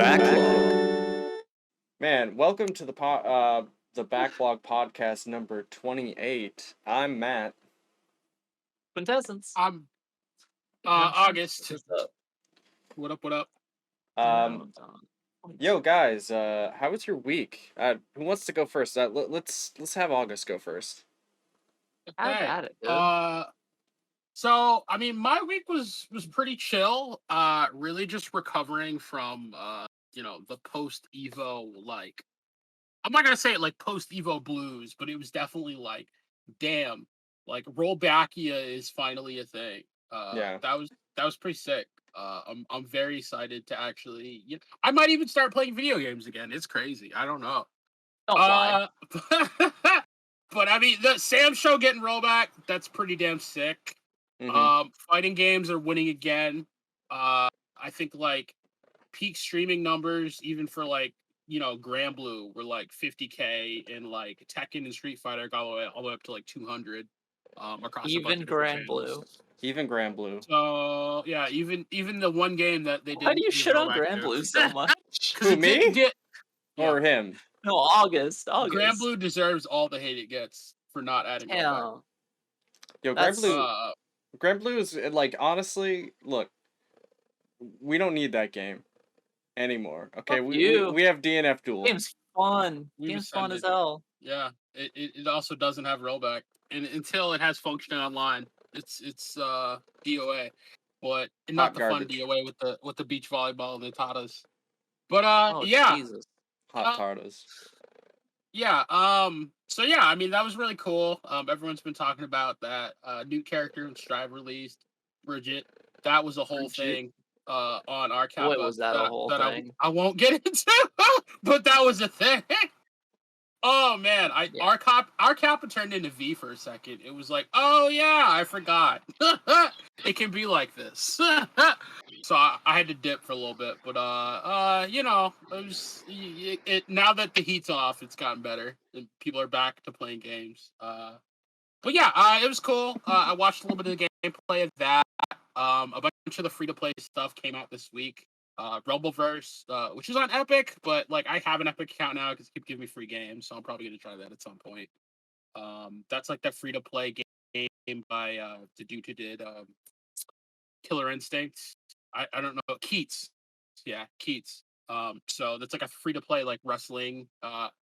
Backlog. Man, welcome to the Backlog podcast number 28. I'm Matt. Quintessence. I'm August. What's up? What up? What up? Yo guys, how was your week? Who wants to go first? Let's have August go first. Have at it, dude. So I mean, my week was pretty chill. Really just recovering from the post Evo, like, I'm not gonna say it like post Evo blues, but it was definitely like, damn, like Rollbackia is finally a thing. Yeah. That was pretty sick. I'm very excited to actually, I might even start playing video games again. It's crazy. I don't know. Don't lie. But I mean, the Sam show getting rollback, that's pretty damn sick. Fighting games are winning again. I think like peak streaming numbers, even for like, Grand Blue were like 50K, and like Tekken and Street Fighter got all the way up to like 200. Across even Grand Blue. Even Grand Blue. So yeah, even the one game that they did. Why do you shit on Grand Blue so much? Who, me? Or him? No, August. Grand Blue deserves all the hate it gets for not adding. Damn. Yo, Grand Blue is like, honestly, look, we don't need that game anymore. Okay, we have DNF Duel. Game's fun. Game's fun as hell. Yeah, it also doesn't have rollback, and until it has functioning online, it's DOA, but not the fun DOA with the beach volleyball and the tatas. But yeah, Jesus. Hot tartas. Yeah. So yeah, I mean, that was really cool. Everyone's been talking about that new character in Strive released, Bridget. That was a whole thing on our Kappa. What was that a whole thing? I won't get into, but that was a thing. Oh man, our Kappa turned into V for a second. It was like, oh yeah, I forgot. It can be like this. So I had to dip for a little bit, but now that the heat's off, it's gotten better and people are back to playing games. But yeah, it was cool. I watched a little bit of the gameplay of that. A bunch of the free-to-play stuff came out this week. Rumbleverse, which is on Epic, but like I have an Epic account now because it keeps giving me free games, so I'm probably gonna try that at some point. That's like that free-to-play game by the dude who did Killer Instinct. I don't know, Keats. Yeah, Keats. So that's like a free-to-play like wrestling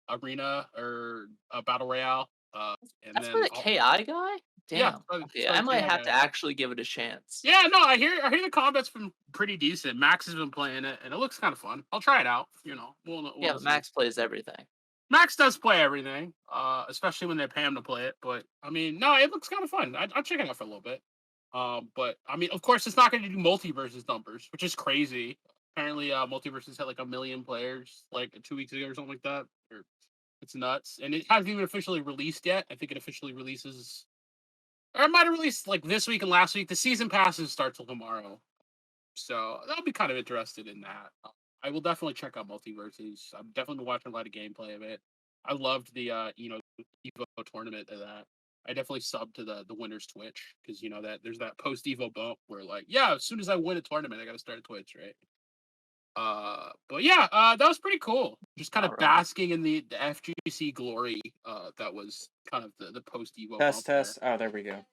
arena or a battle royale. And that's then for the KI guy? Damn. Yeah, okay, I might have to actually give it a chance. Yeah, no, I hear the combat's been pretty decent. Max has been playing it, and it looks kind of fun. I'll try it out. We'll yeah, but Max plays everything. Max does play everything, especially when they pay him to play it. But I mean, no, it looks kind of fun. I'll check it out for a little bit. But I mean, of course, it's not going to do multiverses numbers, which is crazy. Apparently, multiverses had like 1 million players like 2 weeks ago or something like that. It's nuts, and it hasn't even officially released yet. I think it officially releases. Or it might have released like this week and last week. The season passes start till tomorrow, so I'll be kind of interested in that. I will definitely check out Multiverses. I've definitely been watching a lot of gameplay of it. I loved the Evo tournament of that. I definitely subbed to the winner's Twitch because that there's that post Evo bump where like, yeah, as soon as I win a tournament, I got to start a Twitch, right? But yeah, that was pretty cool. Just kind of basking in the FGC glory. That was kind of the post Evo. Test. Oh, there we go.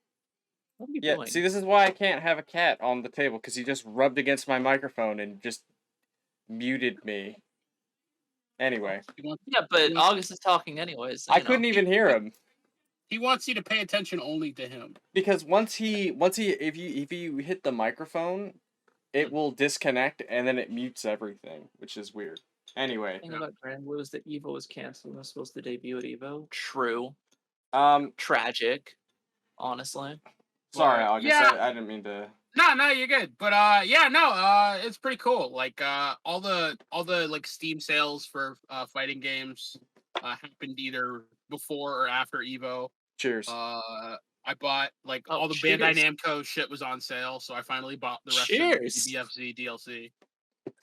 Yeah, doing? See, this is why I can't have a cat on the table because he just rubbed against my microphone and just muted me. Anyway. Yeah, but August is talking anyways. So I couldn't even hear him. He wants you to pay attention only to him. Because if you hit the microphone, it will disconnect and then it mutes everything, which is weird. Anyway. The thing about Grand Blue is that Evo was canceled and was supposed to debut at Evo. True. Tragic. Honestly. Sorry, August. Yeah. I didn't mean to. No, you're good. But it's pretty cool. Like all the like Steam sales for fighting games happened either before or after Evo. Cheers. I bought like all the Bandai Namco shit was on sale, so I finally bought the rest of the BFZ DLC.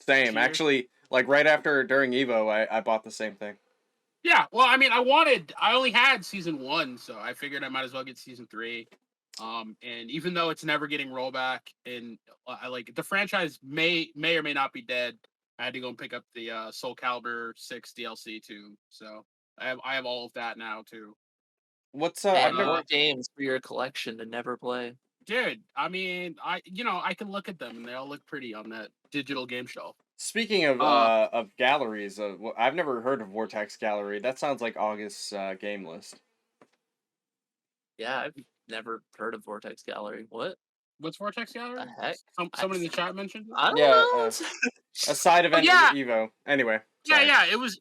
Same. Cheers. Actually, like right during Evo, I bought the same thing. Yeah, well, I mean, I only had season 1, so I figured I might as well get season 3. And even though it's never getting rollback, and I like the franchise may or may not be dead, I had to go and pick up the Soul Calibur 6 DLC too. So I have all of that now too. What's Man, I've more never. games for your collection to never play. Dude, I mean, I can look at them and they all look pretty on that digital game shelf. Speaking of galleries, I've never heard of Vortex Gallery. That sounds like August's game list. Yeah, I've never heard of Vortex Gallery. What What's Vortex Gallery? the heck? Someone in the chat mentioned it. I don't Yeah, know. a side event yeah. of Evo. Anyway, Yeah, sorry. yeah. It was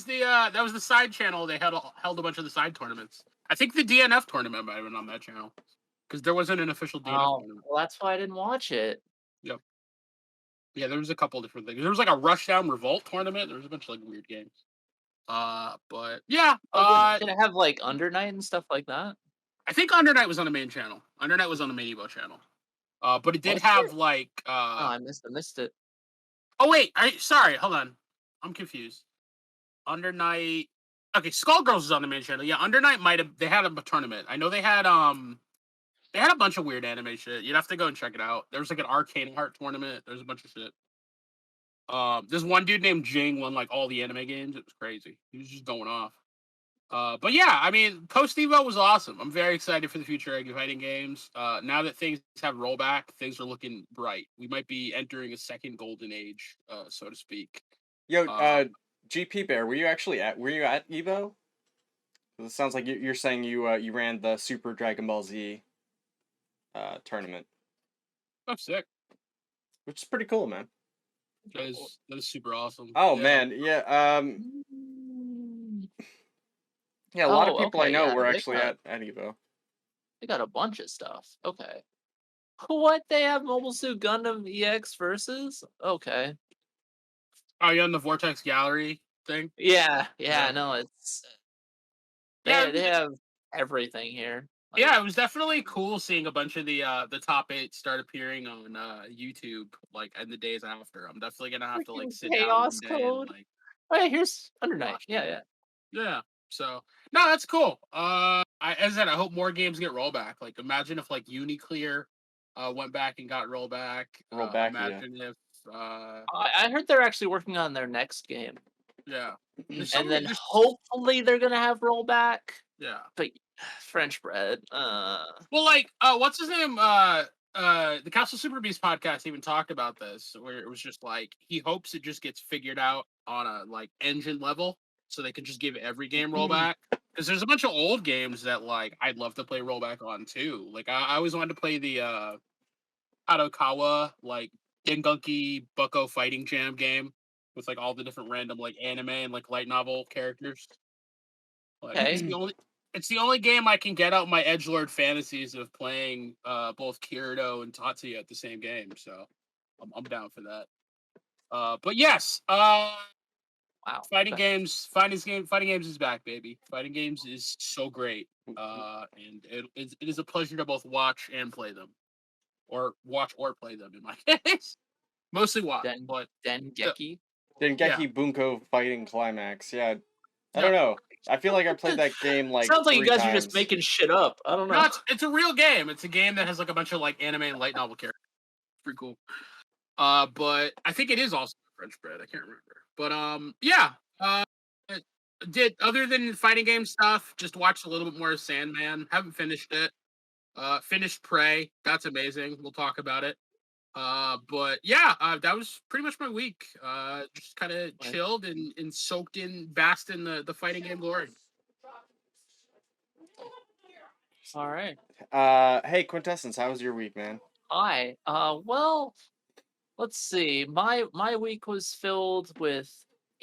the that was the side channel. They held a bunch of the side tournaments. I think the DNF tournament might have been on that channel because there wasn't an official DNF Oh, tournament. well, that's why I didn't watch it. Yep. Yeah, there was a couple different things. There was like a Rushdown Revolt tournament. There was a bunch of like weird games. But yeah. Did it have like Undernight and stuff like that? I think Undernight was on the main channel. Undernight was on the main Evo channel. But it did Was have it? like Oh, I missed it. Oh wait, sorry, hold on. I'm confused. Undernight. Okay, Skullgirls is on the main channel. Yeah, Undernight might have. They had a tournament. I know they had a bunch of weird anime shit. You'd have to go and check it out. There was like an Arcane Heart tournament. There's a bunch of shit. This one dude named Jing won like all the anime games. It was crazy. He was just going off. But yeah, I mean, Post Evo was awesome. I'm very excited for the future of fighting games. Now that things have rollback, things are looking bright. We might be entering a second golden age, so to speak. Yo, GP Bear, were you at Evo? It sounds like you're saying you ran the Super Dragon Ball Z tournament. I'm sick. Which is pretty cool, man. That is super awesome. Oh yeah. man, yeah. Yeah, a lot of people I know were actually at Evo. They got a bunch of stuff. Okay. What? They have Mobile Suit Gundam EX versus? Okay. Are you on the Vortex Gallery thing? Yeah, Yeah. no, it's Yeah, they have everything here. Like, yeah, it was definitely cool seeing a bunch of the top 8 start appearing on YouTube like in the days after. I'm definitely gonna have to like sit down one Chaos day Code. and like Oh yeah, here's Undernight. watch Yeah, them. yeah. Yeah. So no, that's cool. As I said, I hope more games get rollback. Like imagine if like Uniclear went back and got rollback. Rollback, Imagine if I heard they're actually working on their next game. yeah. And then hopefully they're gonna have rollback. Yeah. But French bread. Well, like, what's his name? The Castle Super Beast podcast even talked about this, where it was just like he hopes it just gets figured out on a like engine level, so they can just give every game rollback. Because there's a bunch of old games that like I'd love to play rollback on too. Like I always wanted to play the Kadokawa like Dengunki Bucko Fighting Jam game with like all the different random like anime and like light novel characters. Like, Okay. it's the only game I can get out my edgelord fantasies of playing both Kirito and Tatsuya at the same game. So I'm down for that. But yes, Wow. fighting games is back, baby. Fighting games is so great, and it is a pleasure to both watch and play them, or watch or play them in my case. Mostly watch, but Dengeki. Dengeki Bunko Fighting Climax. Yeah, I don't know. I feel like I played that game like Sounds like you 3 guys times. are just making shit up. I don't know. No, it's a real game. It's a game that has like a bunch of like anime and light novel characters. Pretty cool. But I think it is also French bread. I can't remember. But yeah. Did other than fighting game stuff, just watched a little bit more of Sandman. Haven't finished it. Finished Prey. That's amazing. We'll talk about it. But yeah, that was pretty much my week. Just kind of chilled and soaked in, basked in the fighting game glory. All right. Hey Quintessence, how was your week, man? Hi. Well, let's see. My week was filled with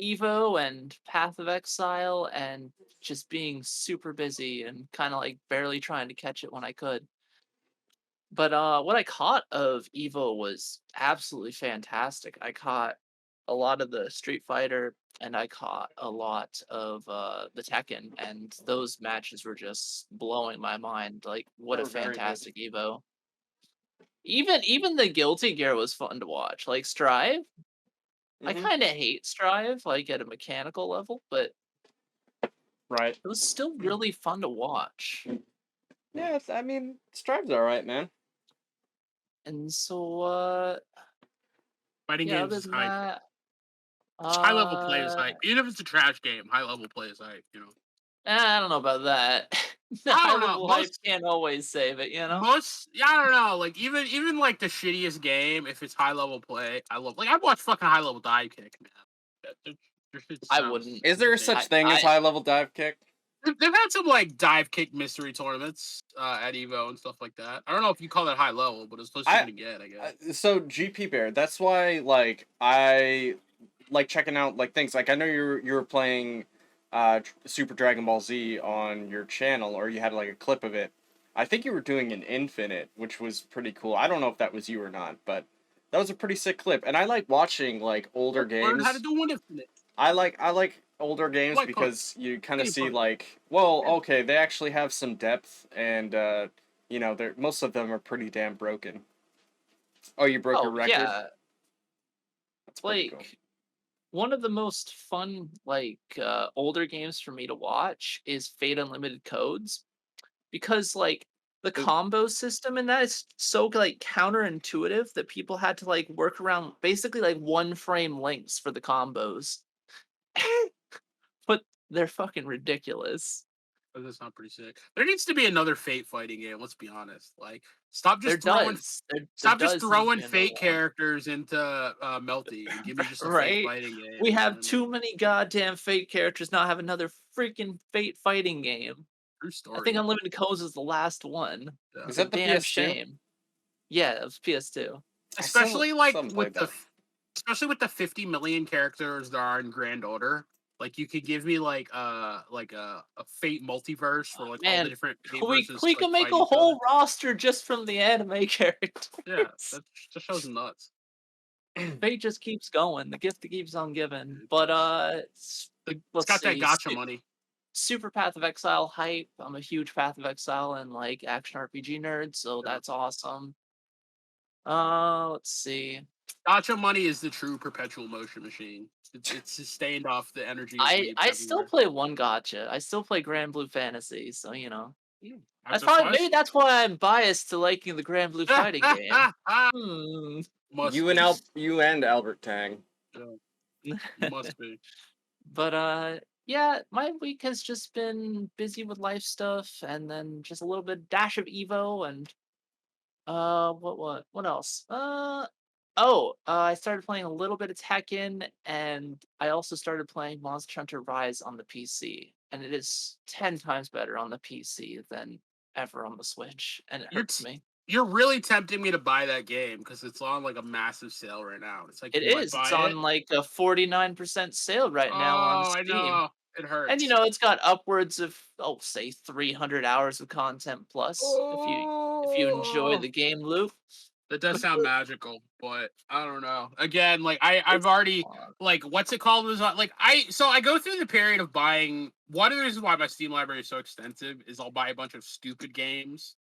Evo and Path of Exile and just being super busy and kind of like barely trying to catch it when I could. But what I caught of Evo was absolutely fantastic. I caught a lot of the Street Fighter and I caught a lot of the Tekken, and those matches were just blowing my mind. Like, what They a were very good. fantastic Evo! Even the Guilty Gear was fun to watch. Like Strive, I Mhm. kind of hate Strive, like at a mechanical level, but Right. it was still really fun to watch. Yeah, I mean, Strive's alright, man. And so, Fighting yeah, games other is than high. that, High level play is Uh, hype. Even if it's a trash game, high level play is hype. I don't know about that. The I high don't know. level hype can't always save it, you know? Yeah, I don't know. Like even like the shittiest game, if it's high level play, I love. Like I've watched fucking high level dive kick, man. Their shit I sounds wouldn't. Is there insane. such thing as high level dive kick? They've had some like dive kick mystery tournaments at Evo and stuff like that. I don't know if you call that high level, but it's close you're gonna get, I guess. So GP Bear, that's why like I like checking out like things like I know you're playing Super Dragon Ball Z on your channel, or you had like a clip of it. I think you were doing an Infinite, which was pretty cool. I don't know if that was you or not, but that was a pretty sick clip. And I like watching like older games. Learn how to do one Infinite. I like older games because you kind of see like, well, okay, they actually have some depth, and you know, they're most of them are pretty damn broken. Oh, you broke your record? Yeah. That's pretty cool. One of the most fun, older games for me to watch is Fate Unlimited Codes, because, like, the combo system in that is so, like, counterintuitive that people had to, like, work around basically, like, one-frame links for the combos. But they're fucking ridiculous. That's not pretty sick. There needs to be another Fate fighting game. Let's be honest. Like, stop just throwing Fate characters into Melty and give me just a Fate fighting game. We have too many goddamn Fate characters. Not have another freaking Fate fighting game. True story. I think Unlimited Codes is the last one. Yeah. Is that the damn PS2? shame? Yeah, it was PS2. Especially with the 50 million characters there are in Grand Order. Like you could give me like a Fate multiverse for like all the different we can make a whole roster just from the anime characters. Yeah, that just shows nuts. Fate just keeps going. The gift that keeps on giving. But it's got that gacha money. Super Path of Exile hype. I'm a huge Path of Exile and like action RPG nerd, so that's awesome. Let's see. Gacha money is the true perpetual motion machine. It's sustained off the energy. I still play one gacha. I still play Grand Blue Fantasy, so you know. Maybe that's why I'm biased to liking the Grand Blue fighting game. You and Albert Tang. Must be. But yeah, my week has just been busy with life stuff, and then just a little bit dash of Evo, and what else? I started playing a little bit of Tekken, and I also started playing Monster Hunter Rise on the PC, and it is 10 times better on the PC than ever on the Switch, and it hurts me. You're really tempting me to buy that game because it's on like a massive sale right now. It's like it's on like a 49% sale right now on Steam. I know. It hurts. And it's got upwards of say 300 hours of content plus if you enjoy the game loop. That does sound magical, but I don't know. Again, like I've already like what's it called was like I go through the period of buying. One of the reasons why my Steam library is so extensive is I'll buy a bunch of stupid games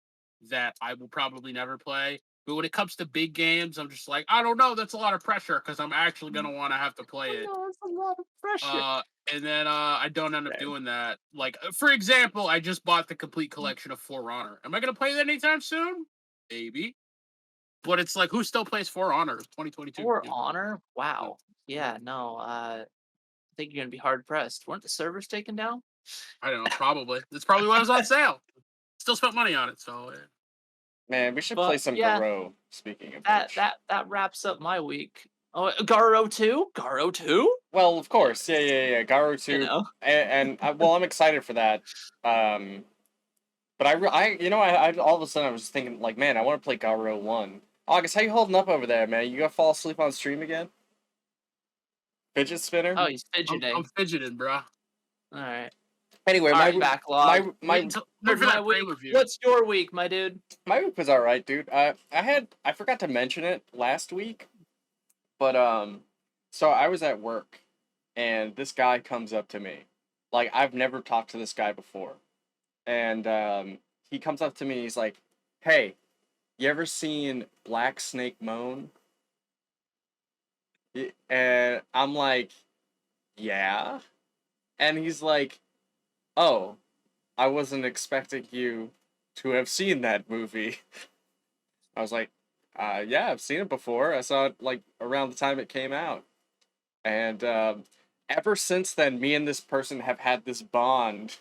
that I will probably never play. But when it comes to big games, I'm just like, I don't know. That's a lot of pressure because I'm actually gonna want to have to play it. That's a lot of pressure. And then I don't end up doing that. Like for example, I just bought the complete collection of For Honor. Am I gonna play that anytime soon? Maybe. But it's like, who still plays For Honor? 2022. For Honor? Wow. Yeah, no. I think you're gonna be hard pressed. Weren't the servers taken down? I don't know. Probably. That's probably why it was on sale. Still spent money on it. So. Man, we should play some Garo. Speaking of which. That wraps up my week. Oh, Garo 2? Garo 2? Well, of course. Yeah. Garo 2. And I'm excited for that. But I all of a sudden I was thinking like, man, I want to play Garo 1. August, how you holding up over there, man? You gonna fall asleep on stream again? Fidget spinner? Oh, he's fidgeting. I'm fidgeting, bro. All right. Anyway, my backlog. My week. What's your week, my dude? My week was alright, dude. I forgot to mention it last week, but so I was at work, and this guy comes up to me, like I've never talked to this guy before, and he comes up to me. He's like, "Hey, you ever seen Black Snake Moan?" And I'm like, "Yeah," and he's like, "Oh, I wasn't expecting you to have seen that movie." I was like, yeah, I've seen it before. I saw it like around the time it came out. And ever since then, me and this person have had this bond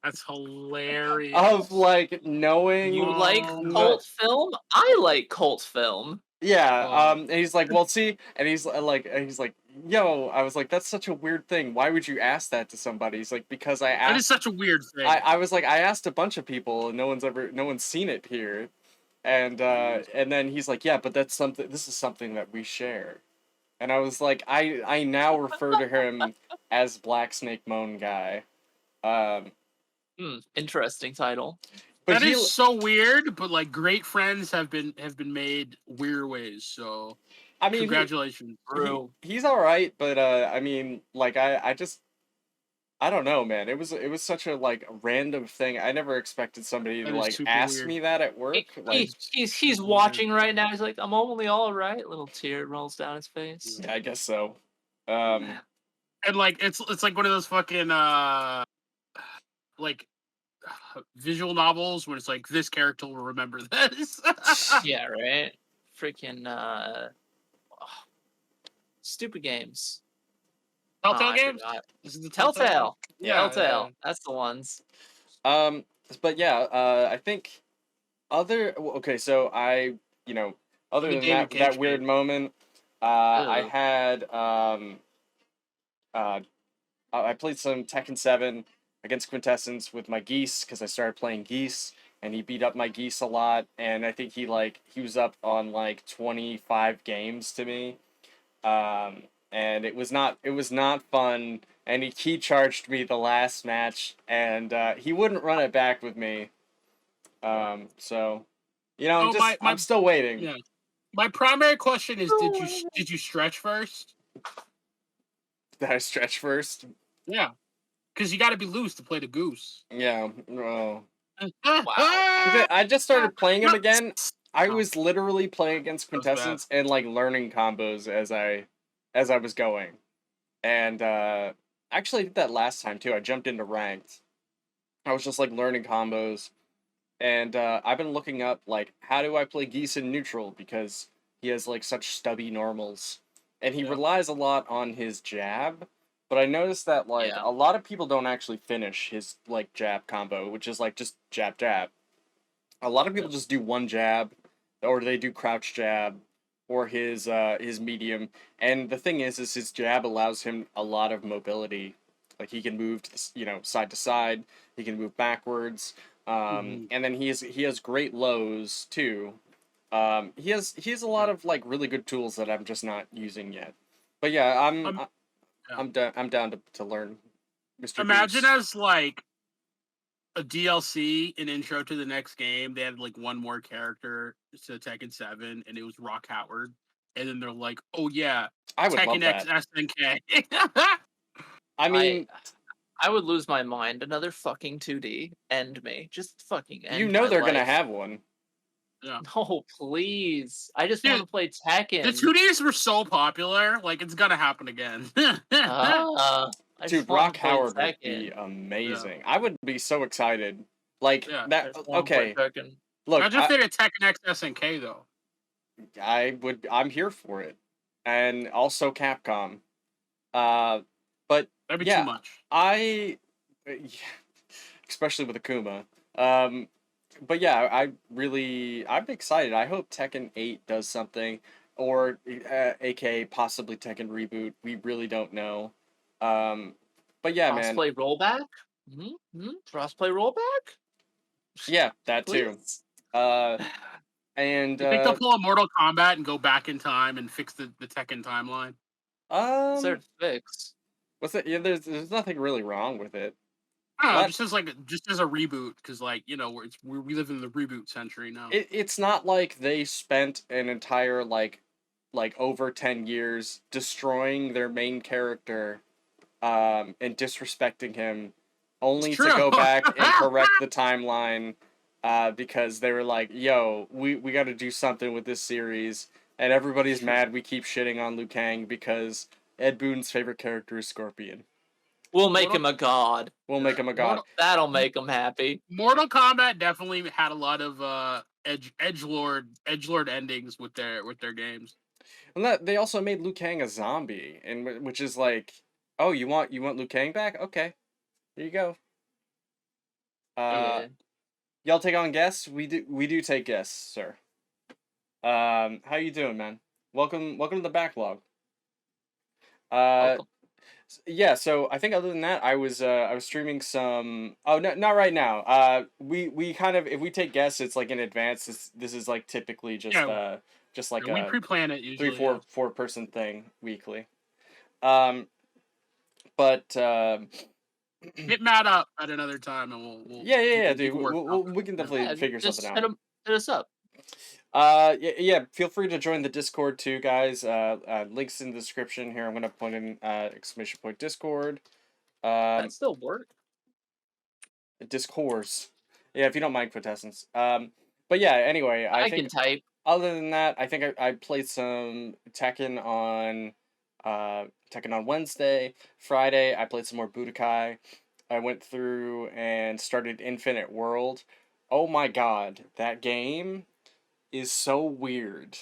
That's hilarious. of like knowing. You like No. cult film? I like cult film. Yeah. Oh. And he's like, well, see, and he's like, yo, I was like, that's such a weird thing. Why would you ask that to somebody? He's like, because I That is asked. such a weird thing. I was like, I asked a bunch of people, and no one's seen it here. And then he's like, yeah, but this is something that we share. And I was like, I now refer to him as Black Snake Moan Guy. Interesting title. But that is so weird, but like great friends have been made weird ways. So I mean, congratulations. he's all right, but I mean, like I don't know, man. It was such a like random thing. I never expected somebody to like ask weird. me that at work. He's watching right now. He's like, I'm only all right. Little tear rolls down his face. Yeah, I guess so. And like it's like one of those fucking like visual novels where it's like this character will remember this. Yeah, right. Freaking stupid games. Telltale games. This is the Telltale. Yeah, Telltale. That's the ones. But yeah, I think okay, so other than that weird moment, I had I played some Tekken 7 against Quintessence with my Geese because I started playing Geese, and he beat up my Geese a lot, and I think he was up on like 25 games to me. And it was not fun, and he key charged me the last match, and he wouldn't run it back with me. So I'm still waiting. Yeah. My primary question is, did you stretch first? Did I stretch first? Yeah, because you got to be loose to play the Goose. Yeah. Wow. Wow. I just started playing him again. I was literally playing against Quintessence and like learning combos as I was going. And actually I did that last time too. I jumped into ranked. I was just like learning combos. And I've been looking up like how do I play Geese in neutral because he has like such stubby normals. And he relies a lot on his jab. But I noticed that like a lot of people don't actually finish his like jab combo, which is like just jab jab. A lot of people just do one jab, or they do crouch jab, or his medium. And the thing is his jab allows him a lot of mobility. Like he can move side to side. He can move backwards. And then he has great lows too. He has a lot of like really good tools that I'm just not using yet. But yeah, I'm down to learn Mr. Imagine Goose. as like a DLC, an intro to the next game. They had like one more character to Tekken 7, and it was Rock Howard. And then they're like, "Oh yeah, I would Tekken love X that. SNK." I mean, I would lose my mind. Another fucking 2D. End me. Just fucking end. You know my they're life. gonna have one. Yeah. No, please. I just want to play Tekken. The 2Ds were so popular, like it's gonna happen again. Dude, Rock Howard would be amazing. Yeah. I would be so excited. Like that. Okay. Look, I just did a Tekken X SNK though. I'm here for it, and also Capcom. But that'd be too much. Especially with Akuma. But yeah, I'm excited. I hope Tekken 8 does something, or aka possibly Tekken Reboot. We really don't know. But yeah, man. Crossplay rollback? Crossplay rollback? Yeah, that too. And you think they'll pull a Mortal Kombat and go back in time and fix the Tekken timeline? What's there to fix? What's it? Yeah, there's nothing really wrong with it. I don't know, just as a reboot, because like we live in the reboot century now. It's not like they spent an entire like over 10 years destroying their main character, and disrespecting him, only to go back and correct the timeline, because they were like, "Yo, we got to do something with this series," and everybody's mad. We keep shitting on Liu Kang because Ed Boon's favorite character is Scorpion. We'll make him a god. That'll make him happy. Mortal Kombat definitely had a lot of edgelord endings with their games. And that they also made Liu Kang a zombie, and which is like, oh, you want Liu Kang back? Okay, here you go. Uh, Yeah. y'all take on guests. We do take guests, sir. How you doing, man? Welcome to the backlog. Uh, Welcome. yeah. So I think other than that, I was streaming some. Oh, no, not right now. We kind of, if we take guests, it's like in advance. This is like typically Yeah, just like we a pre-plan it three usually. Yeah. four person thing weekly. Um, but Hit Matt up at another time, and we'll yeah, we dude. can work We can something. definitely Yeah, figure something just out. hit us up. Yeah. Feel free to join the Discord too, guys. Links in the description here. I'm gonna put in exclamation point Discord. That still work. Discourse. Yeah, if you don't mind quintessence. But yeah. Anyway, I I can think type. other than that, I think I played some Tekken on Wednesday. Friday, I played some more Budokai. I went through and started Infinite World. Oh my god, that game is so weird.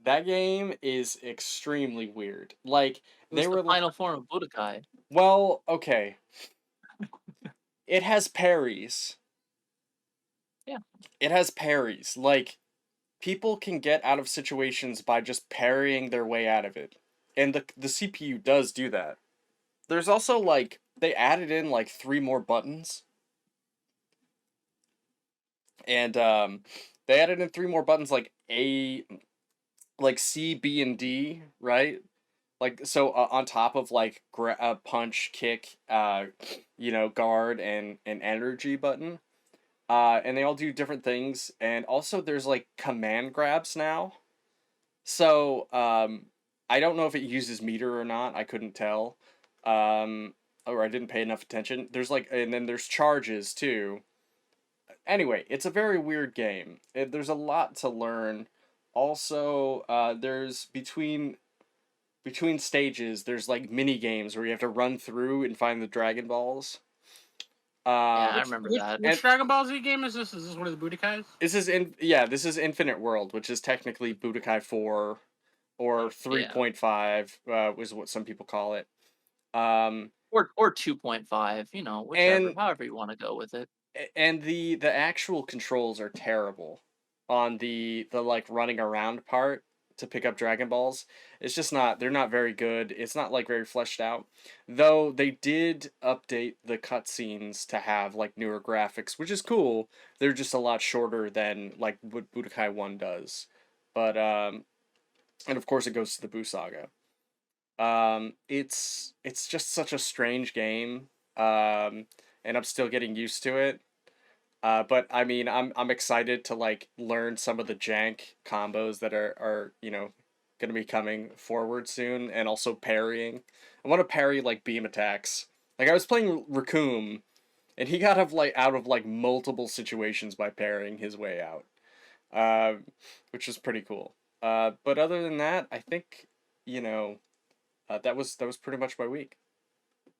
That game is extremely weird. Like It they was the were final form of Budokai. well, okay. It has parries. Yeah. It has parries. Like people can get out of situations by just parrying their way out of it. And the CPU does do that. There's also like they added in like 3 more buttons. And they added in 3 more buttons like like C, B and D, right? Like so on top of like punch, kick, guard and an energy button. And they all do different things, and also there's like command grabs now. So I don't know if it uses meter or not. I couldn't tell, or I didn't pay enough attention. There's like, and then there's charges too. Anyway, it's a very weird game. There's a lot to learn. Also, there's between stages. There's like mini games where you have to run through and find the Dragon Balls. Yeah, I Um, remember that. and Which Dragon Ball Z game is this? Is this one of the Budokais? this is Infinite World, which is technically Budokai 4 or Yeah. 3.5 was what some people call it. Um, Or 2.5, whichever, and however you want to go with it. and the actual controls are terrible on the like running around part to pick up Dragon Balls. It's just not they're not very good. It's not like very fleshed out. Though they did update the cutscenes to have like newer graphics, which is cool. They're just a lot shorter than like what Budokai 1 does. But and of course it goes to the Buu Saga. It's just such a strange game. And I'm still getting used to it. But I mean, I'm excited to like learn some of the jank combos that are gonna be coming forward soon, and also parrying. I want to parry like beam attacks. Like I was playing Raccoon, and he got out of like multiple situations by parrying his way out, uh, which was pretty cool. But other than that, I think you know that was pretty much my week.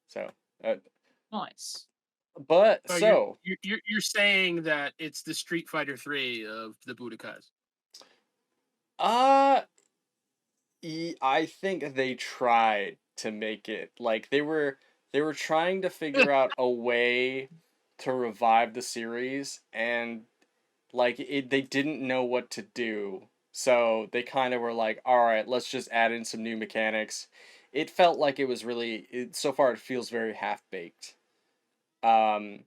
So, uh, Nice. but So so you're saying that it's the Street Fighter 3 of the Budokais? uh I think they tried to make it like they were trying to figure out a way to revive the series, and like they didn't know what to do. So they kind of were like, "All right, let's just add in some new mechanics." It felt like it was so far it feels very half-baked. Um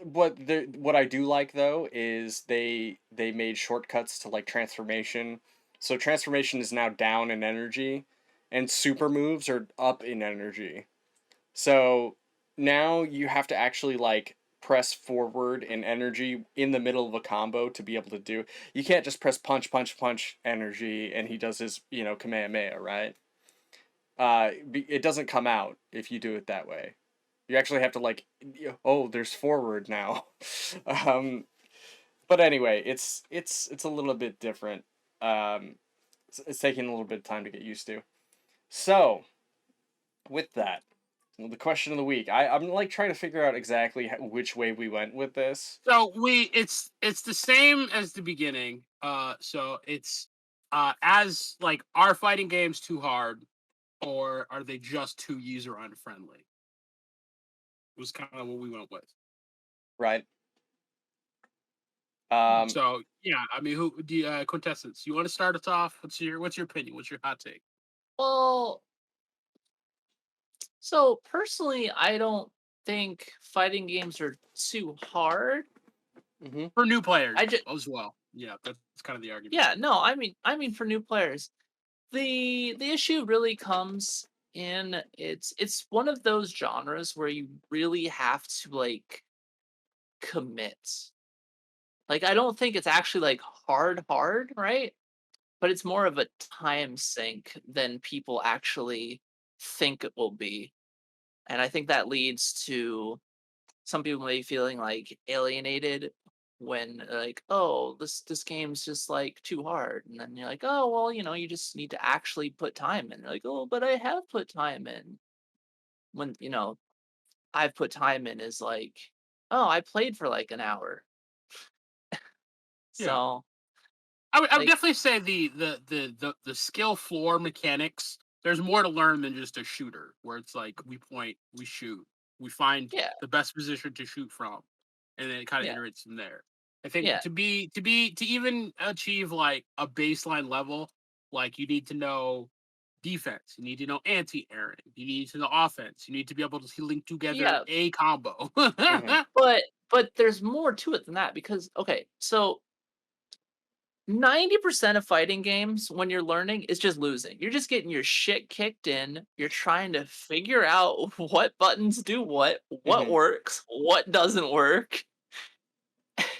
what I do like though is they made shortcuts to like transformation. So transformation is now down in energy, and super moves are up in energy. So now you have to actually like press forward in energy in the middle of a combo to be able to do. You can't just press punch punch punch energy and he does his Kamehameha, right? It doesn't come out if you do it that way. You actually have to like, oh, there's forward now. um, but anyway, it's a little bit different. It's taking a little bit of time to get used to. So, with that, Well, the question of the week. I'm like trying to figure out exactly which way we went with this. So it's the same as the beginning. So it's as like, are fighting games too hard, or are they just too user unfriendly? Was kind of what we went with. Right. Um. So yeah, I mean, who the contestants? You want to start us off? What's your opinion? What's your hot take? Well, so personally, I don't think fighting games are too hard. Mhm. For new players I just as well. Yeah, that's kind of the argument. yeah, no, I mean for new players. The issue really comes in it's one of those genres where you really have to like commit. Like I don't think it's actually like hard, right? But it's more of a time sink than people actually think it will be. And I think that leads to some people may be feeling like alienated when like, oh, this game's just like too hard. And then you're like, oh well, you just need to actually put time in. They're like, oh, but I have put time in. When, I've put time in is like, oh, I played for like an hour. Yeah. So I would like definitely say the skill floor mechanics. There's more to learn than just a shooter, where it's like we point, we shoot, we find yeah, the best position to shoot from, and then it kind of yeah, iterates from there. I think yeah, to even achieve like a baseline level, like you need to know defense, you need to know anti-airing, you need to know offense, you need to be able to link together yeah. a combo. Mhm. But there's more to it than that because okay, so 90% of fighting games when you're learning is just losing. You're just getting your shit kicked in. You're trying to figure out what buttons do what Mhm. works, what doesn't work.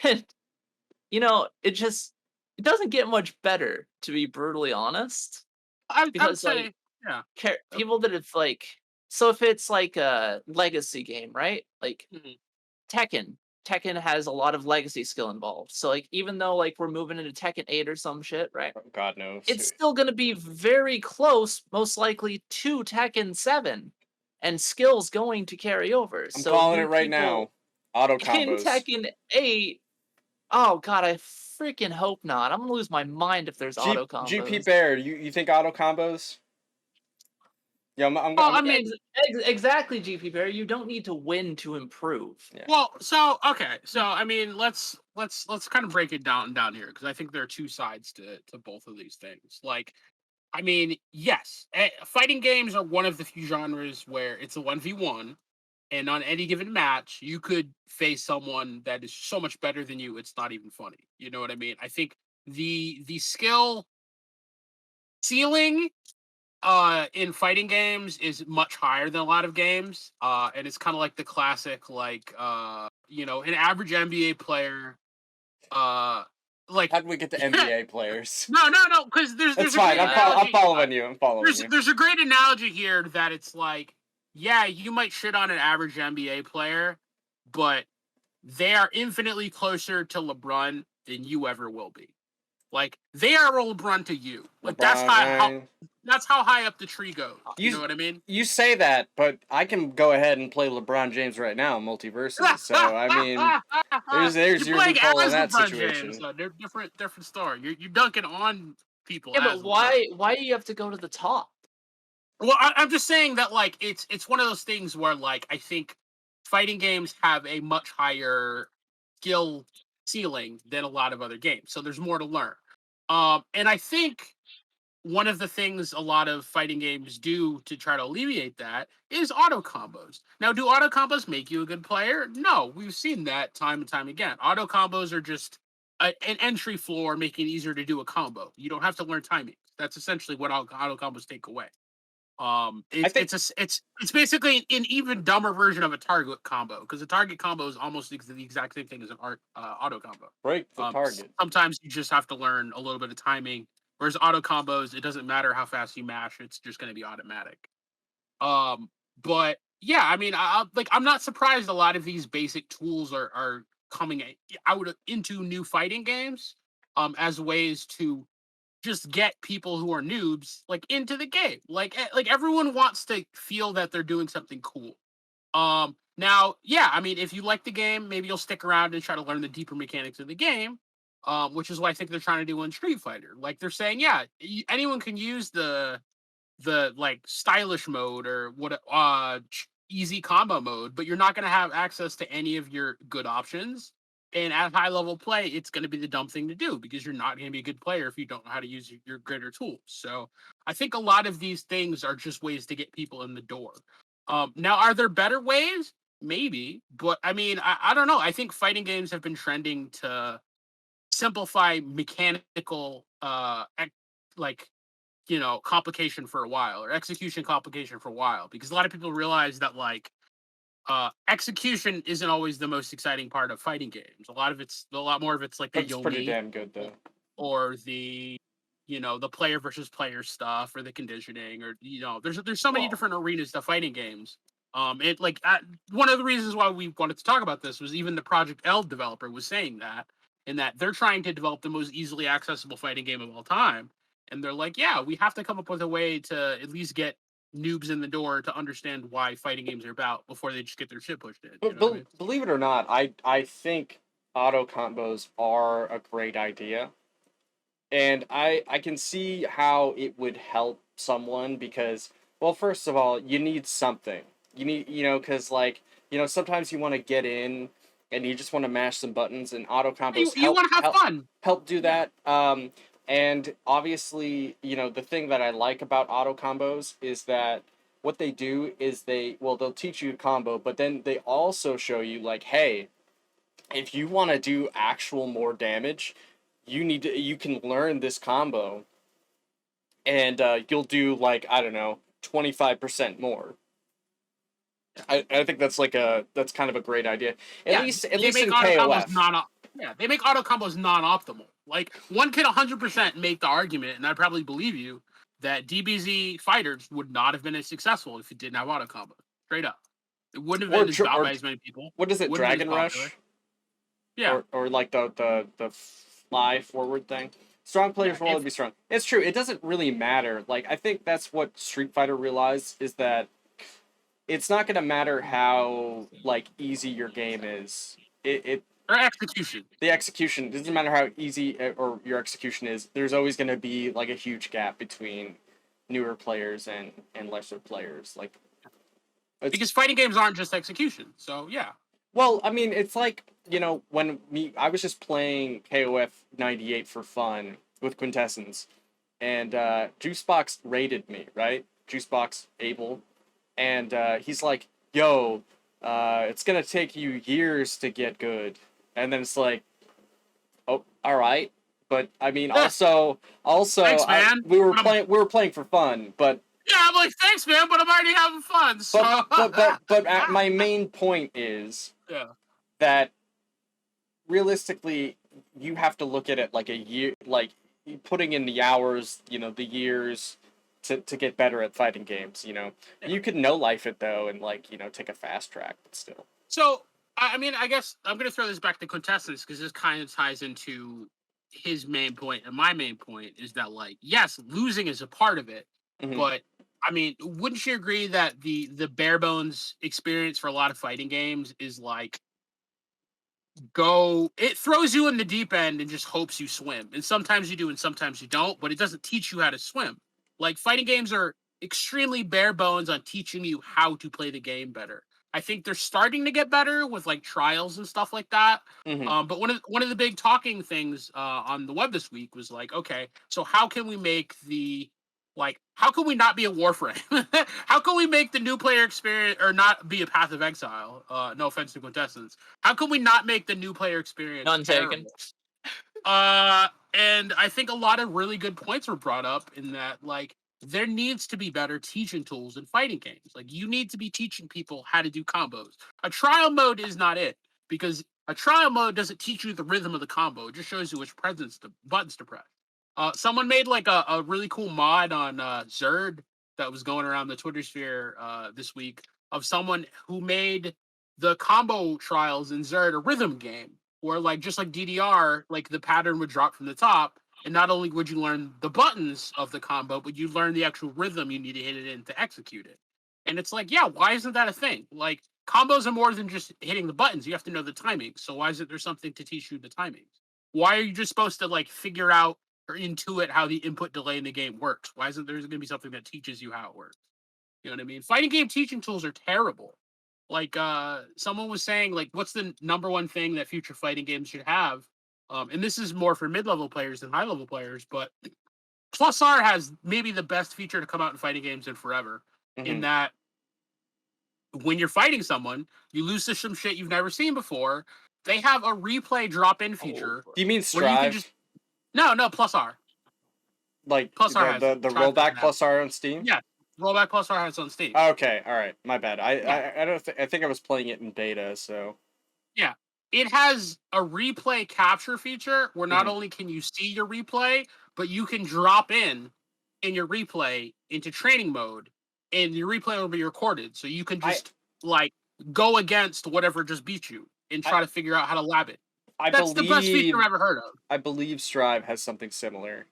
And it doesn't get much better to be brutally honest I would because like say, yeah. people that have like so if it's like a legacy game, right? Like Mhm. Tekken. Tekken has a lot of legacy skill involved. So like even though like we're moving into Tekken 8 or some shit, right? God knows. It's still going to be very close, most likely, to Tekken 7, and skills going to carry over. I'm So calling it you right people now. Auto in combos. Tekken 8, oh god, I freaking hope not. I'm gonna lose my mind if there's auto GP combos. Bear, you think auto combos? Yeah, Well, I mean, Exactly, GP Bear. You don't need to win to improve. yeah. well, so okay, so I mean, let's kind of break it down here, because I think there are two sides to both of these things. Like, I mean, yes, fighting games are one of the few genres where it's a 1v1, and on any given match, you could face someone that is so much better than you. It's not even funny. You know what I mean? I think the skill ceiling in fighting games is much higher than a lot of games, and it's kind of like the classic, like, an average NBA player, uh like How do we get to NBA players? no, because That's there's a fine. great I'm analogy. following you. I'm following you. There's a great analogy here that it's like, yeah, you might shit on an average NBA player, but they are infinitely closer to LeBron than you ever will be. Like, they are LeBron to you. Like, LeBron James. that's how high up the tree goes. You know You what I mean? you say that, but I can go ahead and play LeBron James right now in multiverses. So I mean, there's You're your playing loophole in as that LeBron James, situation. so they're different story. You're dunking on people Yeah, as but LeBron. why do you have to go to the top? Well, I'm just saying that, like, it's one of those things where, like, I think fighting games have a much higher skill ceiling than a lot of other games, so there's more to learn. And I think one of the things a lot of fighting games do to try to alleviate that is auto combos. Now, do auto combos make you a good player? No, we've seen that time and time again. Auto combos are just an entry floor, making it easier to do a combo. You don't have to learn timing. That's essentially what auto combos take away. I It's think it's basically an even dumber version of a target combo, because a target combo is almost the exact same thing as an auto combo. break the target. Sometimes you just have to learn a little bit of timing, whereas auto combos, it doesn't matter how fast you mash; it's just going to be automatic. But yeah, I mean, I'm not surprised a lot of these basic tools are coming out into new fighting games, as ways to just get people who are noobs like into the game. Like everyone wants to feel that they're doing something cool. Now, yeah, I mean, if you like the game, maybe you'll stick around and try to learn the deeper mechanics of the game, which is what I think they're trying to do in Street Fighter. Like they're saying, yeah, anyone can use the like stylish mode or what easy combo mode, but you're not going to have access to any of your good options. And at high level play, it's going to be the dumb thing to do because you're not going to be a good player if you don't know how to use your greater tools. So I think a lot of these things are just ways to get people in the door. Now, are there better ways? Maybe, but I mean, I don't know. I think fighting games have been trending to simplify mechanical, like complication for a while, or execution complication for a while, because a lot of people realize that like execution isn't always the most exciting part of fighting games. A lot more of it's like the It's pretty yomi damn good though. or the the player versus player stuff or the conditioning, or there's so many Well- different arenas to fighting games. It like one of the reasons why we wanted to talk about this was even the Project L developer was saying that, in that they're trying to develop the most easily accessible fighting game of all time, and they're like, yeah, we have to come up with a way to at least get noobs in the door to understand why fighting games are about before they just get their shit pushed in. You But know what I mean? believe it or not, I think auto combos are a great idea. And I can see how it would help someone because, well, first of all, you need something. You need, because like, sometimes you want to get in and you just want to mash some buttons, and auto combos You want to have fun. help do Yeah. that. And obviously, the thing that I like about auto combos is that what they do is they'll teach you to combo, but then they also show you like, hey, if you want to do actual more damage, you can learn this combo, and you'll do like, I don't know, 25% more. I think that's that's kind of a great idea. At least they in make auto combos KOF. they make auto combos non-optimal. Like one could 100% make the argument, and I probably believe you, that DBZ fighters would not have been as successful if it didn't have auto combos. Straight up, it wouldn't have been as bought by as many people. What is it, Wouldn't have been Dragon as popular. Rush? Yeah, Or like the fly forward thing. Strong players will always be strong. It's true. It doesn't really matter. Like, I think that's what Street Fighter realized, is that it's not gonna matter how like easy your game is. or execution. The execution doesn't matter how easy or your execution is. There's always gonna be like a huge gap between newer players and lesser players. Like, Because fighting games aren't just execution. So yeah. well, I mean, it's like, when I was just playing KOF 98 for fun with Quintessence, and Juicebox raided me, right? Juicebox Abel, and he's like, "Yo, it's gonna take you years to get good," and then it's like, "Oh, all right." But I mean, also, Thanks, man. we were playing for fun, but Yeah, I'm like, thanks, man, but I'm already having fun. So but my main point is yeah. that realistically, you have to look at it like a year, like putting in the hours, the years to get better at fighting games. Yeah. You could no life it though, and like take a fast track, but still. So I mean, I guess I'm gonna throw this back to Quintessence because this kind of ties into his main point, and my main point is that, like, yes, losing is a part of it, Mhm. but I mean, wouldn't you agree that the bare bones experience for a lot of fighting games is like it throws you in the deep end and just hopes you swim, and sometimes you do and sometimes you don't, but it doesn't teach you how to swim. Like, fighting games are extremely bare bones on teaching you how to play the game better. I think they're starting to get better with like trials and stuff like that. Mhm. But one of the big talking things on the web this week was like, okay, so how can we make how can we not be a Warframe? How can we make the new player experience, or not be a Path of Exile? No offense to Quintessence. How can we not make the new player experience None taken. And I think a lot of really good points were brought up in that, like, there needs to be better teaching tools in fighting games. Like, you need to be teaching people how to do combos. A trial mode is not it, because a trial mode doesn't teach you the rhythm of the combo. It just shows you which buttons to press. Someone made like a really cool mod on Zerd that was going around the Twitter sphere this week, of someone who made the combo trials in Zerd a rhythm game, where, like, just like DDR, like the pattern would drop from the top, And not only would you learn the buttons of the combo, but you learn the actual rhythm you need to hit it in to execute it. And it's like, yeah, why isn't that a thing? Like, combos are more than just hitting the buttons. You have to know the timing. So why isn't there something to teach you the timings? Why are you just supposed to like figure out or intuit how the input delay in the game works? Why isn't there going to be something that teaches you how it works? You know what I mean? Fighting game teaching tools are terrible. Like someone was saying, like, what's the number one thing that future fighting games should have? And this is more for mid-level players than high-level players, but Plus R has maybe the best feature to come out in fighting games in forever. In that, when you're fighting someone, you lose to some shit you've never seen before. They have a replay drop-in feature. Do you mean where you can Strive? just no Plus R. Like Plus R has the it. Strive rollback doesn't have Plus R on Steam? Yeah, rollback Plus R has it on Steam. Okay, all right, my bad. Yeah. I don't I think I was playing it in beta, so Yeah. It has a replay capture feature where not only can you see your replay, but you can drop in your replay into training mode, and your replay will be recorded. So you can just like go against whatever just beat you and try to figure out how to lab it. That's the best feature I've ever heard of. I believe Strive has something similar.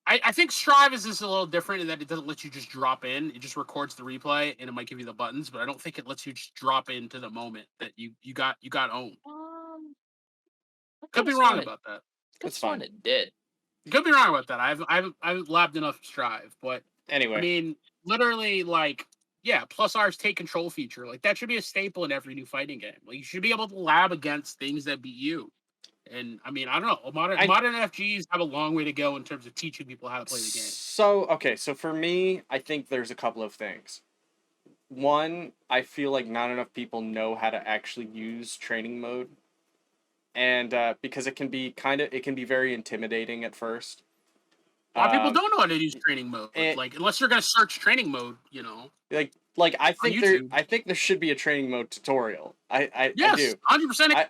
I think Strive is just a little different in that it doesn't let you just drop in. It just records the replay and it might give you the buttons, but I don't think it lets you just drop into the moment that you got owned. Could be wrong about that. That's fine. It did. Could be wrong about that. I haven't labbed enough Strive, but anyway, I mean, literally, like, yeah, Plus R's take control feature, like that should be a staple in every new fighting game. Like, you should be able to lab against things that beat you. And I mean, I don't know. Modern FGs have a long way to go in terms of teaching people how to play the game. So okay, so for me, I think there's a couple of things. One, I feel like not enough people know how to actually use training mode, and because it can be very intimidating at first. A lot of people don't know how to use training mode. Like, unless you're gonna search training mode, you know. Like I think there should be a training mode tutorial. I do. 100%.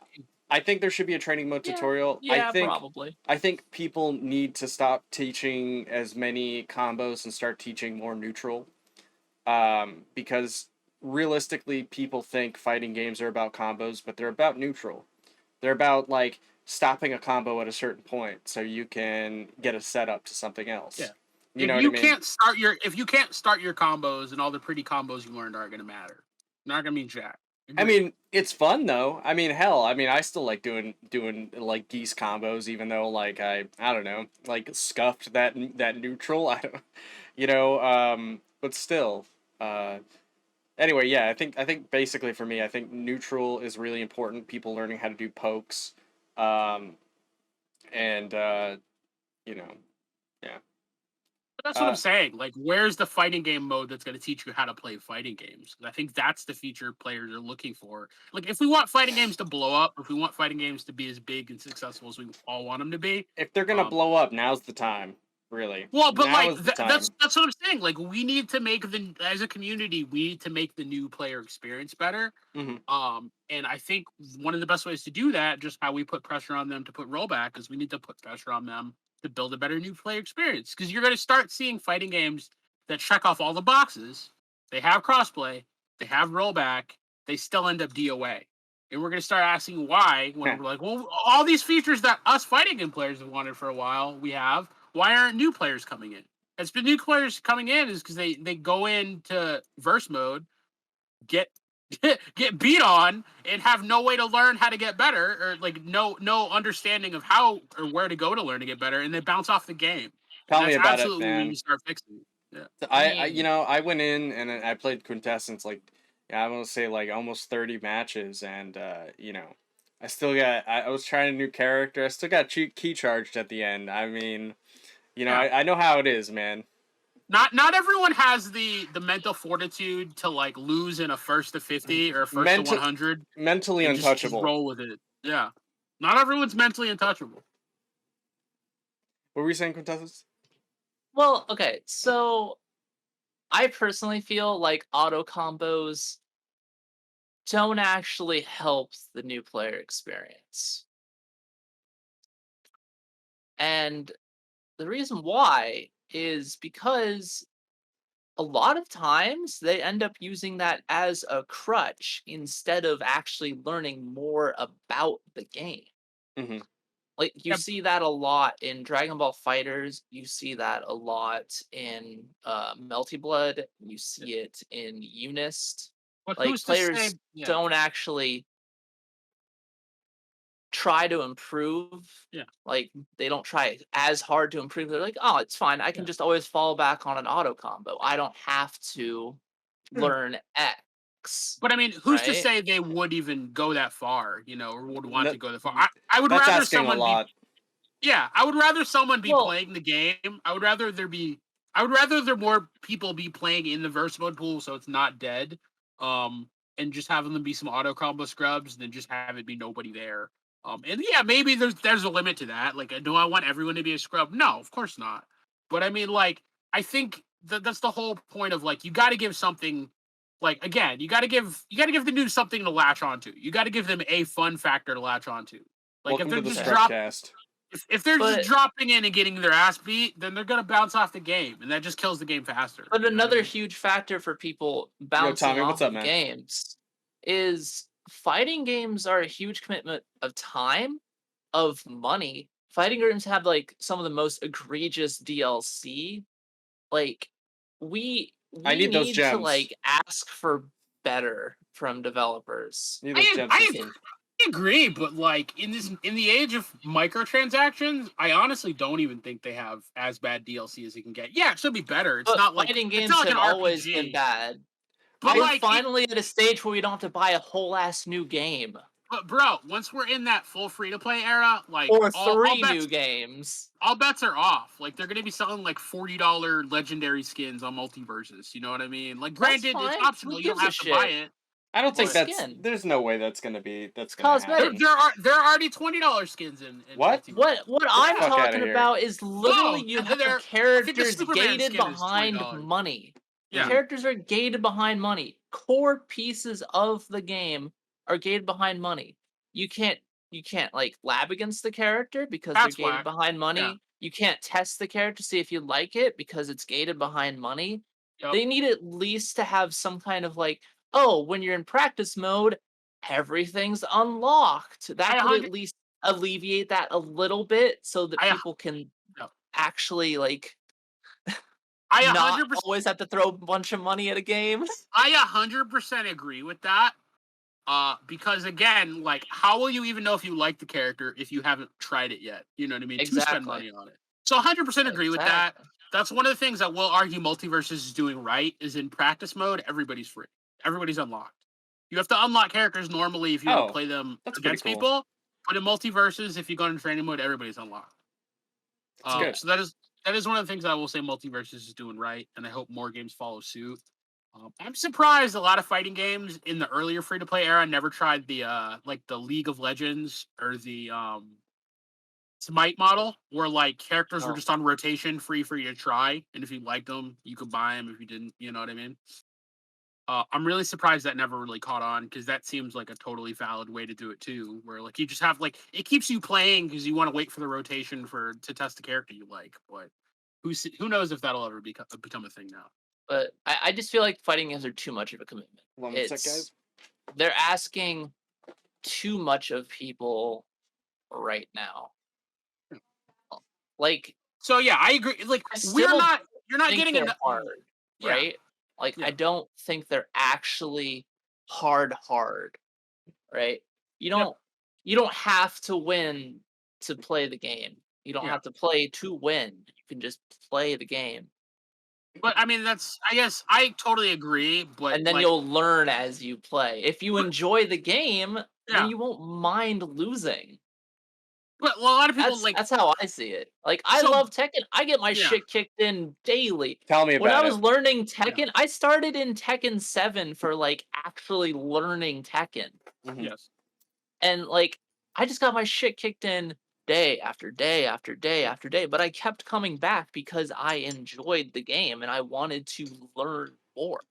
I think there should be a training mode tutorial. Yeah, probably. I think people need to stop teaching as many combos and start teaching more neutral. Because realistically, people think fighting games are about combos, but they're about neutral. They're about like stopping a combo at a certain point so you can get a setup to something else. Yeah. You know what I mean? If you can't start your combos and all the pretty combos you learned aren't gonna matter. They're not gonna mean jack. I mean, it's fun though. I mean, hell, I still like doing like geese combos, even though like I don't know, like scuffed that neutral. I don't, you know, but still. Anyway, yeah, I think basically for me, I think neutral is really important. People learning how to do pokes, and you know, yeah. That's what I'm saying. Like, where's the fighting game mode that's going to teach you how to play fighting games? I think that's the feature players are looking for. Like, if we want fighting games to blow up, if we want fighting games to be as big and successful as we all want them to be, if they're gonna blow up, now's the time. Really. Well, but like that's what I'm saying. Like, we need to make as a community, we need to make the new player experience better. And I think one of the best ways to do that, just how we put pressure on them to put rollback, is we need to put pressure on them to build a better new player experience. Because you're going to start seeing fighting games that check off all the boxes. They have crossplay, they have rollback, they still end up DOA. And we're going to start asking why when we're like, well, all these features that us fighting game players have wanted for a while, we have. Why aren't new players coming in? It's been new players coming in is because they go into verse mode, get beat on, and have no way to learn how to get better, or like no understanding of how or where to go to learn to get better, and they bounce off the game. Tell me about it, man. We need to start fixing. Yeah. So I went in and I played Quintessence like I want to say like almost 30 matches, and you know, I still got I was trying a new character. I still got key charged at the end. I mean, you know, I know how it is, man. Not everyone has the mental fortitude to like lose in a first to 50 or a first to 100. Mentally untouchable. Just roll with it. Yeah. Not everyone's mentally untouchable. What were you saying, Quintessence? Well, okay, so I personally feel like auto combos don't actually help the new player experience. And the reason why is because a lot of times they end up using that as a crutch instead of actually learning more about the game. Like, you Yep. see that a lot in Dragon Ball Fighters, you see that a lot in, Melty Blood, you see it in Unist. But Like, who's to say? players Yeah, don't actually try to improve. yeah, Like, they don't try as hard to improve. They're like, "Oh, it's fine. I can yeah. just always fall back on an auto combo. I don't have to learn X." But I mean, who's to Right? say they would even go that far, or would want No, to go that far? I would that's rather asking a someone be lot. Yeah, I would rather someone be Well, playing the game. I would rather there more people be playing in the verse mode pool so it's not dead. And just having them be some auto combo scrubs than just have it be nobody there. And yeah, maybe there's a limit to that. Like, do I want everyone to be a scrub? No, of course not. But I mean, like, I think that's the whole point of, like, you got to give something. Like, again, you got to give the new something to latch onto. You got to give them a fun factor to latch onto. Like, if Welcome they're to the just Scrubcast. if they're just but dropping in and getting their ass beat, then they're gonna bounce off the game, and that just kills the game faster. but You know what I another mean? huge factor for people Yo, bouncing Tommy, what's off up, of man? games is fighting games are a huge commitment of time, of money. Fighting games have, like, some of the most egregious DLC. Like, we I we need those need to, gems. like, ask for better from developers. I need those gems I system. agree, but like in the age of microtransactions, I honestly don't even think they have as bad DLC as you can get. Yeah, it should be better. But fighting It's not games like have an always been RPG. bad. But We're like it, finally at a stage where we don't have to buy a whole ass new game but bro, once we're in that full free to play era, like or all 3 bets new games. all bets are off. Like, they're gonna be selling like $40 legendary skins on multiverses. You know what I mean? Like, That's granted, it's fine. Who optional. You don't gives a have to buy shit? it. I don't It's a think But that's. skin. There's no way that's gonna Cosmetic. happen. there are already $20 skins in What? multiverse. What the I'm fuck outta talking here. about is literally Oh, you have I think the characters Superman gated skin is behind $20. money. The Yeah, Mhm. characters are gated behind money. Core pieces of the game are gated behind money. You can't like lab against the character because they're that's gated whack. behind Yeah. money. You can't test the character to see if you like it because it's gated behind money. Yep. They need at least to have some kind of like, oh, when you're in practice mode, everything's unlocked. That I could at 100. least alleviate that a little bit so that I people can Yep. actually like I not 100%. always have to throw a bunch of money at a game. I 100% agree with that. Because again, like, how will you even know if you like the character if you haven't tried it yet? You know what I mean? To spend Exactly. money on it. So 100% agree with that. Exactly. That's one of the things that will argue Multiverses is doing right. Is in practice mode, everybody's free. Everybody's unlocked. You have to unlock characters normally if you want Oh, to play them that's pretty against cool. people. But in Multiverses, if you go into training mode, everybody's unlocked. That's good. So that is one of the things I will say Multiverses is doing right, and I hope more games follow suit. I'm surprised a lot of fighting games in the earlier free to play era never tried the like the League of Legends or the Smite model, where like characters were Oh. just on rotation, free for you to try, and if you liked them, you could buy them. If you didn't, you know what I mean. I'm really surprised that never really caught on, because that seems like a totally valid way to do it too. Where like you just have like it keeps you playing because you want to wait for the rotation to test the character you like. But who knows if that'll ever become a thing now. But I just feel like fighting games are too much of a commitment. One sec, guys. They're asking too much of people right now. Like, So yeah, I agree. Like, I you're still not think getting they're enough. hard, Yeah, right? Like, yeah. I don't think they're actually hard, right? Yep. You don't have to win to play the game. You don't Yeah. have to play to win. You can just play the game. But I mean, I guess I totally agree. But And then like, you'll learn as you play. If you enjoy the game, yeah. then you won't mind losing. But a lot of people That's how I see it. Like, I So- love Tekken. I get my Yeah. shit kicked in daily. Tell me When I about was it. learning Tekken, I started in Tekken 7 for like actually learning Tekken. Mhm. Yes. And like I just got my shit kicked in day after day after day after day, but I kept coming back because I enjoyed the game and I wanted to learn more.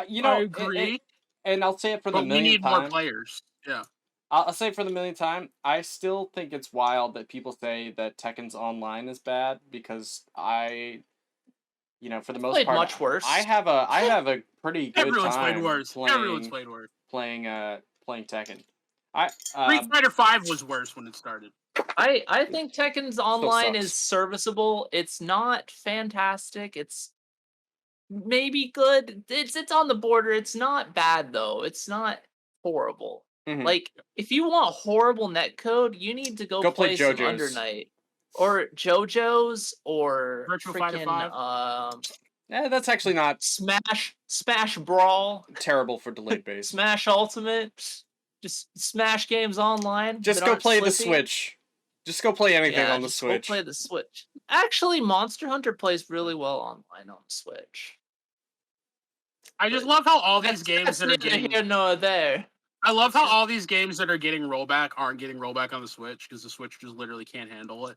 You I know, agree. and I'll say it for the But we millionth need more time. players. Yeah. I'll say it for the millionth time. I still think it's wild that people say that Tekken's online is bad, because for the most Played part, much worse. I have a pretty good Everyone's time played worse. Everyone's played worse. playing Tekken. Street Fighter 5 was worse when it started. I think Tekken's online is sucks. serviceable. It's not fantastic. It's maybe good. It's on the border. It's not bad though. It's not horrible. Mhm. Like if you want horrible netcode, you need to go Go play play some JoJo's. Undernight or JoJo's or Virtual Fighter freaking 5. That's actually not Smash Brawl, terrible for delayed base. Smash Ultimate. Just Smash games online. Just that go aren't play the slippy. Switch. Just go play anything Yeah, on the just Switch. go play the Switch. Actually, Monster Hunter plays really well online on the Switch. I just But love how all these That's, games that's that are neither getting. here nor there. I love how all these games that are getting rollback aren't getting rollback on the Switch because the Switch just literally can't handle it.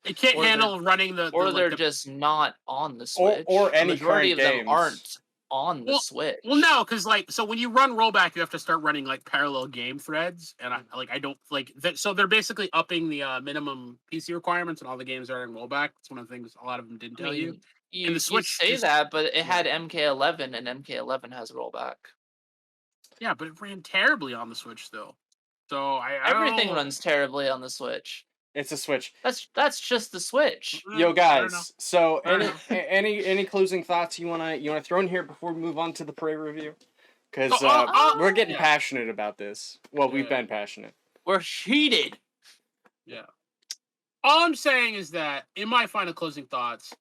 It can't Or they're- handle running the. Or like, they're the just not on the Switch. or any the majority of current them games. aren't on the Switch. Well, no, because so when you run rollback, you have to start running like parallel game threads, and I don't like that. So they're basically upping the minimum PC requirements, and all the games are in rollback. That's one of the things a lot of them didn't tell you. You the Switch say just- that, but it had MK11, and MK11 has rollback. Yeah, but it ran terribly on the Switch still. So I Everything don't know. runs terribly on the Switch. It's a Switch. That's just the Switch. Yo, I don't know. guys. So I don't any closing thoughts you wanna throw in here before we move on to the Prey review? Because we're getting yeah. passionate about this. Well, we've Yeah. been passionate. We're heated. Yeah. All I'm saying is that in my final closing thoughts,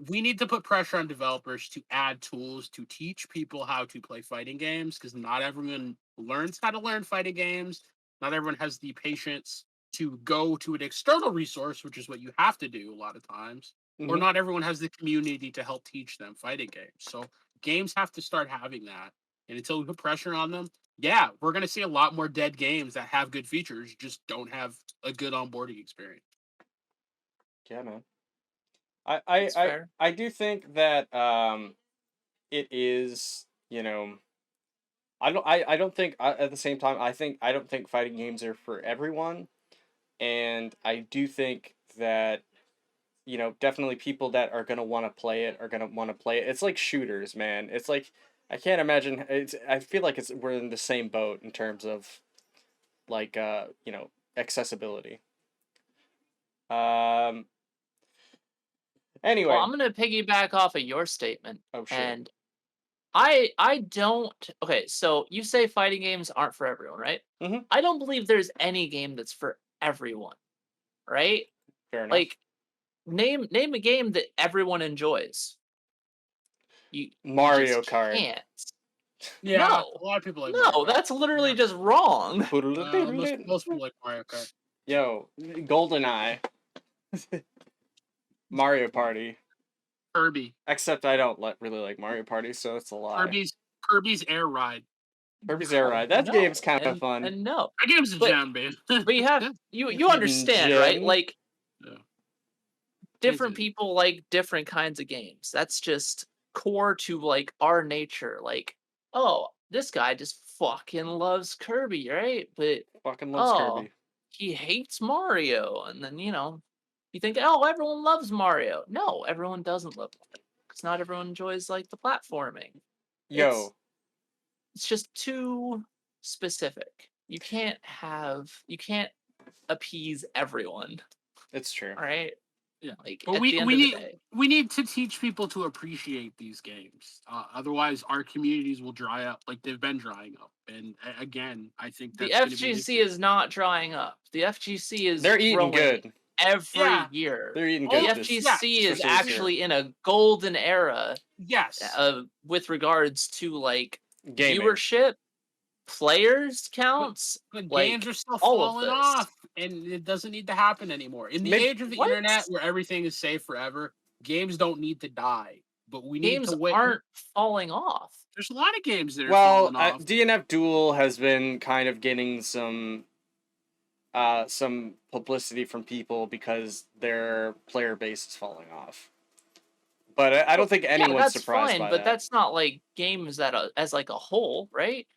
we need to put pressure on developers to add tools to teach people how to play fighting games because not everyone learns how to learn fighting games. Not everyone has the patience to go to an external resource, which is what you have to do a lot of times. Or Mhm. not everyone has the community to help teach them fighting games. So games have to start having that. And until we put pressure on them, yeah, we're going to see a lot more dead games that have good features, just don't have a good onboarding experience. Yeah, man. That's fair. I do think that it is, I don't think at the same time I don't think fighting games are for everyone, and I do think that definitely people that are gonna want to play it are gonna want to play it. It's like shooters, man. It's like I can't imagine. I feel like we're in the same boat in terms of like accessibility. Anyway, Well, I'm gonna piggyback off of your statement, oh shit. and I don't. Okay, so you say fighting games aren't for everyone, right? Mhm. I don't believe there's any game that's for everyone, right? Fair enough. Like, name a game that everyone enjoys. You Mario just Kart. can't. Yeah, No. a lot of people like No, Mario Kart. that's literally just wrong. Most people like Mario Kart. Yo, GoldenEye. Mario Party. Kirby. Except I don't really like Mario Party, so it's a lie. Kirby's Air Ride. Kirby's Air Ride. That game's kind of fun. And no, That game's a gem, man. but you have you understand, right? Gem. Like, Yeah. different Crazy. people like different kinds of games. That's just core to like our nature. Like, oh, this guy just fucking loves Kirby, right? But Fucking loves Kirby. he hates Mario, and then you think, oh, everyone loves Mario. No, everyone doesn't love Mario because not everyone enjoys like the platforming. Yo, It's just too specific. You can't appease everyone. it's true. All right. Yeah. Like, But at we the end of the need day. we need to teach people to appreciate these games. Otherwise, our communities will dry up like they've been drying up. And again, I think The that's gonna be an FGC issue. is not drying up. The FGC is They're eating growing good. every Yeah. year. They're eating The good. FGC for is sure. actually in a golden era Yes. with regards to like Gaming. viewership, players counts. But like, games are still all of falling this. off, and it doesn't need to happen anymore. In the Maybe- age of the What? internet, where everything is safe forever, games don't need to die. But we need Games to wait. aren't falling off. There's a lot of games that are Well, falling off. DNF Duel has been kind of getting some publicity from people because their player base is falling off. But I don't think anyone's that's surprised fine, by but that. that's not like games that as like a whole, right?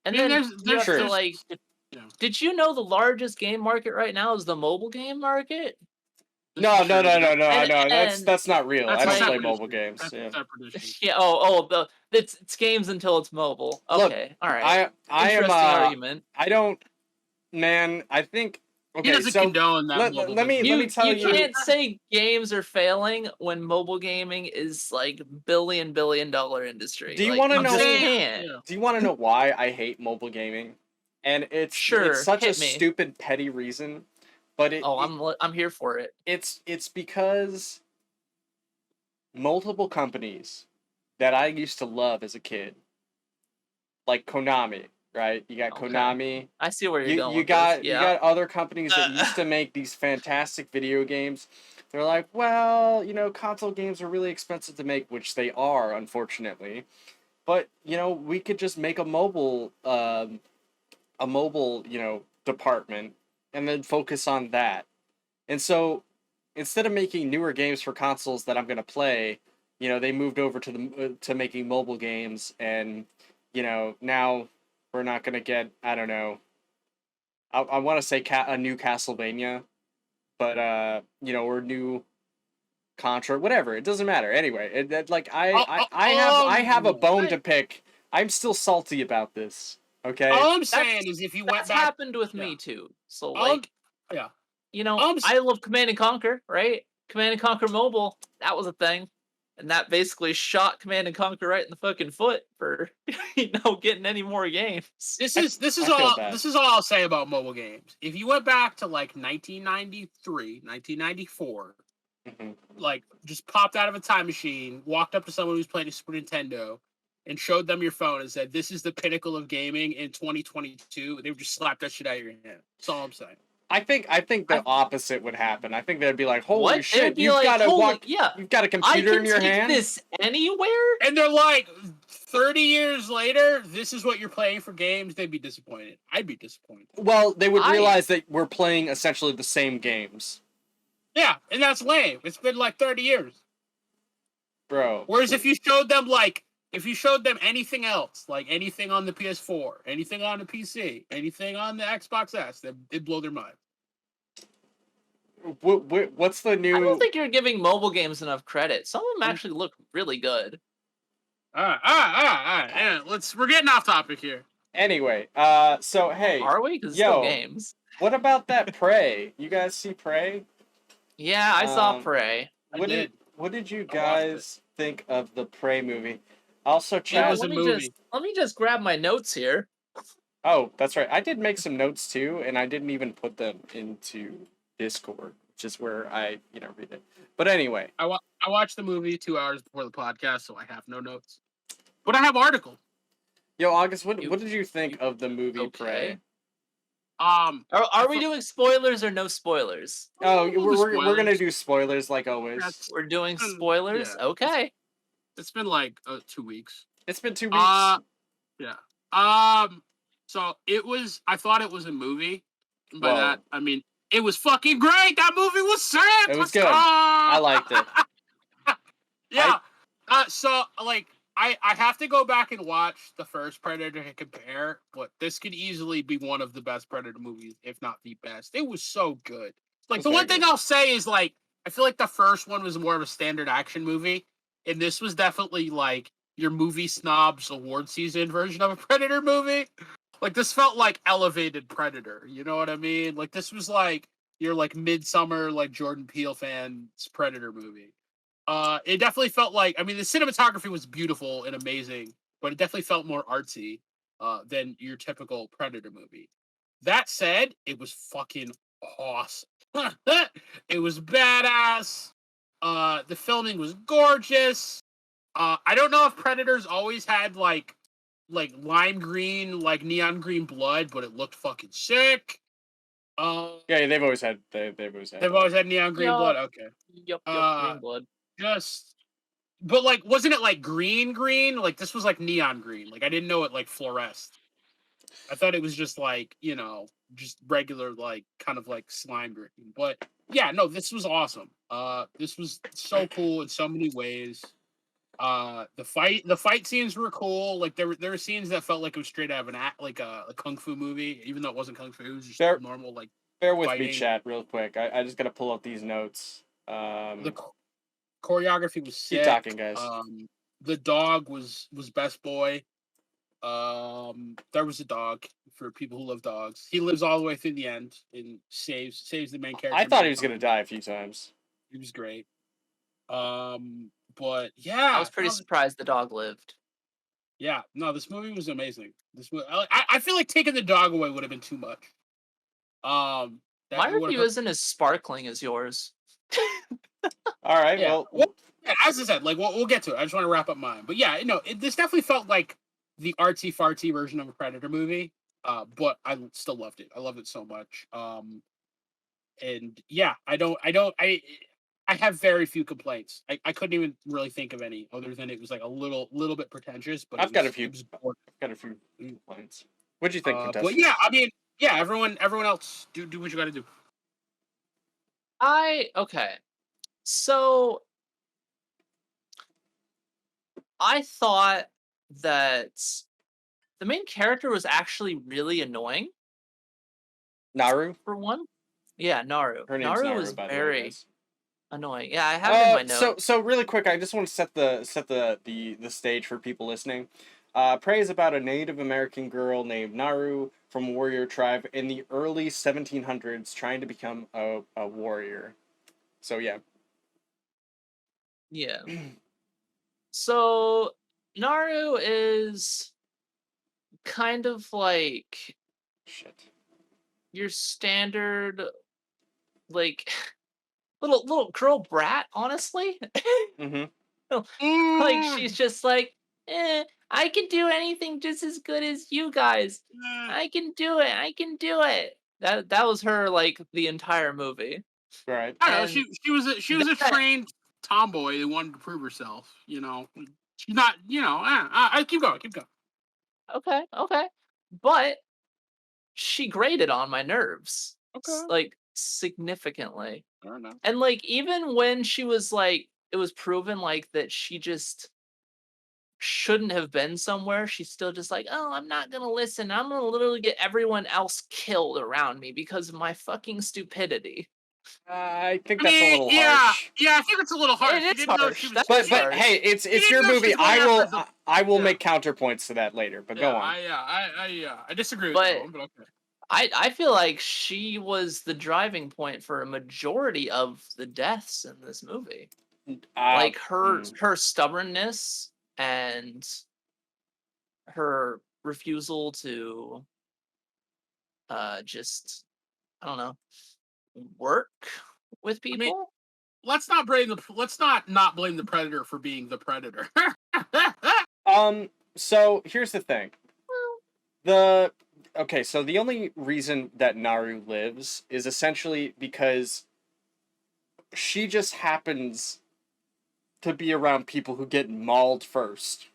And I mean, then there's you have to Sure. like. Yeah. Did you know the largest game market right now is the mobile game market? No. This is true. That's not real. That's I don't a play separate mobile issue. games. That's Yeah. a separate issue. Yeah. It's games until it's mobile. Look, Okay. All right. I am Interesting argument. I don't, man. I think He Okay, doesn't so condone that let, mobile let me business. let me tell You you. can't say games are failing when mobile gaming is like billion-dollar industry. Do you Like want to you I'm know? just saying, can't. yeah. Do you want to know why I hate mobile gaming? And it's Sure, such a hit me. stupid petty reason, but Oh, I'm here for it. it's because multiple companies that I used to love as a kid, like Konami, right? You got Okay. Konami. I see where you're You going you with this. got you Yeah. got other companies that used to make these fantastic video games. They're like, well, console games are really expensive to make, which they are, unfortunately. But we could just make a mobile department and then focus on that. And so instead of making newer games for consoles that I'm gonna play, they moved over to making mobile games, and now we're not gonna get, I don't know. I want to say a new Castlevania, but or new Contra, whatever. It doesn't matter. Anyway, like I have a bone to pick. I'm still salty about this. Okay. All I'm That's saying is if you went that's back, happened with yeah. me too. So All I'm, like, yeah. All I'm s- I love Command and Conquer, right? Command and Conquer Mobile, that was a thing. And that basically shot Command and Conquer right in the fucking foot for getting any more games. This I, is this is I feel all bad. this is all I'll say about mobile games. If you went back to like 1993, 1994, Mhm. like just popped out of a time machine, walked up to someone who's playing a Super Nintendo, and showed them your phone and said, "This is the pinnacle of gaming in 2022," they would just slap that shit out of your hand. That's all I'm saying. I think the opposite would happen. I think they'd be like, "Holy What? They would shit, be like, holy, yeah, you've got a I computer can in your take hand?" this anywhere? And they're like, 30 years later, this is what you're playing for games. They'd be disappointed. I'd be disappointed. Well, they would I- realize that we're playing essentially the same games. Yeah, and that's lame. It's been like 30 years. Bro. Whereas if you showed them anything else, like anything on the PS4, anything on the PC, anything on the Xbox S, they'd blow their mind. What's the I don't new think you're giving mobile games enough credit. Some of them actually look really good. All right. Yeah, we're getting off topic here. Anyway, so hey, Are we? Because it's still yo, games. what about that Prey? You guys see Prey? Yeah, I saw Um, Prey. What did. did what did you I watched it. guys think of the Prey movie? Also, It chat. was a movie. Let me just grab my notes here. Oh, that's right. I did make some notes too, and I didn't even put them into Discord, which is where I read it. But anyway, I watched the movie 2 hours before the podcast, so I have no notes. But I have articles. yo, August, what You- what did you think of the movie Okay. Prey? Are we doing spoilers or no spoilers? Oh, We'll do we're gonna spoilers. do spoilers like always. We're doing been- spoilers? yeah. Okay. It's been like 2 weeks. It's been 2 weeks. Yeah. So I thought it was a movie. And by Whoa. that, I mean, it was fucking great. That movie was sick. It was Let's good. go! I liked it. Yeah. So like I have to go back and watch the first Predator to compare, but this could easily be one of the best Predator movies, if not the best. It was so good. Like was the very one thing good. I'll say is like I feel like the first one was more of a standard action movie, and this was definitely like your movie snobs award season version of a Predator movie. Like this felt like elevated Predator. You know what I mean? Like this was like your like midsummer like Jordan Peele fans Predator movie. It definitely felt like, I mean, the cinematography was beautiful and amazing, but it definitely felt more artsy than your typical Predator movie. That said, it was fucking awesome. It was badass. The filming was gorgeous. I don't know if Predators always had like lime green, like neon green blood, but it looked fucking sick. Yeah, they've always had they've always had. They've always had neon green Yup. blood. Okay. Yup, green blood. But like, wasn't it like green? Like this was like neon green. Like I didn't know it like fluoresced. I thought it was just like just regular like kind of like slime green. But yeah, no, this was awesome. This was so cool in so many ways. The fight scenes were cool. Like there were scenes that felt like it was straight out of a kung fu movie, even though it wasn't kung fu. It was just normal like. Bear with me, fighting. chat, real quick. I just gotta pull up these notes. The choreography was sick. Keep talking, guys. The dog was best boy. There was a dog for people who love dogs. He lives all the way through the end and saves the main character. I thought he many was gonna times. die a few times. He was great. But yeah, I was pretty surprised the dog lived. yeah. No, this movie was amazing. This movie, I feel like taking the dog away would have been too much. My That would review have. isn't as sparkling as yours. All right, Yeah. well, Yeah, as I said, like we'll get to it. I just want to wrap up mine. But yeah, this definitely felt like the artsy fartsy version of a Predator movie. But I still loved it. I loved it so much. And yeah, I have very few complaints. I couldn't even really think of any other than it was like a little bit pretentious. But I've got a few. It was boring. Got a few points. What'd you think, But contestant? yeah, I mean, yeah, everyone else do what you got to do. Okay. So I thought that the main character was actually really annoying. Naru? For one. Yeah, Naru. Her name's Naru, was by the way, very guys. annoying. Yeah, I have it in my notes. So really quick, I just want to set the stage for people listening. Prey is about a Native American girl named Naru from a warrior tribe in the early 1700s trying to become a warrior. So yeah. Yeah. So Naru is kind of like Shit. your standard like little girl brat, honestly. Mm-hmm. Like she's just like, I can do anything just as good as you guys. I can do it. I can do it. That was her like the entire movie. Right. I don't know. And She was a trained tomboy who wanted to prove herself. She's not. I keep going. Okay. But she grated on my nerves. Okay. Like significantly. I don't know. And like even when she was like it was proven like that she just shouldn't have been somewhere, she's still just like, oh, I'm not gonna listen. I'm gonna literally get everyone else killed around me because of my fucking stupidity. I think that's a little yeah, harsh. yeah, I think it's a little harsh. It She is didn't know harsh. she was. That's But harsh. hey, it's didn't your know she movie. was going after I will yeah. make counterpoints to that later. But go on. I disagree with But that one, but okay. I feel like she was the driving point for a majority of the deaths in this movie. Like her stubbornness and her refusal to just I don't know work with people. I mean, let's not blame the Predator for being the Predator. So here's the thing. So the only reason that Naru lives is essentially because she just happens to be around people who get mauled first.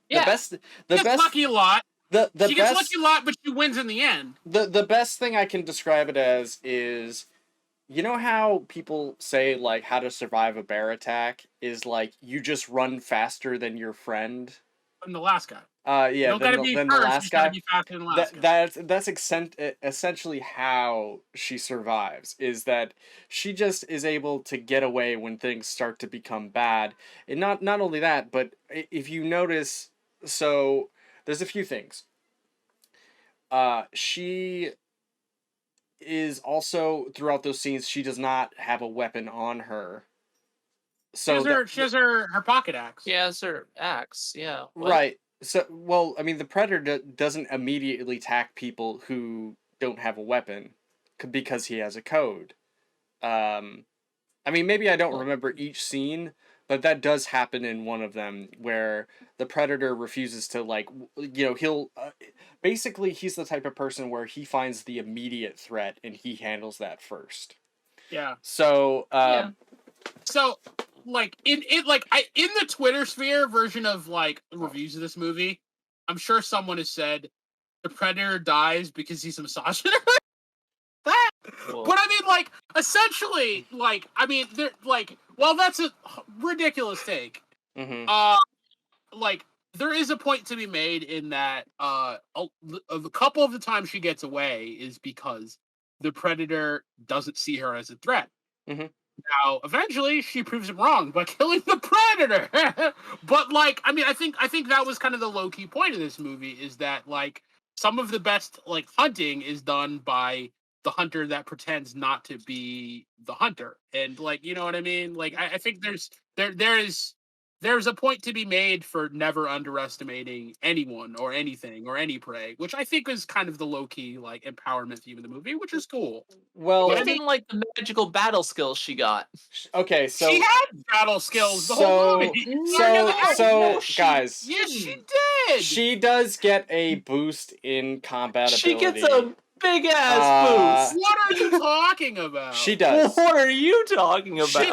Yeah. The best lucky a lot. She gets best lucky a lot, but she wins in the end. The best thing I can describe it as is, you know how people say like how to survive a bear attack is like you just run faster than your friend. And the last guy. Yeah, than the last guy. Be faster than the last guy. That's essentially how she survives. Is that she just is able to get away when things start to become bad, and not only that, but if you notice, so there's a few things. She is also throughout those scenes. She does not have a weapon on her. So she has her pocket axe. She has her axe. Yeah. What? Right. So, well, I mean, the Predator doesn't immediately attack people who don't have a weapon because he has a code. I mean, maybe I don't remember each scene, but that does happen in one of them where the Predator refuses to, like, he'll... basically, he's the type of person where he finds the immediate threat and he handles that first. Yeah. So, So... Like in the Twitter sphere version of like reviews of this movie, I'm sure someone has said the Predator dies because he's a misogynist. That, Cool. But I mean, like essentially, like I mean, while that's a ridiculous take, like there is a point to be made in that a couple of the times she gets away is because the Predator doesn't see her as a threat. Now, eventually, she proves him wrong by killing the predator. But like, I mean, I think that was kind of the low key point of this movie is that like some of the best like hunting is done by the hunter that pretends not to be the hunter, and like you know what I mean. Like, I think there's a point to be made for never underestimating anyone or anything or any prey, which I think is kind of the low key like empowerment theme of the movie, which is cool. I Well, just didn't like the magical battle skills she got. okay, so She had battle skills the whole movie. No, she guys, Yes, she didn't. did. she does get a boost in combat She ability. gets a big ass boost. What are you talking about? She does. What are you talking about?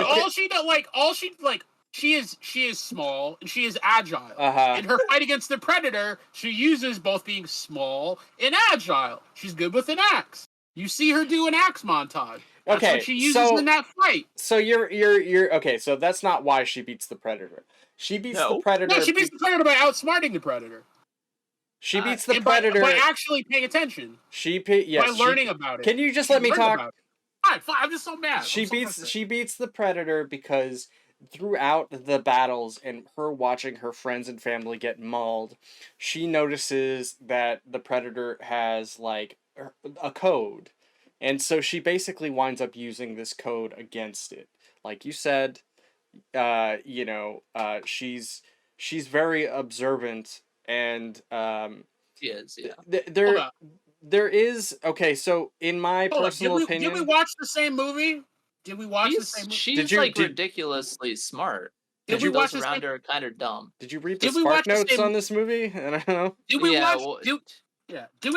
She is small and she is agile. Uh-huh. In her fight against the predator, she uses both being small and agile. She's good with an axe. You see her do an axe montage. That's Okay, what she uses in that fight. So you're okay. So that's not why she beats the predator. She beats the No. predator. No, she beats the predator by outsmarting the predator. She beats the predator by actually paying attention. By learning about it. Can you just let me talk? All right, fine. I'm just so mad. She beats the predator because throughout the battles and her watching her friends and family get mauled, she notices that the predator has like a code. And so she basically winds up using this code against it. Like you said, she's very observant and She is, yeah. there is okay. So in my personal opinion, did we watch the same movie? Did we watch the same movie? She's ridiculously smart. Did we watch those around her are kind of dumb. Did you read the Spark Notes on this movie? I don't know. Did we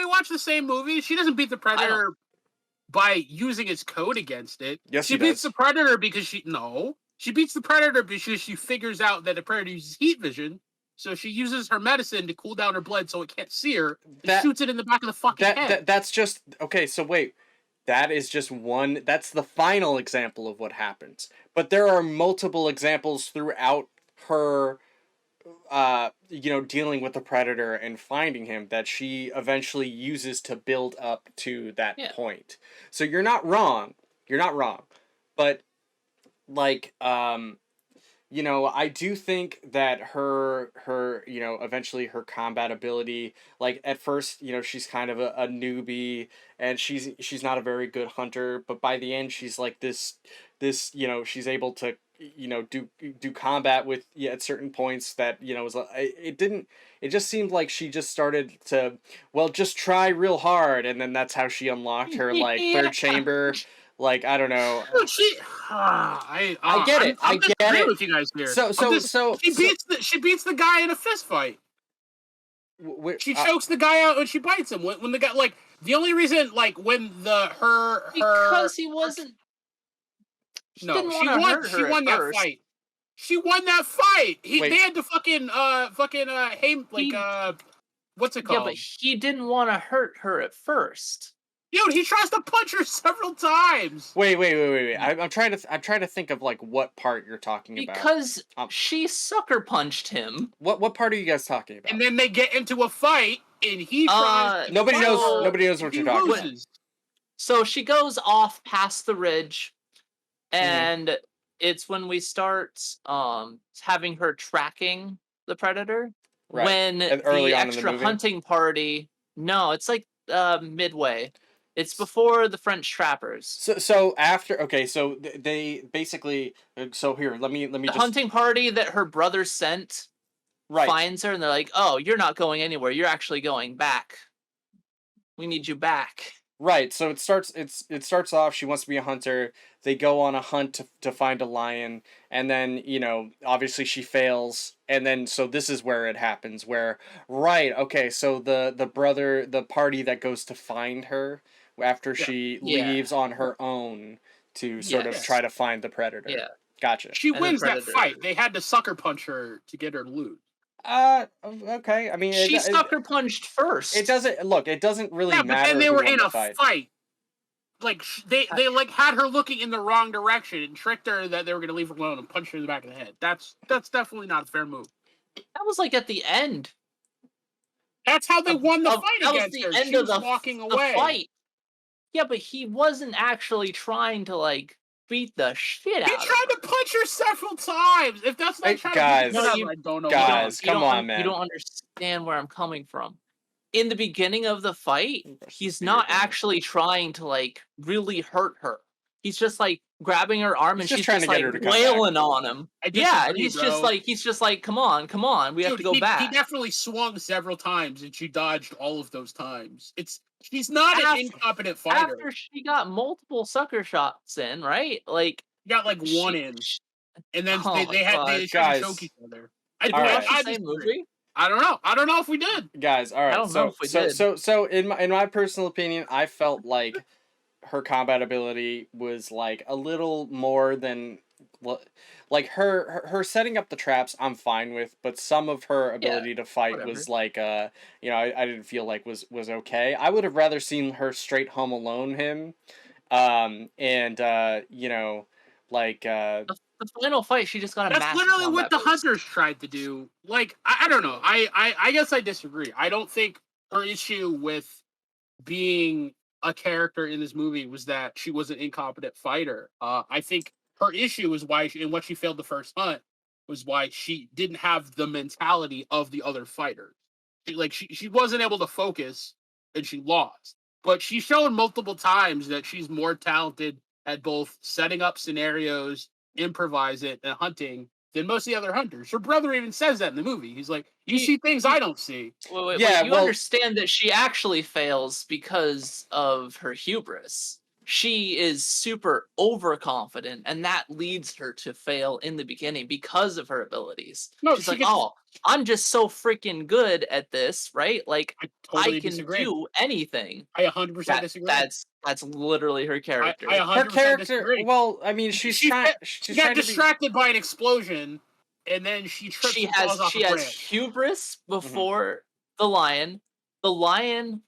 watch the same movie? She doesn't beat the predator by using its code against it. Yes, she beats the predator because she beats the predator because she figures out that the predator uses heat vision, so she uses her medicine to cool down her blood so it can't see her and shoots it in the back of the fucking head. That's just okay. So wait, that is just one. That's the final example of what happens. But there are multiple examples throughout her dealing with the predator and finding him that she eventually uses to build up to that point. So you're not wrong. But like I do think that her eventually her combat ability, like at first, she's kind of a newbie and she's not a very good hunter, but by the end she's like this she's able to do combat with at certain points that was it just seemed like she just started to just try real hard, and then that's how she unlocked her like third chamber. Like, I don't know. I get it. I get it. With you guys here. She beats the guy in a fist fight. She chokes the guy out and she bites him when the guy the only reason when because he wasn't. She won that fight. She won that fight. They had to what's it called? Yeah, but he didn't want to hurt her at first. Dude, he tries to punch her several times. Wait. I'm trying to think of what part you're talking about. Because she sucker punched him. What part are you guys talking about? And then they get into a fight, and he tries. Nobody knows what you're talking about. So she goes off past the ridge, and it's when we start having her tracking the predator. Right. When the extra hunting party. No, it's like midway. It's before the French trappers. So after so they basically here let me the hunting party that her brother sent finds her and they're like, oh, you're not going anywhere, you're actually going back, we need you back. Right. So it starts off she wants to be a hunter. They go on a hunt to find a lion, and then obviously she fails, and then so this is where it happens where so the party that goes to find her after she leaves on her own to sort of try to find the predator. Yeah. Gotcha. She wins that fight. They had to sucker punch her to get her to lose. Okay. I mean, she sucker punched first. It doesn't really matter. But then they were in a fight. Like they had her looking in the wrong direction and tricked her that they were going to leave her alone and punch her in the back of the head. That's definitely not a fair move. That was at the end. That's how they won the fight against her. End she was walking away. Fight. Yeah, but he wasn't actually trying to beat the shit He out of tried her. to punch her several times. If that's not Hey, trying guys, to beat the No, shit you- out, I don't know. guys, what. come on, man. You don't understand where I'm coming from. In the beginning of the fight, Brush he's the not beard down. actually trying to like really hurt her. He's just like grabbing her arm He's and just she's trying just to get like her to come wailing back. on him. I Yeah, and disagree, he's just like, come on, we have to go he back. definitely swung several times, and she dodged all of those times. She's not an After- incompetent fighter. After she got multiple sucker shots in, right? Like She got like one she- in, and then Oh my they God. tried to Guys, choke each other. Did all we right. watch the I same disagree. movie? I don't know. I don't know if we did. Guys, all right. don't know if we did. So in my personal opinion, I felt like her combat ability was like a little more than like her setting up the traps I'm fine with, but some of her ability to fight whatever. was like you know, I didn't feel like was okay. I would have rather seen her straight home alone him and you know, like The final fight, she just got a That's massive literally what combat the boost. hunters tried to do. Like, I don't know. I guess I disagree. I don't think her issue with being a character in this movie was that she was an incompetent fighter. I think her issue is why and what she failed the first hunt was why she didn't have the mentality of the other fighters. She wasn't able to focus and she lost. But she's shown multiple times that she's more talented at both setting up scenarios, improvise it, and hunting than most of the other hunters. Her brother even says that in the movie. He's like, "You see things I don't see." Wait, Yeah, you well- understand that she actually fails because of her hubris. She is super overconfident, and that leads her to fail in the beginning because of her abilities. No, She's she like, gets- "Oh, I'm just so freaking good at this, right? Like, I totally I can disagree. do anything." I 100% disagree. That's literally her character. I her 100% character. disagree. Well, I mean, she's trying. She She's got trying to be. distracted by an explosion, and then she trips she and falls off has a branch. hubris before the lion. The lion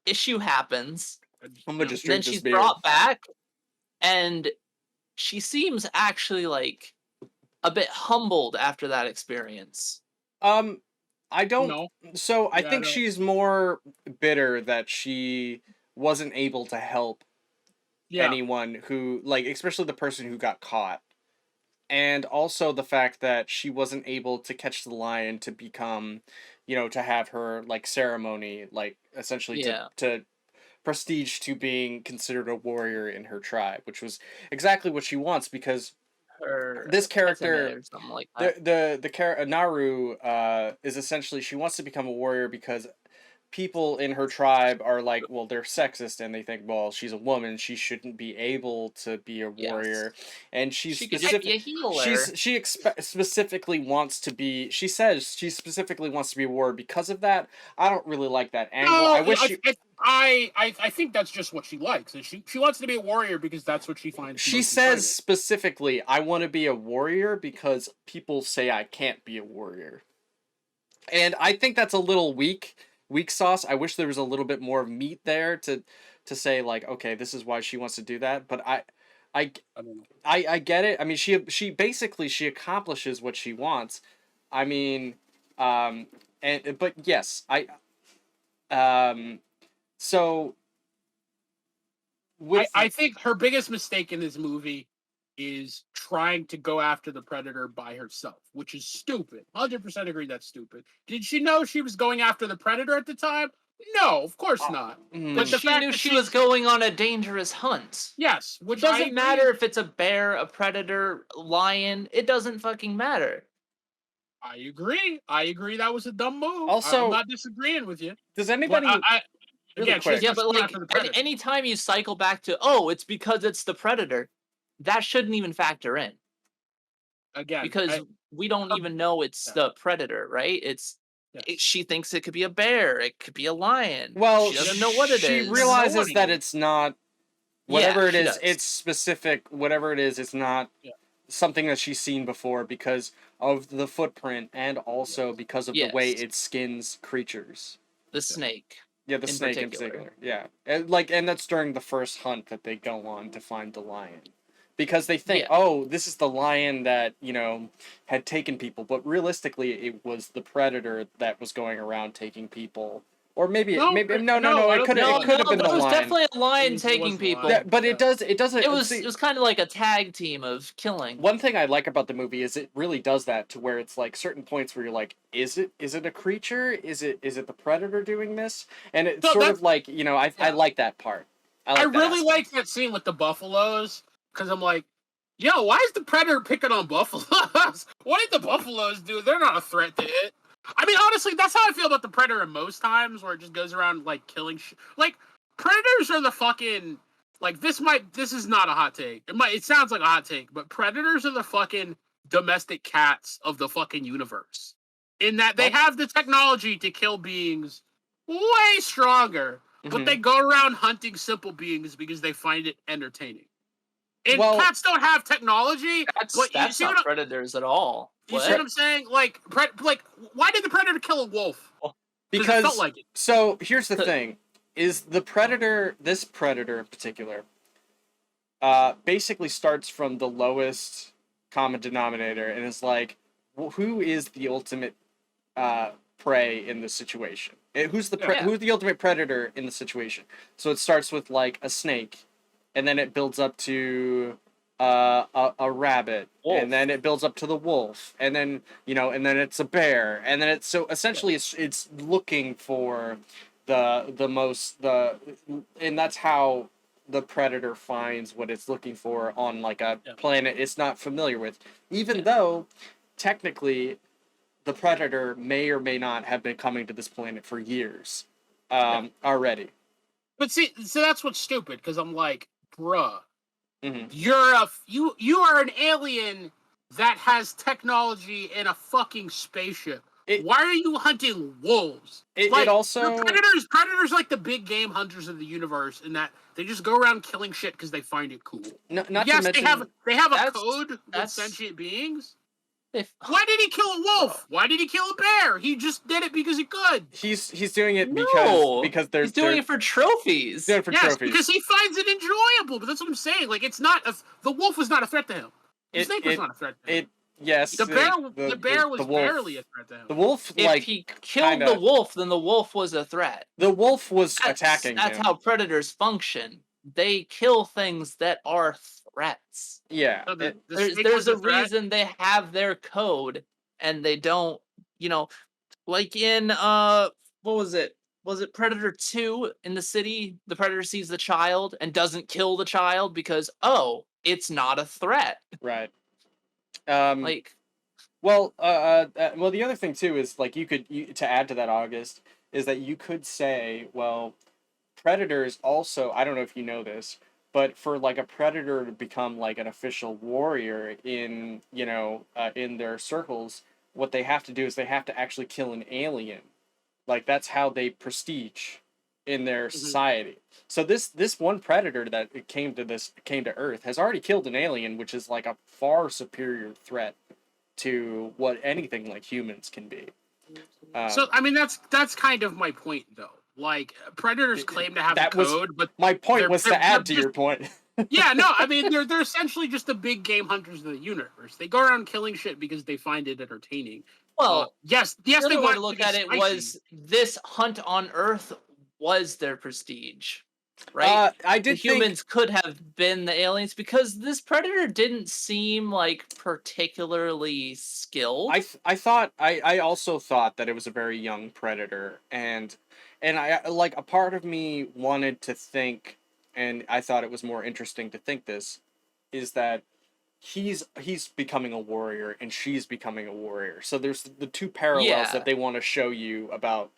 issue happens. I'm gonna just And then drink this she's beer. brought back, and she seems actually like a bit humbled after that experience. I don't. No, So I Yeah, I think don't- she's more bitter that she wasn't able to help yeah, anyone who, like, especially the person who got caught, and also the fact that she wasn't able to catch the lion to become, you know, to have her like ceremony, like essentially Yeah. to prestige to being considered a warrior in her tribe, which was exactly what she wants because Her this character. or something like that. The Naru is essentially she wants to become a warrior because people in her tribe are like, well, they're sexist and they think, well, she's a woman, she shouldn't be able to be a warrior, and She could just be a healer. specifically wants to be. She says she specifically wants to be a warrior because of that. I don't really like that angle. No, I wish I think that's just what she likes. And she wants to be a warrior because that's what she finds. She most says exciting. specifically, I want to be a warrior because people say I can't be a warrior. And I think that's a little weak sauce. I wish there was a little bit more meat there to say like, okay, this is why she wants to do that. But I don't know. get it. I mean, she basically she accomplishes what she wants. I mean, but yes, so with I think her biggest mistake in this movie is trying to go after the predator by herself, which is stupid. 100% agree that's stupid. Did she know she was going after the predator at the time? No, of course not. mm, But the she fact knew that she was going on a dangerous hunt. Yes, It which I doesn't agree. matter if it's a bear, a predator, lion. It doesn't fucking matter. I agree. I agree that was a dumb move. Also- I'm not disagreeing with you. does But anybody really again, quick. she's Yeah, just but going like after the predator. anytime you cycle back to, oh, it's because it's the predator, that shouldn't even factor in Again, because we don't even know it's yeah. the predator, right? Yes. She thinks it could be a bear, it could be a lion. Well, she doesn't know what it she is. realizes that Nobody. it's not whatever Yeah, it she is. does. It's specific. Whatever it is, it's not Yeah. something that she's seen before because of the footprint and also because of the way Yes. it skins creatures. The snake. Yeah, the In snake in particular. particular. Yeah, and that's during the first hunt that they go on to find the lion, because they think, Yeah. oh, this is the lion that had taken people, but realistically, it was the predator that was going around taking people Or maybe No, no. I It don't could think No, have no, been the there was lion. definitely a lion It taking was the lion. people. But it doesn't. It was see, kind of like a tag team of killing. one thing I like about the movie is it really does that to where it's like certain points where you're like, is it a creature? Is it the predator doing this? And it's No, sort that's- of like, I Yeah. like that part. I that really aspect. like that scene with the buffaloes because I'm like, yo, why is the predator picking on buffaloes? What did the buffaloes do? They're not a threat to it. I mean, honestly, that's how I feel about the predator most times, where it just goes around like killing. Like predators are the fucking like this. This is not a hot take. It sounds like a hot take, but predators are the fucking domestic cats of the fucking universe. In that they have the technology to kill beings way stronger, but they go around hunting simple beings because they find it entertaining. And cats don't have technology. That's not predators at all. You see what I'm saying? Like, why did the predator kill a wolf? Because it felt like it. So here's the thing: is the predator, this predator in particular, basically starts from the lowest common denominator and is like, who is the ultimate prey in the situation? Who's the ultimate predator in the situation? So it starts with like a snake, and then it builds up to a rabbit, wolf. And then it builds up to the wolf, and then and then it's a bear, and then it's essentially it's looking for and that's how the predator finds what it's looking for on like a planet it's not familiar with, even though technically the predator may or may not have been coming to this planet for years already. But see, so that's what's stupid, because I'm like, bruh, mm-hmm. you are an alien that has technology in a fucking spaceship. Why are you hunting wolves? Predators like the big game hunters of the universe, in that they just go around killing shit because they find it cool. They have a code with sentient beings. Why did he kill a wolf? Why did he kill a bear? He just did it because he could. He's doing it because he's doing it for trophies. Trophies. Because he finds it enjoyable. But that's what I'm saying. Like, it's not the wolf was not a threat to him. The snake was not a threat to him. Yes. The bear was barely a threat to him. The wolf, if he killed the wolf, then the wolf was a threat. The wolf was attacking him. That's how predators function. They kill things that are threats. Yeah. So there's a reason they have their code, and they don't, like in what was it? Was it Predator 2 in the city? The predator sees the child and doesn't kill the child because it's not a threat. Right. The other thing too is like to add to that, August, is that you could say, well, predators also, I don't know if you know this, but for like a predator to become like an official warrior in in their circles, what they have to do is they have to actually kill an alien. Like, that's how they prestige in their society. So this one predator that came to Earth has already killed an alien, which is like a far superior threat to what anything like humans can be. So I mean, that's kind of my point, though. Like, predators claim to have a code, but my point was to add to your point. Yeah, no, I mean, they're essentially just the big game hunters of the universe. They go around killing shit because they find it entertaining. Well, yes, the they way want to look at it was this hunt on Earth was their prestige, right? The humans could have been the aliens because this predator didn't seem like particularly skilled. I also thought that it was a very young predator, and I like, a part of me wanted to think, and I thought it was more interesting to think this, is that he's becoming a warrior and she's becoming a warrior. So there's the two parallels that they want to show you about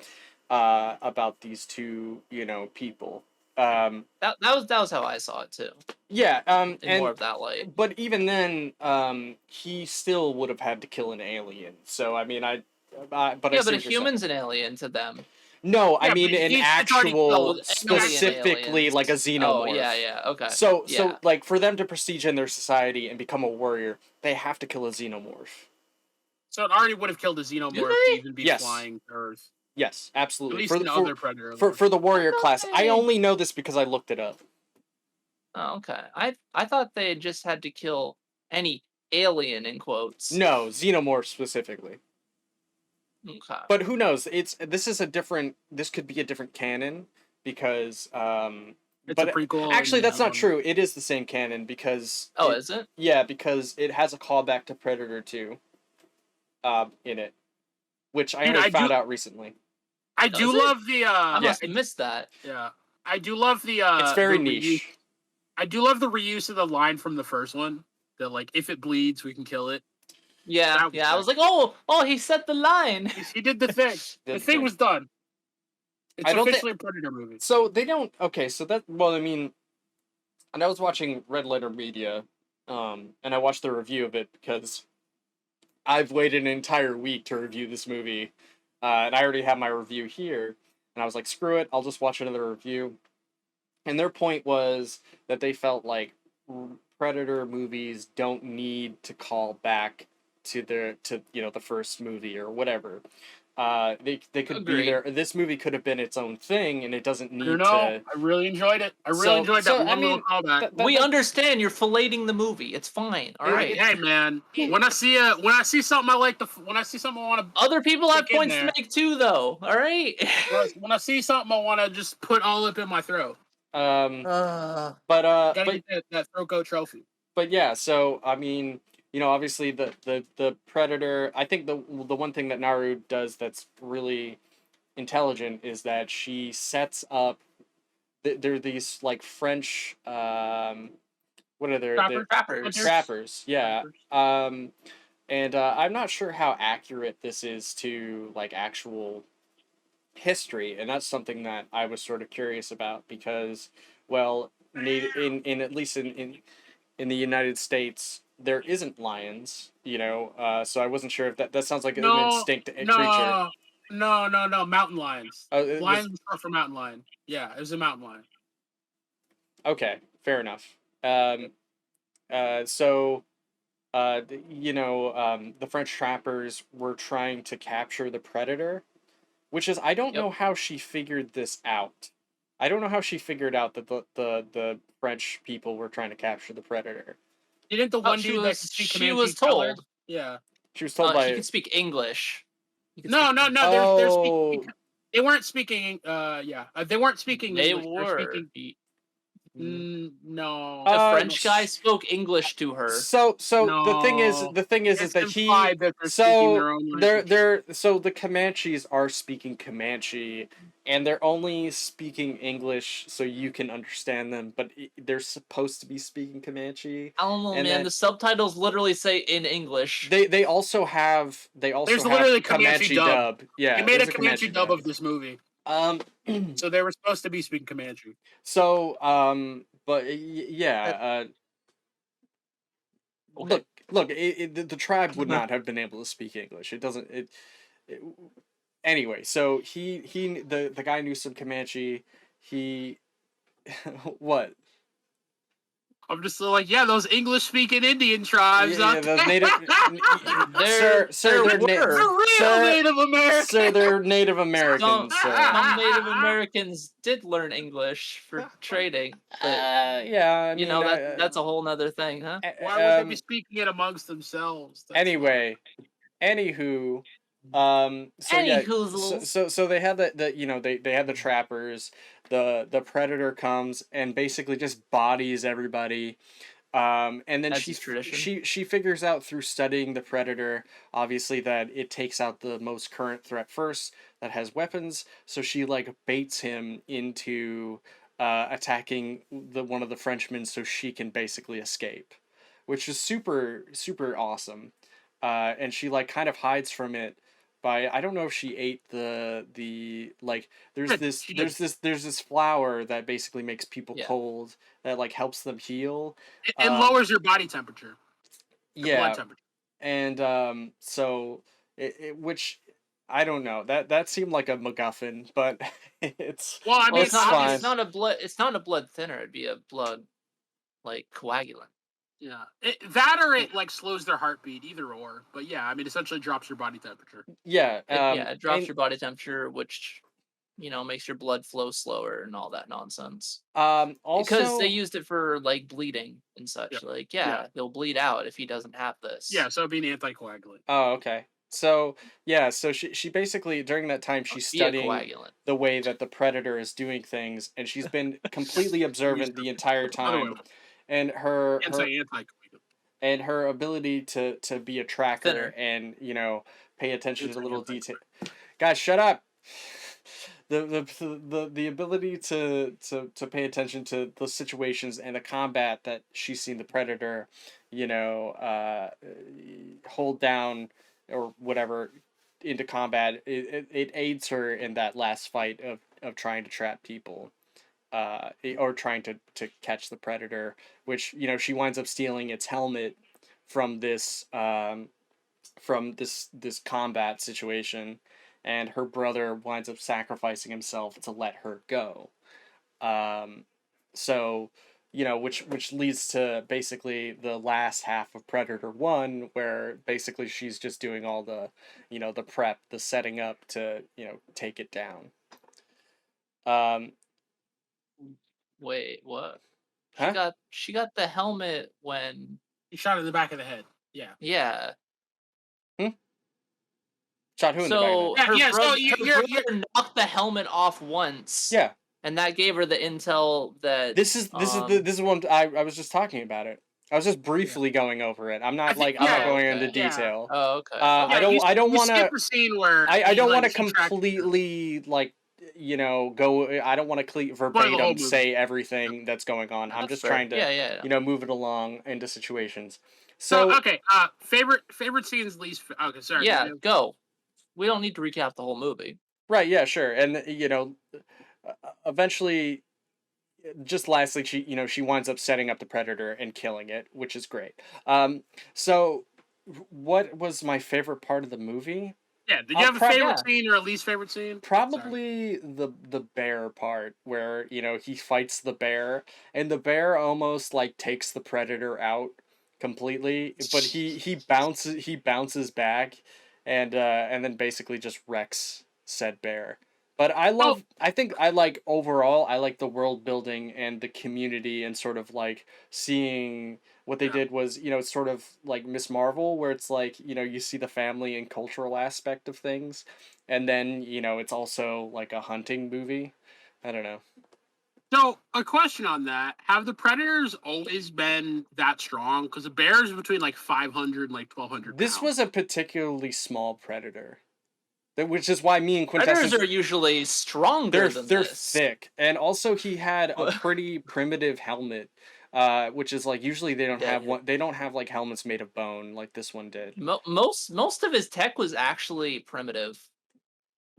these two, people. That was how I saw it too. Yeah, in more of that light. But even then, he still would have had to kill an alien. So I mean, but a human's an alien to them. No, I mean an actual, specifically like a xenomorph. Oh, yeah, okay. So like, for them to prestige in their society and become a warrior, they have to kill a xenomorph. So it already would have killed a xenomorph to even be flying to Earth. Yes, absolutely. At least other predator. For the warrior class. I only know this because I looked it up. Oh, okay. I thought they just had to kill any alien, in quotes. No, xenomorph specifically. Okay. But who knows? This could be a different canon because It's a but prequel. actually and, that's yeah, not true. It is the same canon because Oh, is it? yeah, because it has a callback to Predator 2 in it, which I Dude, only found out recently. I Does do it? love the I must have missed that. yeah. I do love the It's very the reuse. niche. I do love the reuse of the line from the first one. That like, if it bleeds, we can kill it. Yeah, That was yeah. I was sick. like, oh, he set the line. He did the thing. Did The the thing thing. was done. It's I don't think officially a Predator movie. so. They don't. Okay, so that well, I mean, and I was watching Red Letter Media, and I watched the review of it because I've waited an entire week to review this movie, and I already have my review here. And I was like, screw it, I'll just watch another review. And their point was that they felt like Predator movies don't need to call back to the first movie or whatever. They could be Agreed. there. This movie could have been its own thing, and it doesn't need to. I really enjoyed it. I really enjoyed that one little callback. We understand you're filleting the movie. It's fine. All right. Hey man, when I see something I like when I see something I want to. Other people have points to make too, though. All right. When I see something I want to just put all up in my throat. Uh, Gotta get that throat goat trophy. But yeah, so I mean, obviously the Predator. I think the one thing that Naru does that's really intelligent is that she sets up. There are these like French. What are they? Trappers. Trappers. Yeah. Trappers. And I'm not sure how accurate this is to like actual history, and that's something that I was sort of curious about because, well, in at least in the United States, there isn't lions, so I wasn't sure if that sounds like an extinct creature. No, mountain lions. Lions was short for mountain lion. Yeah, it was a mountain lion. Okay, fair enough. So, the French trappers were trying to capture the Predator, which is I don't know how she figured this out. I don't know how she figured out that the French people were trying to capture the Predator. Didn't the one dude that could speak she was told? Yeah. She was told by. He could speak English. No. Oh. They weren't speaking. They weren't speaking. They English. were. No. The French guy spoke English to her. So the thing is that he. So the Comanches are speaking Comanche, and they're only speaking English so you can understand them, but they're supposed to be speaking Comanche. I don't know, man. The subtitles literally say in English. They also have. There's literally Comanche dub. Yeah, they made a Comanche dub of this movie. So they were supposed to be speaking Comanche. So, but yeah. Okay. Look. The tribe would not have been able to speak English. It doesn't. Anyway, so the guy knew some Comanche. What? I'm just like, yeah, those English-speaking Indian tribes. Yeah, those native. They're real Native Americans. Sir, they're Native Americans. Some Native Americans did learn English for trading. But, yeah, I mean, that's a whole nother thing, huh? Why would they be speaking it amongst themselves? Anyway, anywho. So they had they had the trappers. The Predator comes and basically just bodies everybody. And then she figures out through studying the Predator, obviously, that it takes out the most current threat first that has weapons. So she like baits him into attacking one of the Frenchmen so she can basically escape, which is super super awesome. And she like kind of hides from it by I don't know if she ate the like there's this flower that basically makes people cold that like helps them heal. It lowers your body temperature. Blood temperature. And so which I don't know, that seemed like a MacGuffin, but it's it's not a blood thinner, it'd be a blood like coagulant. Yeah, it like slows their heartbeat, either or. But yeah, I mean, essentially drops your body temperature. Yeah, it drops your body temperature, which makes your blood flow slower and all that nonsense. Also, because they used it for like bleeding and such. He'll bleed out if he doesn't have this. Yeah, so it'd be an anticoagulant. Oh, okay. So yeah, so she basically during that time she's Be a studying coagulant. the way that the predator is doing things, and she's been completely observant the entire Other way time, around. and her Anti. and her ability to be a tracker Thinner. and pay attention to Anti- little anti- detail. Guys, shut up. The ability to pay attention to the situations and the combat that she's seen the predator, hold down or whatever into combat. It aids her in that last fight of trying to trap people, or trying to catch the predator, which she winds up stealing its helmet from this combat situation, and her brother winds up sacrificing himself to let her go. Um, so which leads to basically the last half of Predator 1, where basically she's just doing all the the prep, the setting up to take it down. Wait, what? Huh? She got the helmet when He shot her in the back of the head. Yeah. yeah. Shot who in the back of the So head? Yeah. So her brother knocked the helmet off once. Yeah. And that gave her the intel that This is one I was just talking about it. I was just briefly going over it. I'm not I'm not going into okay. detail. Oh, okay. I don't want to skip the scene where I don't want to he tracked her. completely go. I don't want to verbatim say everything that's going on. I'm That's just fair. trying to Yeah. move it along into situations. So So okay, favorite scenes, least. Okay, sorry. Yeah, go. We don't need to recap the whole movie. right, yeah, sure, and eventually, just lastly, she winds up setting up the predator and killing it, which is great. So what was my favorite part of the movie? Yeah, did you have a favorite scene or a least favorite scene? Probably the bear part, where he fights the bear, and the bear almost like takes the predator out completely, but he bounces back, and then basically just wrecks said bear. But I think I like overall, I like the world building and the community, and sort of like seeing what they did was, it's sort of like Miss Marvel, where it's like, you see the family and cultural aspect of things, and then it's also like a hunting movie. I don't know. So a question on that: have the predators always been that strong? Because the bears are between like 500 and like 1,200 This pounds. was a particularly small predator, which is why me and Predators Quintessence are usually stronger than they're this. thick, and also he had a pretty primitive helmet, which is like usually they don't have one. They don't have like helmets made of bone like this one did. Most of his tech was actually primitive.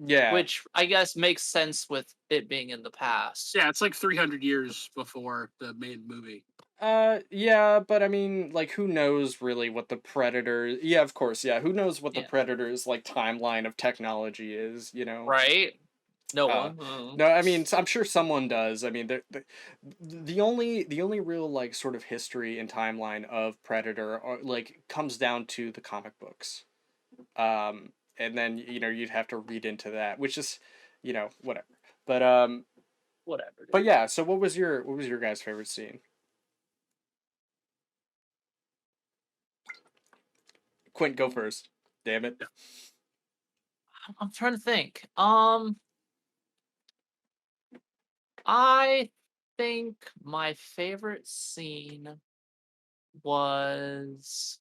Yeah. Which I guess makes sense with it being in the past. Yeah, it's like 300 years before the main movie. Yeah, but I mean, like, who knows really what the Predator... Yeah, of course, yeah. Who knows what the Predator's, like, timeline of technology is, Right? No one. No, I mean, I'm sure someone does. I mean, the only real, like, sort of history and timeline of Predator, like, comes down to the comic books. And then, you'd have to read into that, which is, whatever. But, whatever. Dude. But yeah, so what was your guys' favorite scene? Quint, go first. Damn it. I'm trying to think. I think my favorite scene was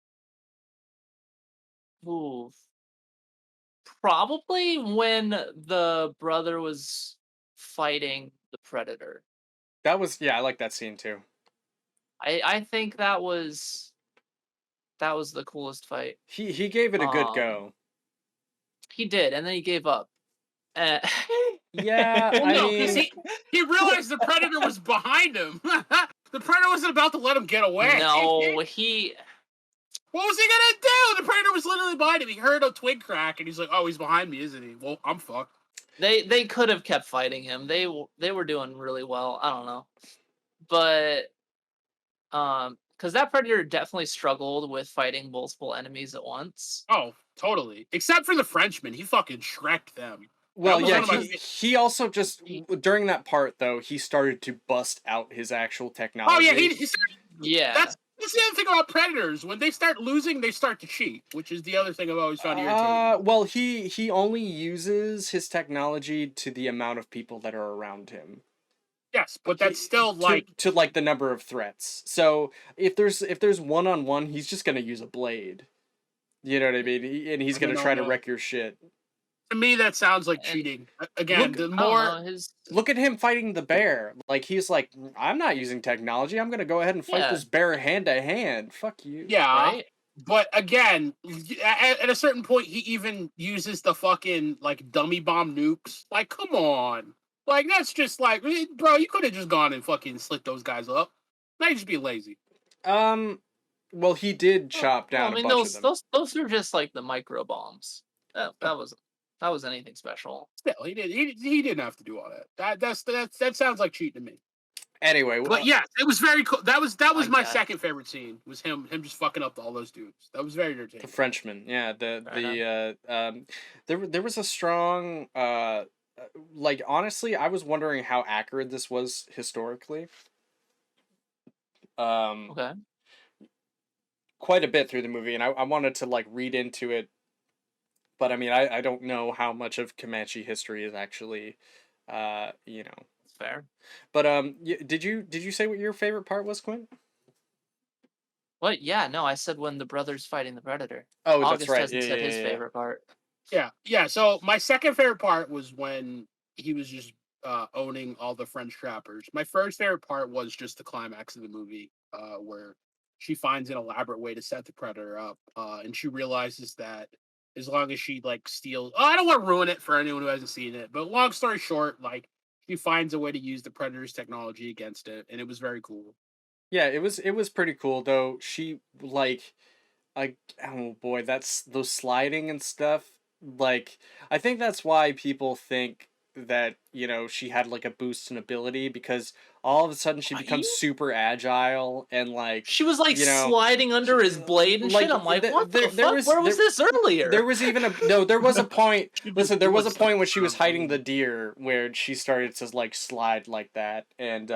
probably when the brother was fighting the predator. That was, yeah, I like that scene too. I think that was the coolest fight. He gave it a good go. He did, and then he gave up. Yeah, well, no, because he realized the predator was behind him. The predator wasn't about to let him get away. No, What was he gonna do? The predator was literally behind him. He heard a twig crack, and he's like, "Oh, he's behind me, isn't he? Well, I'm fucked." They could have kept fighting him. They were doing really well. I don't know, but because that predator definitely struggled with fighting multiple enemies at once. Oh, totally. Except for the Frenchman, he fucking shreked them. Well, yeah, he also just during that part though, he started to bust out his actual technology. Oh yeah, yeah. That's the other thing about predators. When they start losing, they start to cheat, which is the other thing I've always found irritating. Well, he only uses his technology to the amount of people that are around him. Yes, but that's still like to like the number of threats. So if there's one-on-one, he's just gonna use a blade. You know what I mean? And he's gonna try to wreck your shit. To me, that sounds like cheating. Again, the more look at him fighting the bear. Like he's like, I'm not using technology. I'm gonna go ahead and fight this bear hand to hand. Fuck you. Yeah, right. But again, at a certain point, he even uses the fucking like dummy bomb nukes. Like, come on. Like, that's just like, bro, you could have just gone and fucking slit those guys up. Might just be lazy. Well, he did chop down a bunch of them. Those are just like the micro bombs. That was anything special. Still, he didn't have to do all that. That sounds like cheating to me. Anyway, but yeah, it was very cool. That was my second favorite scene. Was him just fucking up all those dudes. That was very entertaining. The Frenchman, yeah. There was a strong like honestly, I was wondering how accurate this was historically. Okay. Quite a bit through the movie, and I wanted to like read into it, but I mean I don't know how much of Comanche history is actually, you know. Fair. But did you say what your favorite part was, Quinn? What? Yeah, no, I said when the brothers fighting the predator. Oh, August that's right. hasn't said his favorite part. Yeah. So my second favorite part was when he was just owning all the French trappers. My first favorite part was just the climax of the movie, where she finds an elaborate way to set the predator up, and she realizes that as long as she like steals, I don't want to ruin it for anyone who hasn't seen it, but long story short, like she finds a way to use the predator's technology against it, and it was very cool. Yeah, it was pretty cool though. She like, oh boy, that's those sliding and stuff. Like, I think that's why people think that, you know, she had like a boost in ability, because all of a sudden she becomes super agile and like she was like, you know, sliding under his blade and shit. I'm like, what the fuck? Where was this earlier? There was even there was a point. Listen, there was a point when she was hiding the deer where she started to like slide like that, and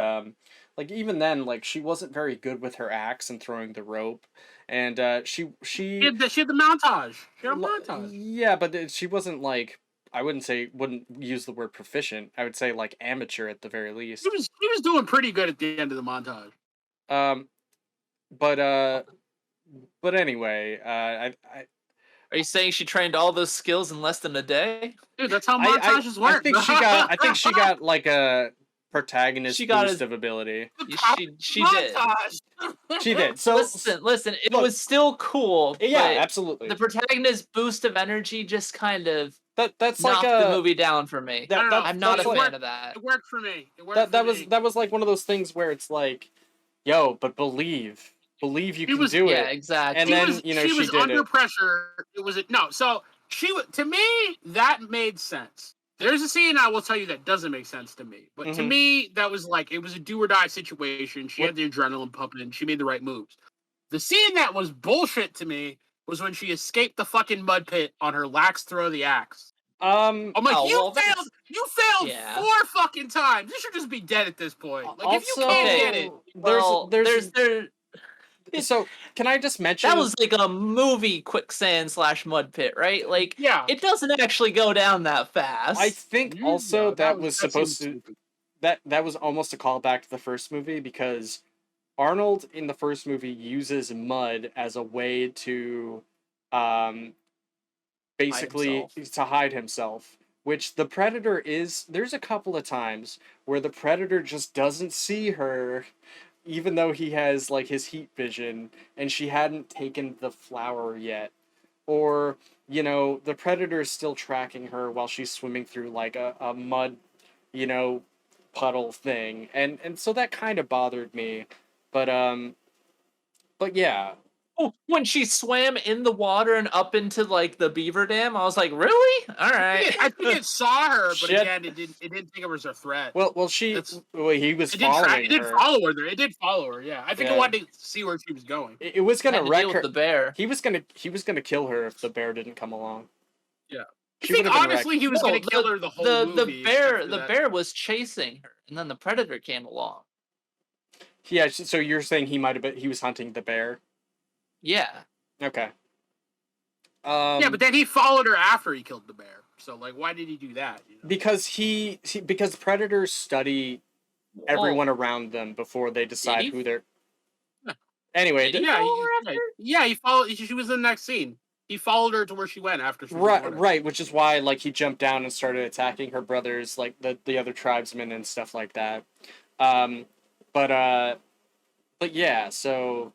like even then, like she wasn't very good with her axe and throwing the rope, and she had the montage. She had a montage. Yeah, but she wasn't like, I wouldn't use the word proficient. I would say like amateur at the very least. He was doing pretty good at the end of the montage. But anyway, Are you saying she trained all those skills in less than a day? Dude, that's how montages work. I think she got like a protagonist boost of ability. She did. She did. So listen. It was still cool. Yeah, absolutely. The protagonist boost of energy just kind of that's knocked like the movie down for me. I'm not a fan of that. It worked for me. That was like one of those things where it's like, yo, but believe you can do it. Yeah, exactly. And then you know she was did under it. pressure. It was no. So to me that made sense. There's a scene I will tell you that doesn't make sense to me, but to me that was like, it was a do or die situation. She had the adrenaline pumping. She made the right moves. The scene that was bullshit to me was when she escaped the fucking mud pit on her lax throw of the axe. I'm like, you failed 4 fucking times. You should just be dead at this point. Like, also, if you can't get it, there's so can I just mention that was like a movie quicksand / mud pit, right? Like, yeah, it doesn't actually go down that fast. I think also that was supposed to that was almost a callback to the first movie, because Arnold in the first movie uses mud as a way to basically to hide himself, which the Predator is. There's a couple of times where the Predator just doesn't see her, even though he has like his heat vision and she hadn't taken the flower yet. Or, you know, the Predator is still tracking her while she's swimming through like a mud, you know, puddle thing. And so that kind of bothered me. But yeah. Oh, when she swam in the water and up into like the beaver dam, I was like, really? All right. I think it saw her, but again, it didn't think it was a threat. He was following her. It did follow her there. It did follow her. Yeah, I think it wanted to see where she was going. It was gonna wreck her. The bear. He was gonna kill her if the bear didn't come along. Yeah. I think honestly he was gonna kill her the whole movie. The bear was chasing her, and then the Predator came along. Yeah. So you're saying he was hunting the bear? Yeah. Okay. Yeah, but then he followed her after he killed the bear. So like, why did he do that? You know? Because predators study everyone around them before they decide he? who they're. Yeah. Anyway, Did he Yeah, follow her after? yeah, he followed. She was in the next scene. He followed her to where she went after she was right, running. right, which is why like he jumped down and started attacking her brothers, like the other tribesmen and stuff like that. Um, but yeah, so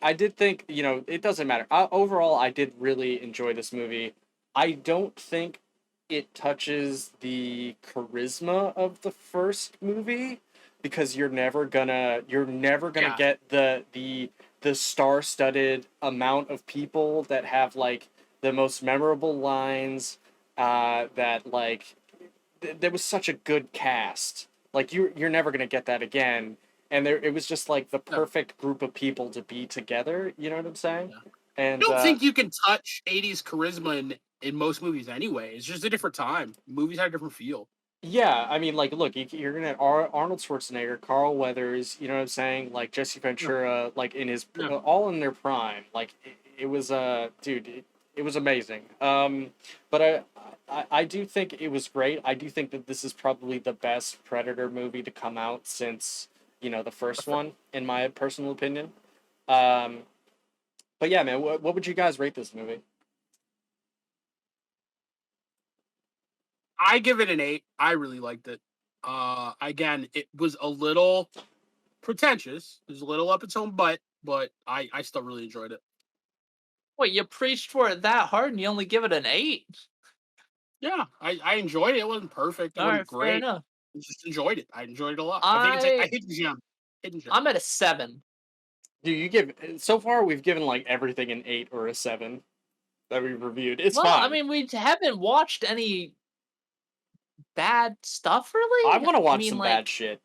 I did think, it doesn't matter. Overall, I did really enjoy this movie. I don't think it touches the charisma of the first movie because you're never gonna Yeah. get the star-studded amount of people that have like the most memorable lines. That like there was such a good cast. Like you're never gonna get that again. And it was just like the No. perfect group of people to be together. You know what I'm saying? Yeah. And I don't think you can touch 80s charisma in most movies anyway. It's just a different time. Movies had a different feel. yeah, I mean, like, look, you're gonna have Arnold Schwarzenegger, Carl Weathers. You know what I'm saying? Like Jesse Yeah. Ventura, like in his Yeah. all in their prime. Like it was dude, it was amazing. But I do think it was great. I do think that this is probably the best Predator movie to come out since the first one, in my personal opinion. Um, but yeah, man, what would you guys rate this movie? I give it an 8. I really liked it. Again, it was a little pretentious. It was a little up its own butt, but I still really enjoyed it. Wait, you preached for it that hard and you only give it an 8? Yeah, I enjoyed it. It wasn't perfect. It All wasn't right, fair great. enough. I just enjoyed it. I enjoyed it a lot. I I think it's gem. Hidden gem. I'm at a 7. Dude, so far we've given like everything an 8 or a 7 that we've reviewed. It's Well, I fine. mean, we haven't watched any bad stuff, really. I want to watch mean, some like, bad shit.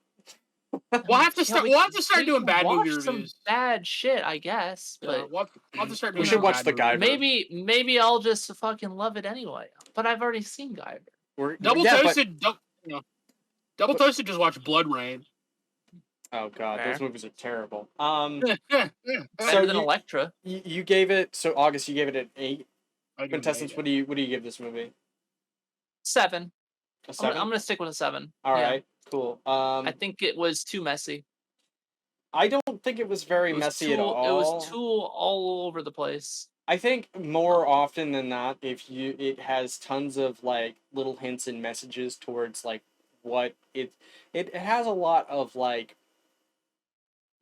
We'll have to yeah, start. We'll have to start we doing can bad movie watch some reviews. bad shit, I guess. Yeah, But we'll have to start We doing should some watch bad The movie Guyver. reviews. maybe I'll just fucking love it anyway. But I've already seen Guyver. Double yeah, but Toasted. Double Toasted just watched Blood Rain. oh god, those Fair. movies are terrible. Better So than Electra. you gave it, so August, you gave it an 8. I give it an Quintessence, 8, what do you give this movie? 7. A I'm 7? gonna stick with a 7. All Yeah. right, cool. I think it was too messy. I don't think it was very messy at It was all. too all over the place. I think more often than not, it has tons of like little hints and messages towards like what it has a lot of like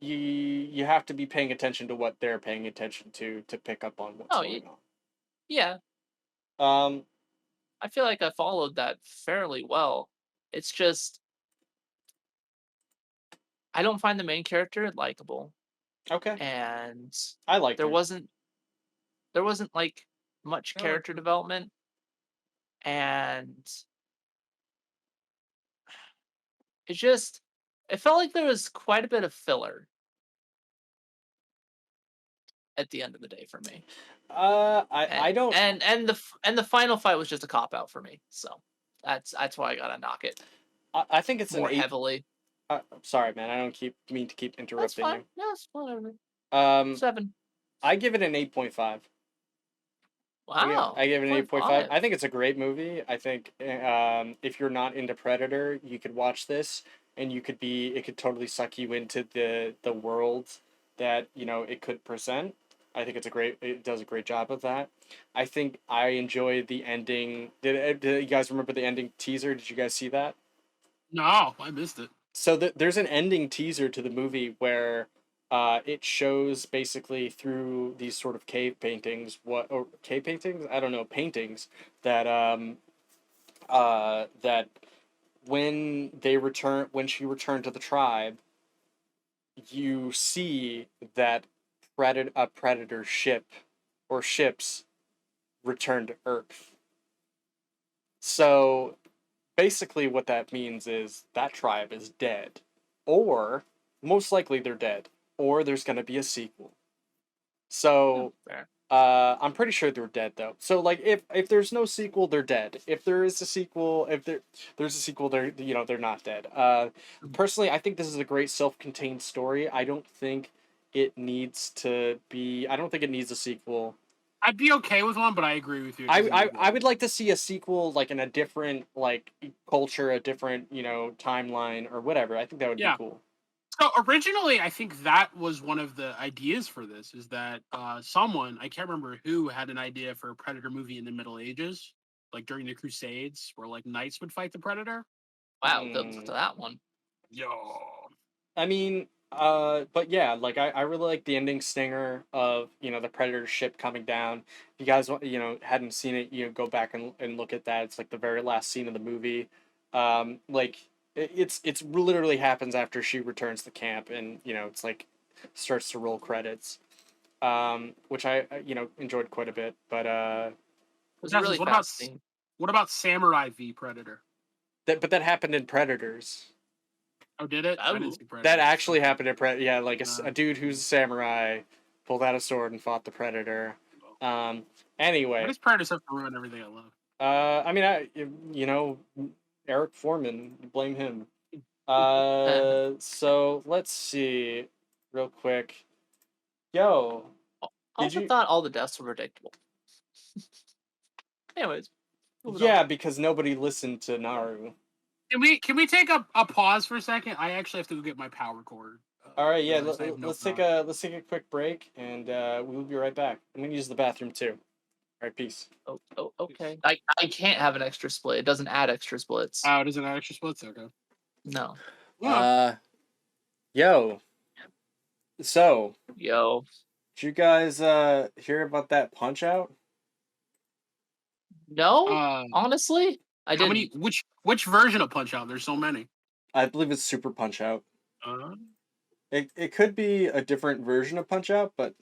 you have to be paying attention to what they're paying attention to pick up on what's Oh, going yeah. on. I feel like I followed that fairly well. It's just I don't find the main character likable, Okay, and I liked there her. wasn't there wasn't like much I like character development, and it felt like there was quite a bit of filler at the end of the day for me. I don't. And the final fight was just a cop out for me. So that's why I gotta knock it I think it's an more 8. heavily. Sorry, man. I don't mean to keep That's interrupting fine. Yes, whatever. you. 7. I give it an 8.5. Wow. I give it an 8.5. 8.5. I think it's a great movie. I think if you're not into Predator, you could watch this and it could totally suck you into the world that, it could present. I think it does a great job of that. I think I enjoy the ending. Did you guys remember the ending teaser? Did you guys see that? No, I missed it. So there's an ending teaser to the movie where it shows basically through these sort of cave paintings, or cave paintings? I don't know, paintings that that when she returned to the tribe, you see that a predator ship or ships return to Earth. So basically what that means is that tribe is dead, or most likely they're dead, or there's going to be a sequel. So Fair. I'm pretty sure they're dead though. So like if there's no sequel, they're dead. If there is a sequel, if there's a sequel, they're not dead. Personally, I think this is a great self-contained story. I don't think it needs to be. I don't think it needs a sequel. I'd be okay with one, but I agree with you. I would like to see a sequel like in a different like culture, a different timeline or whatever. I think that would be cool. So originally, I think that was one of the ideas for this. Is that someone, I can't remember who, had an idea for a Predator movie in the Middle Ages, like during the Crusades, where like knights would fight the Predator. Wow, that one. Yo. I mean, but yeah, like I really like the ending stinger of the Predator ship coming down. If you guys hadn't seen it, go back and look at that. It's like the very last scene of the movie. Like it's literally happens after she returns to camp, and it's like starts to roll credits, which I enjoyed quite a bit. But it was really fascinating. What about Samurai v Predator? That happened in Predators. Oh, did it? I didn't see Predators. That actually happened in Predator. Yeah, like a dude who's a samurai pulled out a sword and fought the Predator. Anyway. Why does Predators have to ruin everything I love? I mean, Eric Foreman, blame him. So let's see, real quick. Yo, I also thought all the deaths were predictable. Anyways. Yeah, because nobody listened to Naru. Can we take a pause for a second? I actually have to go get my power cord. All right, yeah. Let's take a quick break, and we'll be right back. I'm gonna use the bathroom too. All right, peace. Oh, okay. I can't have an extra split. It doesn't add extra splits. Oh, it doesn't add extra splits? Okay. No. Yo. So. Yo. Did you guys hear about that Punch Out? No, honestly, I didn't. Which version of Punch Out? There's so many. I believe it's Super Punch Out. It could be a different version of Punch Out, but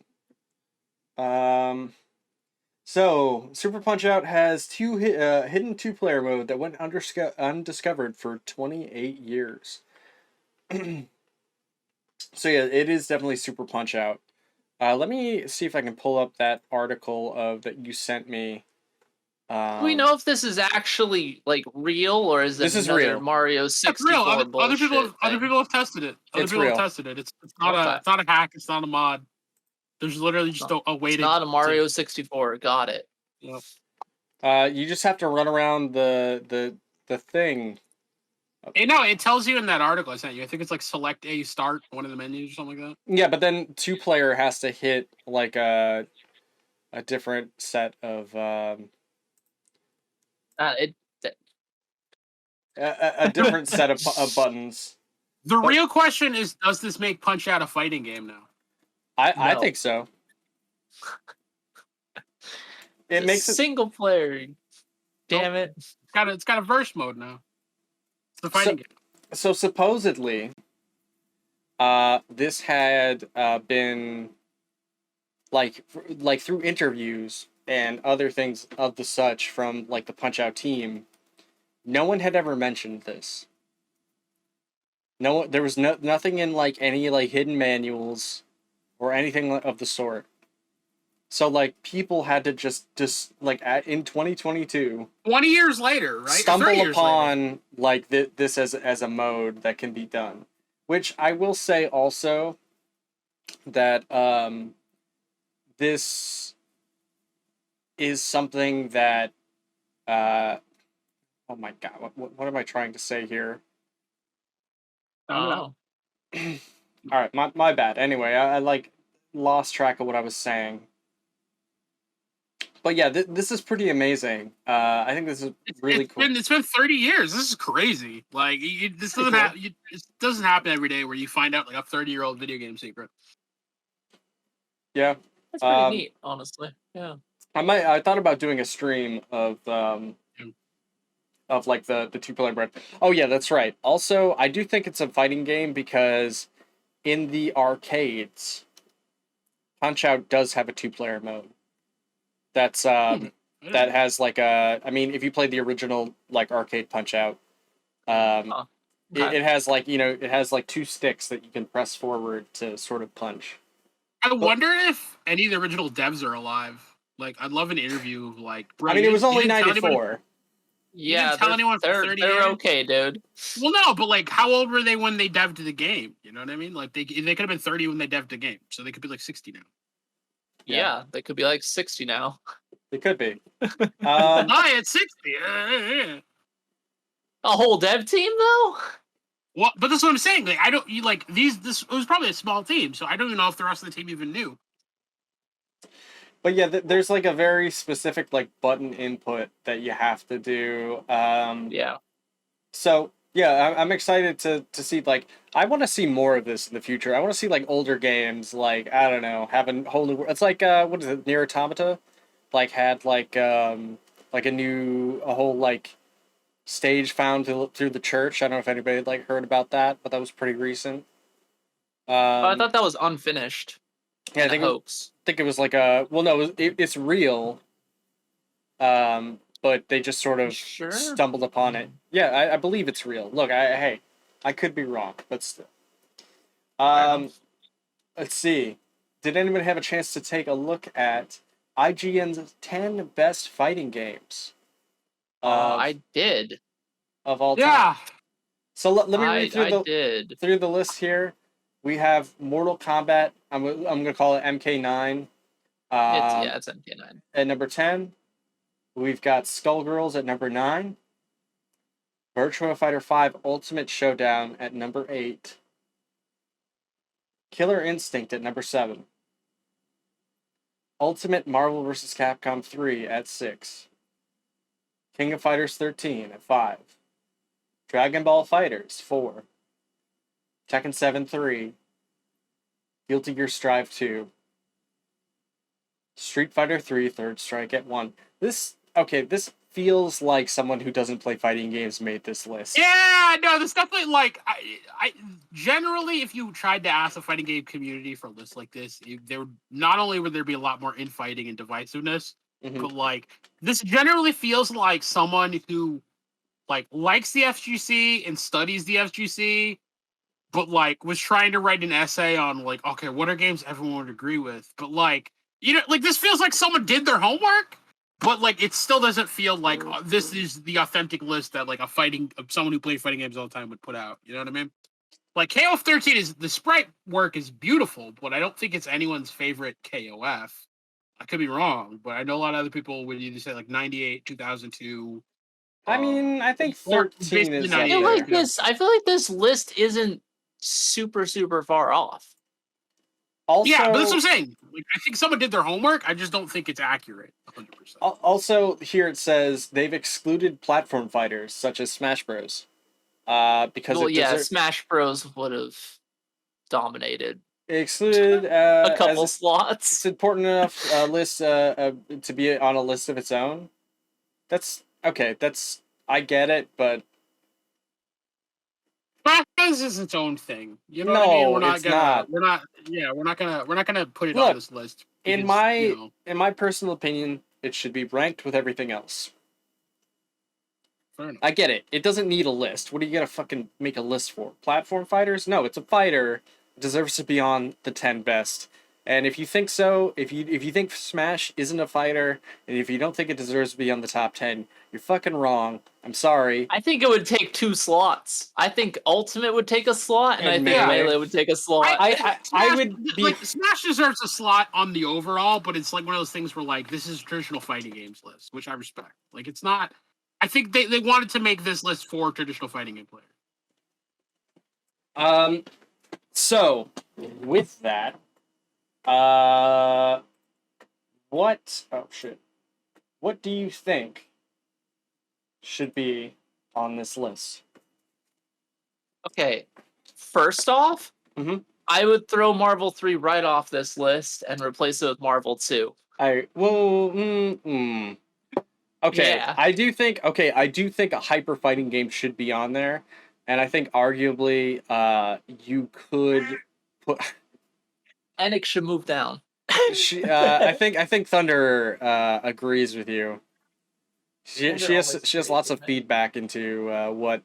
so Super Punch Out has hidden 2-player mode that went undiscovered for 28 years. So yeah, it is definitely Super Punch Out. Let me see if I can pull up that article that you sent me. Do we know if this is actually like real, or is this real? Mario 64 real. Other people have tested it. It's not a hack. It's not a mod. There's literally just a way to. It's not a Mario 64. Got it. Yep. You just have to run around the thing. No, it tells you in that article I sent you. I think it's like select A, start one of the menus or something like that. Yeah, but then 2-player has to hit like a different set of a different set of buttons. The real question is, does this make Punch Out a fighting game now? I think so. It makes it single player. Damn it! It's got a verse mode now. It's the fighting game. So supposedly, this had been like through interviews and other things of the such from like the Punch Out team. No one had ever mentioned this. There was nothing in like any like hidden manuals or anything of the sort. So like people had to just like in 2022, 20 years later, right? Stumble upon like this as a mode that can be done. Which I will say also that this is something that oh my god, what am I trying to say here? Oh. All right, my bad. Anyway, I like lost track of what I was saying. But yeah, this is pretty amazing. I think this is really cool. It's been 30 years. This is crazy. Like this doesn't happen. It doesn't happen every day where you find out like a 30-year-old video game secret. Yeah, that's pretty neat, honestly. Yeah, I thought about doing a stream of like the 2-player bread. Oh yeah, that's right. Also, I do think it's a fighting game because in the arcades, Punch Out does have a 2-player mode. That's that has like I mean, if you play the original like arcade Punch Out, it has like it has like 2 sticks that you can press forward to sort of punch. I wonder if any of the original devs are alive. Like, I'd love an interview of like, bro. I mean, you it was didn't- you only didn't tell anybody- 94. Yeah, tell anyone for 30 they're years? okay, dude. Well, no, but like, how old were they when they devved the game? You know what I mean? Like, they could have been 30 when they devved the game, so they could be like 60 now. Yeah, they could be like 60 now. It could be. Hi, it's 60. A whole dev team though? Well, but that's what I'm saying. Like, I don't you like these. This it was probably a small team, so I don't even know if the rest of the team even knew. But yeah, there's like a very specific like button input that you have to do. Yeah. So yeah, I'm excited to see like I want to see more of this in the future. I want to see like older games like I don't know have a whole new. It's like what is it? Nier Automata, like had like a whole like stage found through the church. I don't know if anybody like heard about that, but that was pretty recent. I thought that was unfinished. Yeah, I think it was like a well, no, it's real. But they just sort of stumbled upon it. Yeah, I believe it's real. Look, hey, I could be wrong, but still. Let's see. Did anyone have a chance to take a look at IGN's 10 best fighting games? I did. Of all time. Yeah. So let me read did. through the list here. We have Mortal Kombat. I'm gonna call it MK9. It's MK9. At number 10, we've got Skullgirls at number 9. Virtua Fighter 5 Ultimate Showdown at number 8. Killer Instinct at number 7. Ultimate Marvel vs. Capcom 3 at 6. King of Fighters 13 at 5. Dragon Ball FighterZ 4. Tekken 7 3. Guilty Gear Strive 2. Street Fighter 3 Third Strike at 1. This feels like someone who doesn't play fighting games made this list. Yeah, no, this definitely like I generally, if you tried to ask the fighting game community for a list like this, there would not only would there be a lot more infighting and divisiveness, but like this generally feels like someone who like likes the FGC and studies the FGC, but like was trying to write an essay on like, okay, what are games everyone would agree with? But like, you know, like this feels like someone did their homework, but like it still doesn't feel like this is the authentic list that like someone who played fighting games all the time would put out. You know what I mean? Like KOF 13 is the sprite work is beautiful, but I don't think it's anyone's favorite KOF. I could be wrong, but I know a lot of other people would either say like 98, 2002. I mean, I think 13 is. I feel like this list isn't super far off. Also, yeah, but that's what I'm saying. Like, I think someone did their homework. I just don't think it's accurate 100%. Also, here it says they've excluded platform fighters such as Smash Bros. Because Smash Bros would have dominated. It excluded a couple slots. It's important enough list to be on a list of its own. That's okay. I get it, but This is its own thing. You know no, what I mean? We're not gonna put it on this list. Because, in my personal opinion, it should be ranked with everything else. Fair enough. I get it. It doesn't need a list. What are you gonna fucking make a list for? Platform fighters? No, it's a fighter. It deserves to be on the 10 best. And if you think so, if you think Smash isn't a fighter, and if you don't think it deserves to be on the top 10, you're fucking wrong. I'm sorry. I think it would take 2 slots. I think Ultimate would take a slot, and I think Melee would take a slot. I would be like Smash deserves a slot on the overall, but it's like one of those things where like this is a traditional fighting games list, which I respect. Like it's not. I think they wanted to make this list for traditional fighting game players. So with that. What do you think should be on this list? Okay, first off, I would throw Marvel 3 right off this list and replace it with Marvel 2. Okay, yeah. I do think a hyper fighting game should be on there, and I think arguably you could put. Enix should move down. I think Thunder agrees with you. She has lots of feedback into what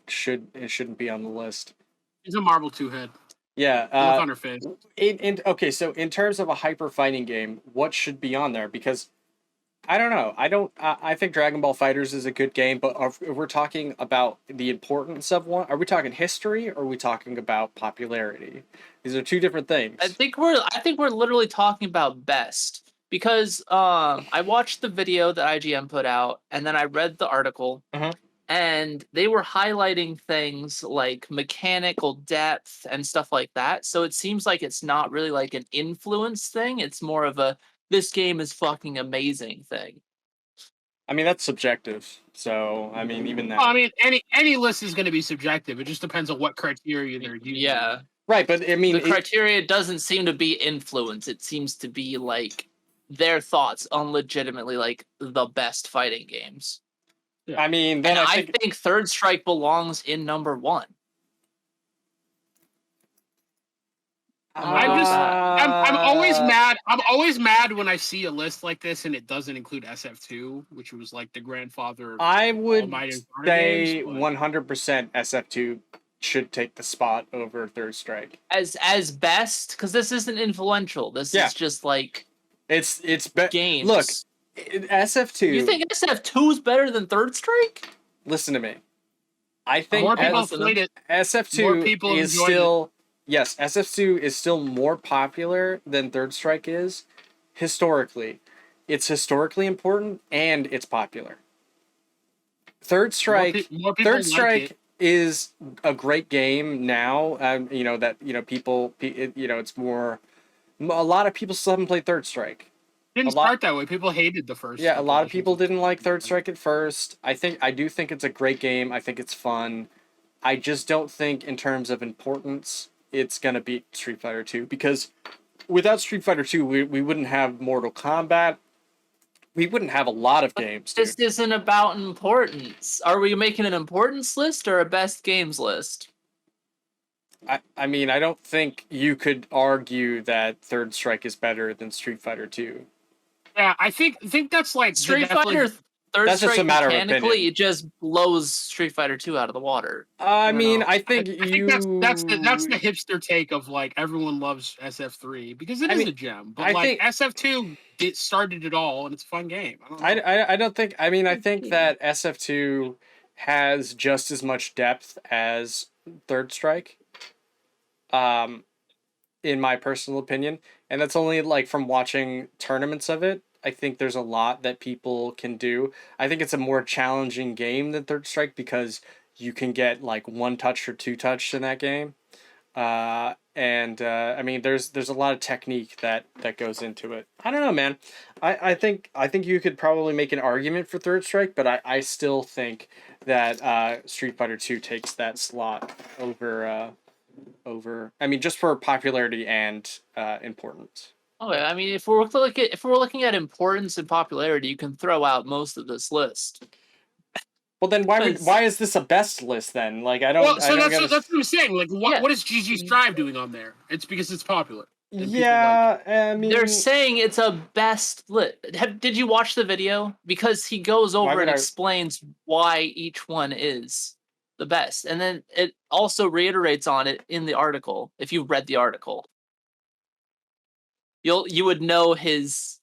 should and shouldn't be on the list. He's a Marvel 2 head. Yeah. Look on her face. Okay, so in terms of a hyper fighting game, what should be on there? Because I don't know. I think Dragon Ball Fighters is a good game, but if we're talking about the importance of one, are we talking history or are we talking about popularity? These are two different things. I think we're literally talking about best because I watched the video that IGN put out and then I read the article and they were highlighting things like mechanical depth and stuff like that. So it seems like it's not really like an influence thing. It's more of a this game is fucking amazing thing. I mean, that's subjective. So, I mean, even that. Well, I mean, any list is going to be subjective. It just depends on what criteria they're using. Yeah. Right, but I mean, the criteria doesn't seem to be influence. It seems to be like their thoughts on legitimately like the best fighting games. Yeah. I mean, then I think Third Strike belongs in number 1. I'm always mad. I'm always mad when I see a list like this and it doesn't include SF2, which was like the grandfather of I would say games, 100% SF2 should take the spot over Third Strike as best, because this isn't influential. This is just like it's games. Look, SF2. You think SF2 is better than Third Strike? Listen to me. I think more people played it. SF2 more people is still yes. SF2 is still more popular than Third Strike is historically. It's historically important and it's popular. Third Strike. Third Strike is a great game now. You know that people. It's more. A lot of people still haven't played Third Strike. Didn't start that way. People hated the first. Yeah, a lot of people didn't like Third Strike at first. I do think it's a great game. I think it's fun. I just don't think in terms of importance it's gonna beat Street Fighter 2 because without Street Fighter 2 we wouldn't have Mortal Kombat. We wouldn't have a lot of games. This isn't about importance. Are we making an importance list or a best games list? I mean, I don't think you could argue that Third Strike is better than Street Fighter 2. Yeah, I think that's like Street Fighter Third that's Strike just a matter mechanically, of opinion. it just blows Street Fighter 2 out of the water. I mean, I think that's the hipster take of like everyone loves SF3 because it is a gem. But like SF2 started it all and it's a fun game. I don't think. I mean, I think that SF2 has just as much depth as Third Strike. In my personal opinion, and that's only like from watching tournaments of it. I think there's a lot that people can do. I think it's a more challenging game than Third Strike because you can get like 1 touch or 2 touch in that game. I mean, there's a lot of technique that goes into it. I don't know, man. I think you could probably make an argument for Third Strike, but I still think that Street Fighter 2 takes that slot over. I mean, just for popularity and importance. Okay, I mean, if we're looking at importance and popularity, you can throw out most of this list. Well, then why is this a best list then? Like I don't. Well, so that's what I'm saying. Like, what is GG Strive doing on there? It's because it's popular. Yeah, I mean, they're saying it's a best list. Did you watch the video? Because he goes over and explains why each one is the best, and then it also reiterates on it in the article. If you read the article, you would know his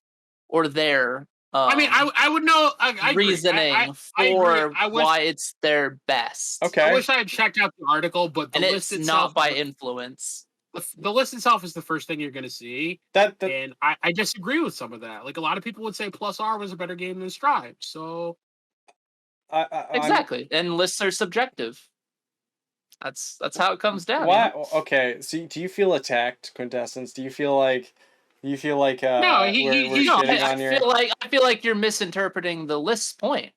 or their. I mean, I would know reasoning for why it's their best. Okay, I wish I had checked out the article, but the list it's itself not by influence. The list itself is the first thing you're going to see, and I disagree with some of that. Like a lot of people would say Plus R was a better game than Strive. So exactly, and lists are subjective. That's how it comes down. Why? You know? Okay, so do you feel attacked, Quintessence? Do you feel like no, I feel like you're misinterpreting the list's point.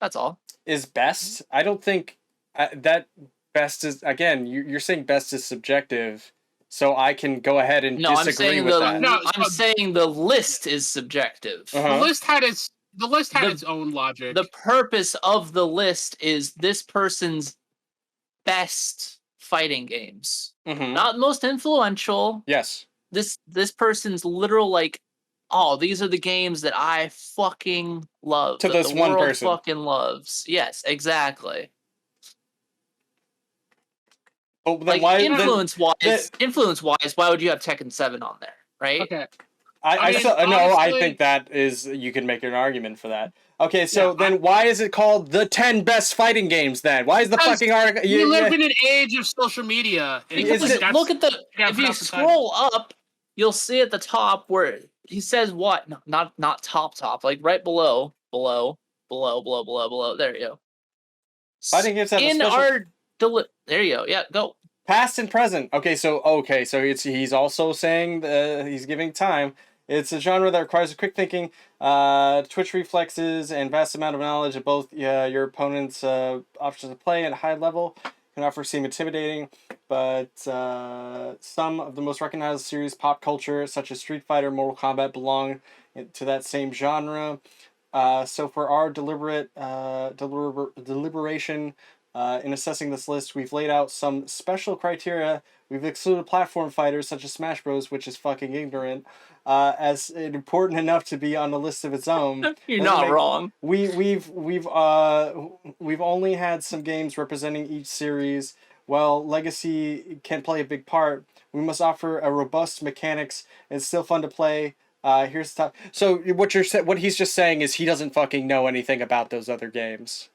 That's all. Is best? I don't think that best is, again, you're saying best is subjective, so I can go ahead and disagree with that. No, I'm saying the list is subjective. The list had its own logic. The purpose of the list is this person's best fighting games, not most influential. Yes. This person's literal like, oh, these are the games that I fucking love. To this one person fucking loves. Yes, exactly. But then Like why? influence wise, why would you have Tekken 7 on there, right? Okay. I mean, still no. I honestly- think that is you can make an argument for that. Okay, so Yeah, then why is it called the 10 best fighting games? Then why is the Because fucking article? We live in an age of social media. and Because it- look at the Yeah, if you pronounce the scroll up, you'll see at the top where he says what? No, not top, like right below. There you go. Fighting games have a in special- our there you go. Yeah, go. Past and present. Okay, so he's also saying he's giving time. It's a genre that requires quick thinking, twitch reflexes, and vast amount of knowledge of both your opponent's options of play at a high level. Can often seem intimidating, but some of the most recognized series pop culture, such as Street Fighter, Mortal Kombat, belong to that same genre. So for our deliberation in assessing this list, we've laid out some special criteria. We've excluded platform fighters such as Smash Bros, which is fucking ignorant, as important enough to be on a list of its own. You're not wrong. We've only had some games representing each series. While legacy can play a big part, we must offer a robust mechanics and still fun to play. Here's the top. So what he's just saying is he doesn't fucking know anything about those other games.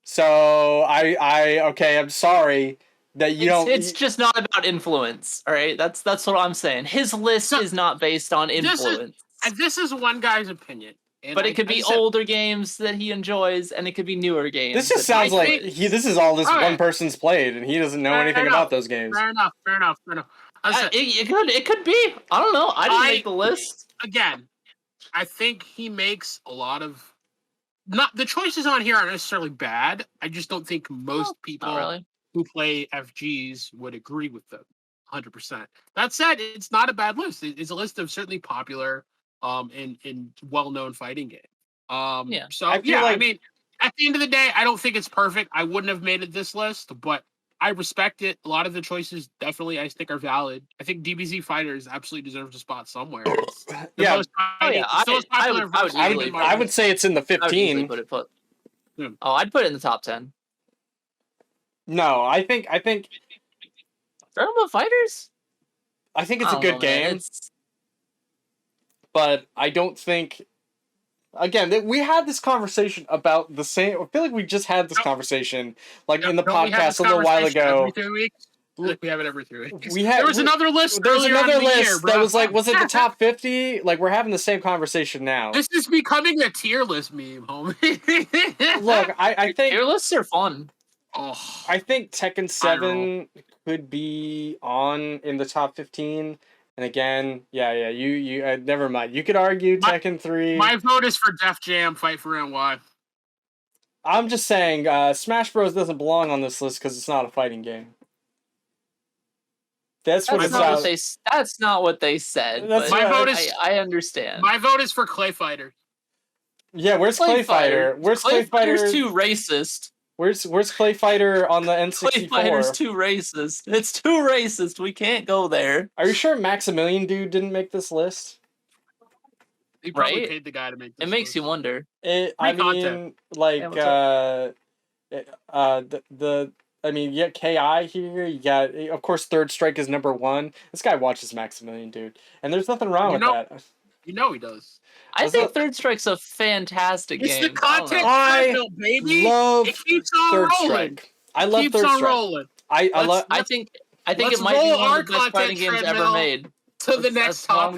So I'm sorry that you don't. It's just not about influence. All right, that's what I'm saying. His list is not based on influence. This is one guy's opinion. But it could be older games that he enjoys, and it could be newer games. This just sounds like this is all this one person's played, and he doesn't know anything about those games. Fair enough. It could be. I don't know. I didn't make the list. Again, I think he makes a lot of. Not the choices on here aren't necessarily bad. I just don't think most people who play FGs would agree with them 100%. That said, it's not a bad list. It's a list of certainly popular in well-known fighting games. So I mean, at the end of the day, I don't think it's perfect. I wouldn't have made it this list, but I respect it. A lot of the choices definitely I think are valid. I think DBZ Fighters absolutely deserves a spot somewhere. I would say it's in the 15. I'd put it in the top 10. No, I think Dragon Ball Fighters? I think it's a good game. But I don't think. Again, we had this conversation about the same. I feel like we just had this conversation, in the podcast a little while ago. Every 3 weeks? We have it every 3 weeks. There was another list. There was another list year, that was was it the top 50? We're having the same conversation now. This is becoming a tier list meme, homie. Look, I think tier lists are fun. Oh, I think Tekken 7 could be in the top 15. And again, you never mind. You could argue Tekken 3. My vote is for Def Jam Fight for NY. I'm just saying, Smash Bros doesn't belong on this list because it's not a fighting game. That's not what they said. My vote is. I understand. My vote is for Clay Fighter. Yeah, where's Clay Fighter? Where's Clay Fighter? Fighter's too racist. Where's Clay Fighter on the N64? Clay Fighter's too racist. It's too racist. We can't go there. Are you sure Maximilian Dude didn't make this list? He probably paid the guy to make this list. It makes you wonder. You got KI here. You got, of course, Third Strike is number 1. This guy watches Maximilian Dude, and there's nothing wrong with that. You know he does. I think Third Strike's a fantastic game. It's the content treadmill, baby. Love it keeps on Third rolling. Strike. I love Third Strike. Rolling. I think it might be one of the best fighting games ever made. To the next top.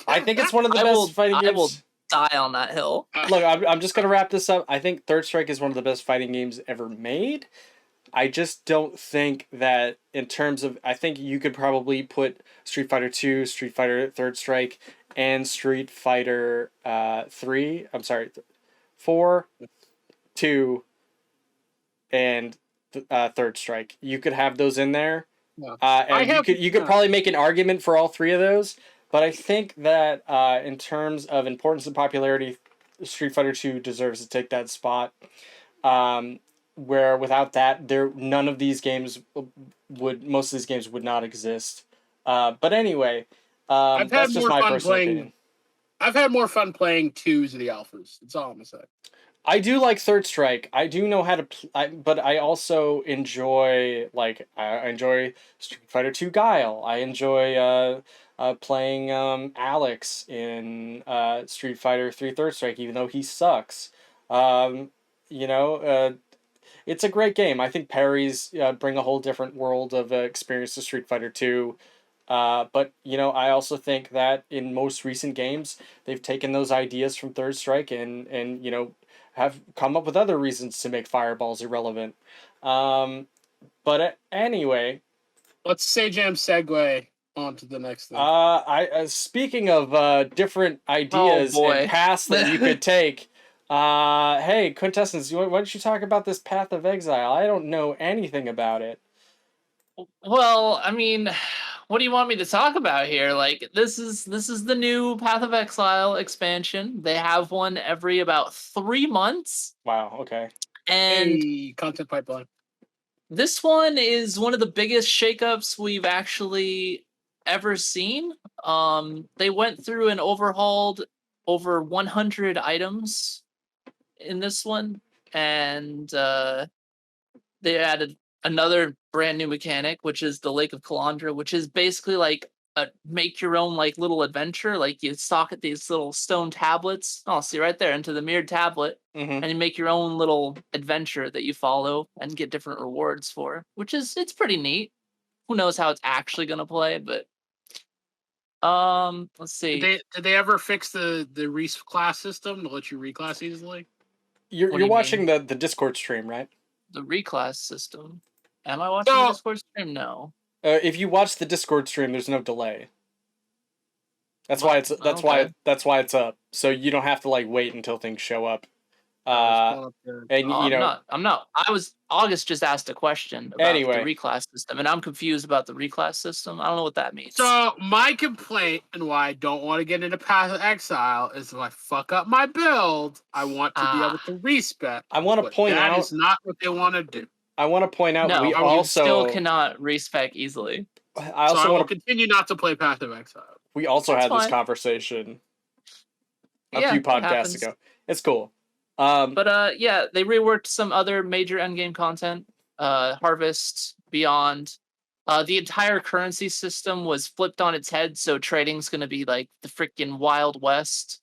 I think it's one of the best fighting games. I will die on that hill. Look, I'm just gonna wrap this up. I think Third Strike is one of the best fighting games ever made. I just don't think that in terms of. I think you could probably put Street Fighter 2, Street Fighter Third Strike, and Street Fighter 3. I'm sorry, 4, 2, and Third Strike. You could have those in there. And you could probably make an argument for all 3 of those. But I think that in terms of importance and popularity, Street Fighter 2 deserves to take that spot. Where without that, most of these games would not exist. But anyway, that's just my personal opinion. I've had more fun playing 2s of the alphas. That's all I'm gonna say. I do like Third Strike. I do know how to, but I also enjoy I enjoy Street Fighter 2 Guile. I enjoy playing Alex in Street Fighter 3 Third Strike, even though he sucks. Um, you know, it's a great game. I think parries bring a whole different world of experience to Street Fighter 2. But I also think that in most recent games, they've taken those ideas from Third Strike and have come up with other reasons to make fireballs irrelevant. But anyway, Let's say jam segue on to the next thing. I speaking of different ideas and boy. paths that you could take. Hey, Quintessence, why don't you talk about this Path of Exile? I don't know anything about it. Well, I mean, what do you want me to talk about here? Like, this is the new Path of Exile expansion. They have one every about 3 months, Wow. Okay. and Hey, content pipeline. this one is one of the biggest shakeups we've actually ever seen. They went through and overhauled over 100 items in this one, and they added another brand new mechanic, which is the Lake of Kalandra, which is basically like a make your own like little adventure. Like you socket these little stone tablets. Oh, see right there into the mirrored tablet, Mm-hmm. and you make your own little adventure that you follow and get different rewards for, which is it's pretty neat. Who knows how it's actually gonna play, but let's see. Did they ever fix the reclass system to let you reclass easily? What do You're you watching mean? the Discord stream, right? The reclass system. Am I watching No. the Discord stream? No. If you watch the Discord stream, there's no delay. That's why Okay. that's why it's up. So you don't have to like wait until things show up. Oh, And I'm not. August just asked a question about Anyway. the reclass system, and I'm confused about the reclass system. I don't know what that means. So my complaint and why I don't want to get into Path of Exile is if I fuck up my build, I want to be able to respec. I want to point that out is not what they want to do. I want to point out no, we you also still cannot respec easily. I So also I will want to continue not to play Path of Exile. we also That's had this fine. conversation a Yeah, few it podcasts happens. ago. It's cool. But yeah, they reworked some other major endgame content. Harvest, Beyond. The entire currency system was flipped on its head, so trading's gonna be like the freaking Wild West.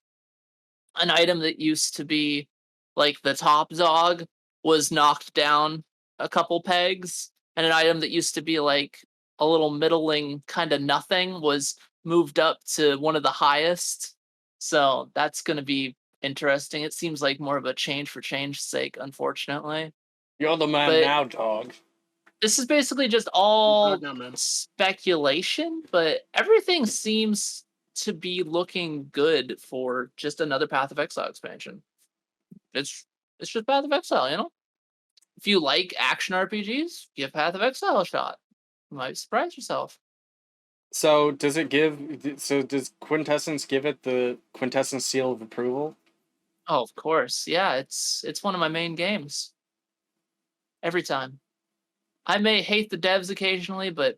An item that used to be like the top dog was knocked down a couple pegs, and an item that used to be like a little middling kind of nothing was moved up to one of the highest. So that's going to be interesting. It seems like more of a change for change's sake, unfortunately. You're the man But now, dog. this is basically just all No, man. speculation, but everything seems to be looking good for just another Path of Exile expansion. It's just Path of Exile, you know? If you like action RPGs, give Path of Exile a shot. You might surprise yourself. So does Quintessence give it the Quintessence seal of approval? Oh, of course. Yeah, it's one of my main games. Every time. I may hate the devs occasionally, but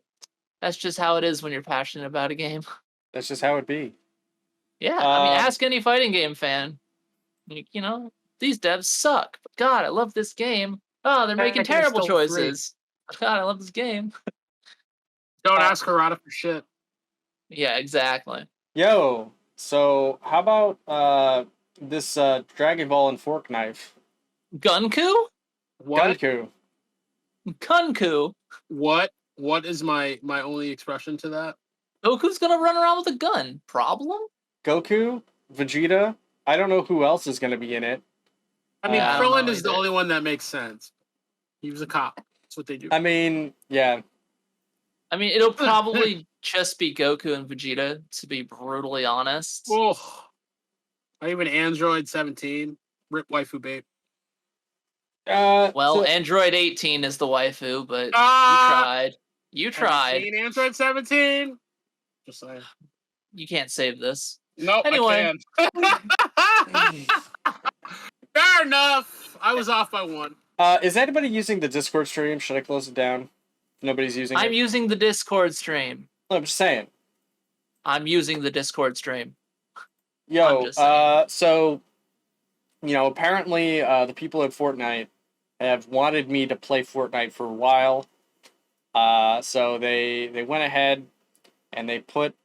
that's just how it is when you're passionate about a game. That's just how it be. Yeah, I mean, ask any fighting game fan. You know, these devs suck. But God, I love this game. Oh, they're making It's terrible still free. choices. God, I love this game. Don't ask Harada for shit. Yeah, exactly. Yo, so how about this Dragon Ball and Fork Knife? Gunku? What? Gunku. Kunku. What is my only expression to that? Goku's gonna run around with a gun. Problem? Goku, Vegeta. I don't know who else is going to be in it. I mean, I don't Krillin know is the either. only one that makes sense. He was a cop. That's what they do. I mean, yeah. I mean, it'll probably just be Goku and Vegeta, to be brutally honest. Oh, not even Android 17. Rip waifu babe. Well, Android 18 is the waifu, but you tried. You tried. Seen Android 17? Just saying. You can't save this. Nope, Anyway. I can. Fair enough. I was off by one. Is anybody using the Discord stream? Should I close it down? Nobody's using it? I'm using the Discord stream. No, I'm just saying. I'm using the Discord stream. Yo, so apparently the people at Fortnite have wanted me to play Fortnite for a while. So they went ahead and they put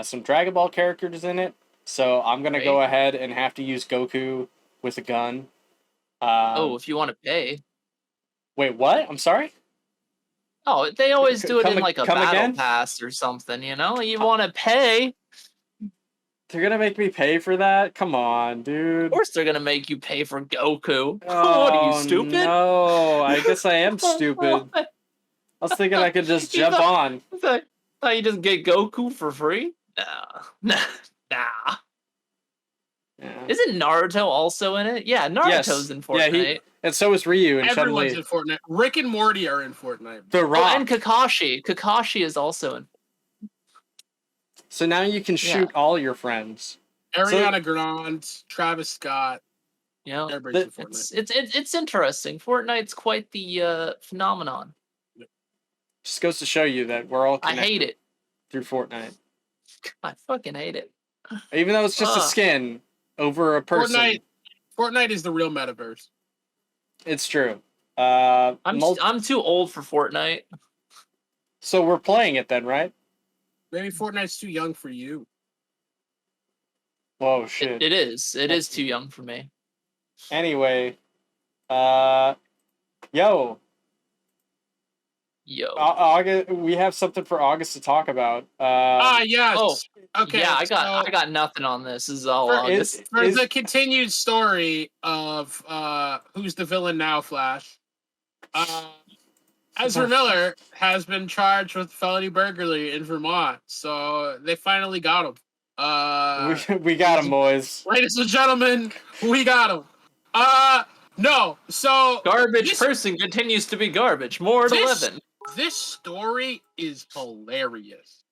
some Dragon Ball characters in it. So I'm gonna go Right. ahead and have to use Goku with a gun. Oh, if you want to pay. Wait, what? I'm sorry. Oh, they always do it in like a Come battle again? pass or something, you know? You want to pay? They're gonna make me pay for that? Come on, dude. Of course they're gonna make you pay for Goku. Oh, What are you, stupid? No, I guess I am stupid. I was thinking I could just You jump on. thought you just get Goku for free? Nah. Nah. Yeah. Isn't Naruto also in it? Yeah, Naruto's in Fortnite. Yeah, and so is Ryu and Everyone's in Chun-Li. Fortnite. Rick and Morty are in Fortnite. The Oh, Rock. and Kakashi. Kakashi is also in. So now you can shoot all your friends. Ariana Grande, Travis Scott. You know, Everybody's in Fortnite. it's interesting. Fortnite's quite the phenomenon. Just goes to show you that we're all connected. I hate it. Through Fortnite. I fucking hate it. Even though it's just a skin over a person. Fortnite is the real metaverse. It's true. I'm too old for Fortnite. So we're playing it then, right? Maybe Fortnite's too young for you. Whoa, shit. It is. It is too young for me. Anyway, August, we have something for August to talk about. Yes. Oh, okay. Yeah, I got nothing on this. This is all August. For the continued story of who's the villain now, Flash. Ezra Miller has been charged with felony burglary in Vermont, so they finally got him. We got him, boys. Ladies and gentlemen, we got him. No, so Garbage person continues to be garbage. More than 11. This story is hilarious.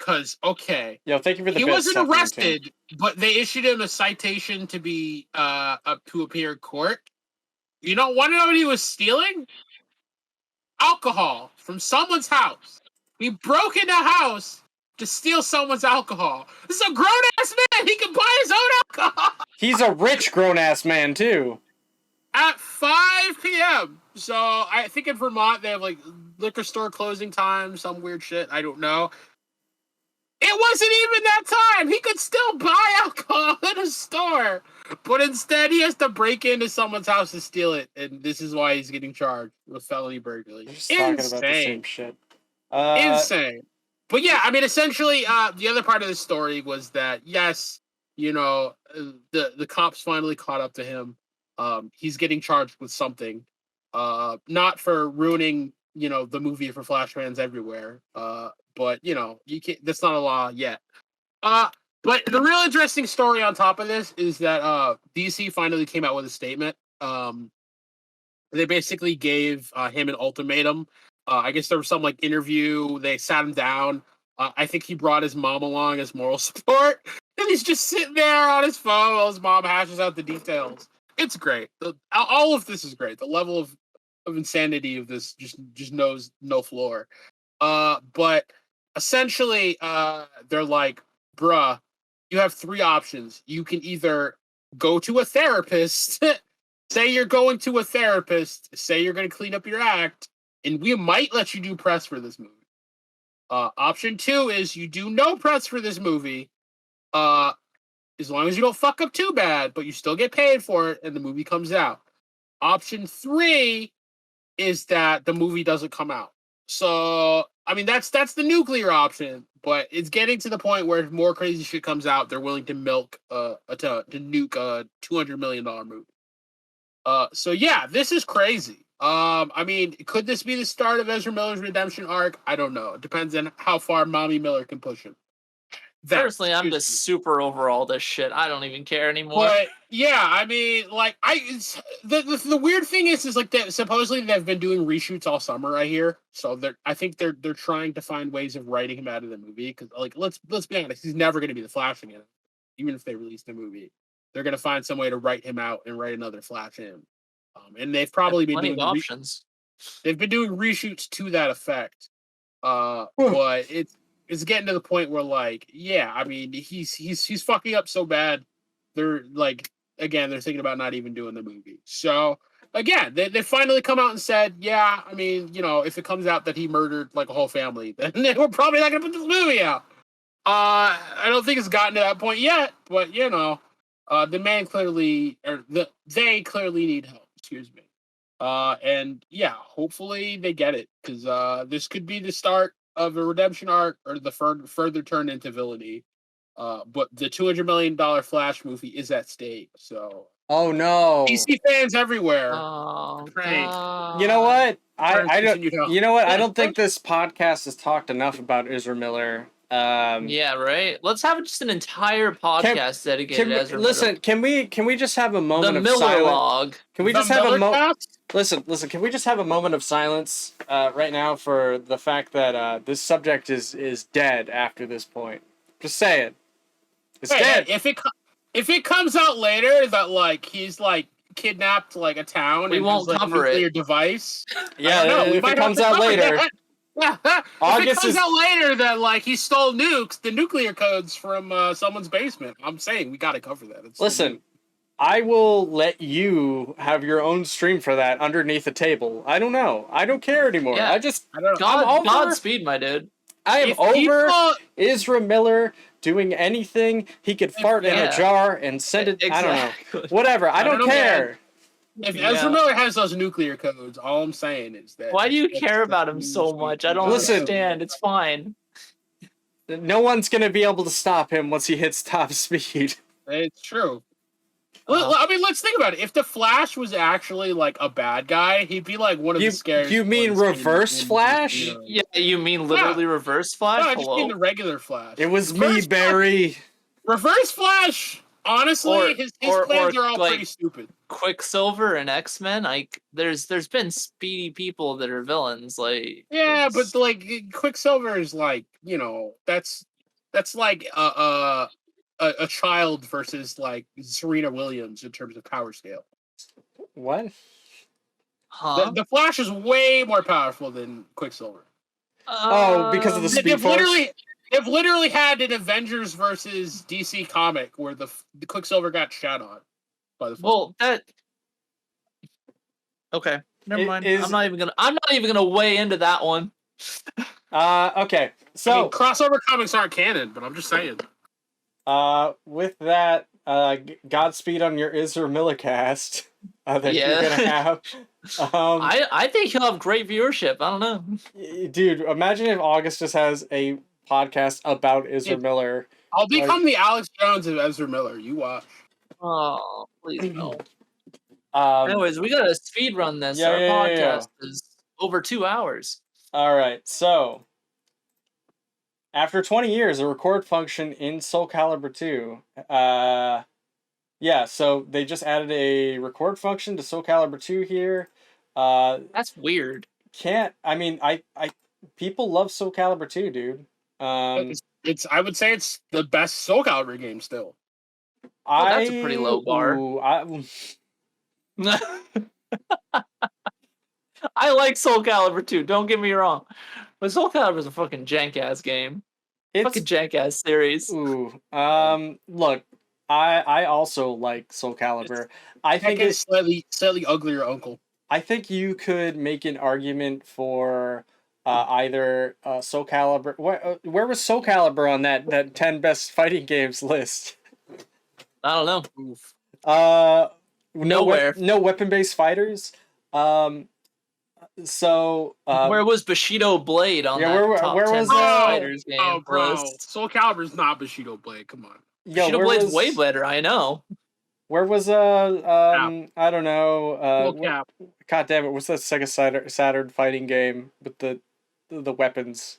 Cause okay, thank you for the. He wasn't arrested, but they issued him a citation to be to appear in court. You don't want to know what he was stealing? Alcohol from someone's house. He broke into a house to steal someone's alcohol. This is a grown ass man. He can buy his own alcohol. He's a rich grown ass man too. At 5 p.m. So I think in Vermont they have like liquor store closing time, some weird shit. I don't know. It wasn't even that time. He could still buy alcohol in a store. But instead, he has to break into someone's house to steal it. And this is why he's getting charged with felony burglary. Just talking about the same shit. Insane. But yeah, I mean, essentially, the other part of the story was that, yes, the cops finally caught up to him. He's getting charged with something. Not for ruining, the movie for Flash fans everywhere. But you can't. That's not a law yet. But the real interesting story on top of this is that DC finally came out with a statement. They basically gave him an ultimatum. I guess there was some interview. They sat him down. I think he brought his mom along as moral support, and he's just sitting there on his phone while his mom hashes out the details. It's great. All of this is great. The level of insanity of this just knows no floor. But essentially, they're like, bruh, you have 3 options. You can either go to a therapist, say you're going to a therapist, say you're going to clean up your act, and we might let you do press for this movie. Option 2 is you do no press for this movie, as long as you don't fuck up too bad, but you still get paid for it and the movie comes out. Option 3 is that the movie doesn't come out. So, I mean, that's the nuclear option, but it's getting to the point where if more crazy shit comes out, they're willing to milk to nuke a $200 million movie. So yeah, this is crazy. I mean, could this be the start of Ezra Miller's redemption arc? I don't know. It depends on how far Mommy Miller can push him. Personally, I'm just super over all this shit. I don't even care anymore. But yeah, I mean, the weird thing is that supposedly they've been doing reshoots all summer. I hear, so I think they're trying to find ways of writing him out of the movie because let's be honest, he's never going to be the Flash again. Even if they release the movie, they're going to find some way to write him out and write another Flash in. And they've probably been doing options. They've been doing reshoots to that effect. But it's getting to the point where, yeah, I mean, he's fucking up so bad. They're again, they're thinking about not even doing the movie. So again, they finally come out and said, yeah, I mean, if it comes out that he murdered like a whole family, then we're probably not gonna put this movie out. I don't think it's gotten to that point yet, but the man clearly, or they clearly need help. Excuse me. And yeah, hopefully they get it, because this could be the start of a redemption arc, or the further turn into villainy. But the $200 million Flash movie is at stake, so. Oh no! DC fans everywhere. Oh, Praying. God. You know what? I don't. Continued help. You know what? I don't think this podcast has talked enough about Ezra Miller. Yeah, right. Let's have just an entire podcast dedicated to Ezra listen, Miller. can we just have a moment The of Miller silence? log. Can we The just have a Miller moment? cast? Listen. Can we just have a moment of silence right now for the fact that this subject is dead after this point? Just say it. It's dead. If it comes out later that like he's like kidnapped like a town, We and won't has, like, cover a nuclear it. device. Yeah, I don't know, we if might it have comes to out cover later. that. If August it comes is- out later that like he stole nukes, the nuclear codes from someone's basement, I'm saying we got to cover that. Listen, I will let you have your own stream for that underneath the table. I don't know. I don't care anymore. Yeah. I don't know. I'm over- Godspeed, my dude. I am If over people- Ezra Miller doing anything. He could fart in a Yeah. jar and send it. I don't Exactly. know. Whatever. I don't know, care. If Yeah. Ezra Miller has those nuclear codes, all I'm saying is that. Why do you care about him so much? I don't Listen. understand. It's fine. No one's gonna be able to stop him once he hits top speed. It's true. Well, I mean, let's think about it. If the Flash was actually like a bad guy, he'd be like one of the scariest. You mean ones in- Reverse Flash? Yeah, you mean literally Reverse Flash? No, I just Hello? mean the regular Flash. It was Reverse me, Flash- Barry. Reverse Flash. Honestly, Or- his or- plans or, are all like, pretty stupid. Quicksilver and X-Men. Like, there's been speedy people that are villains. Like, Yeah, it's- but like Quicksilver is like that's like a child versus like Serena Williams in terms of power scale. What? huh? The Flash is way more powerful than Quicksilver. Oh, because of the Um, Speed Force? They've literally had an Avengers versus DC comic where the Quicksilver got shot on by the Flash. Well, that. Okay, never mind. I'm not even gonna weigh into that one. Okay. I So, mean, crossover comics aren't canon, but I'm just saying. with that, Godspeed on your Ezra Miller cast that Yeah. you're gonna have. I think he'll have great viewership. I don't know. Dude, imagine if August just has a podcast about Ezra Miller. I'll become the Alex Jones of Ezra Miller. You watch. Oh, please no. Um, Anyways, we gotta speed run this. Yeah, Our yeah, podcast is over 2 hours. All right, so after 20 years, a record function in Soul Calibur 2. Yeah, so they just added a record function to Soul Calibur 2 here. That's weird. I people love Soul Calibur 2, dude. I would say it's the best Soul Calibur game still. that's a pretty low bar. I like Soul Calibur 2, don't get me wrong. But Soul Calibur is a fucking jank-ass game. Fucking jank-ass series. Look, I also like Soul Calibur. I think it's slightly uglier uncle. I think you could make an argument for either Soul Calibur. Where was Soul Calibur on that 10 best fighting games list? I don't know. Nowhere. No weapon-based fighters. So where was Bushido Blade on that top 10 was fighters game Oh, bro, list? Soul Calibur's not Bushido Blade. Come on. Bushido Blade's way better. I know. Where was I don't know. Cap. God damn it! What's that Sega Saturn fighting game with the weapons?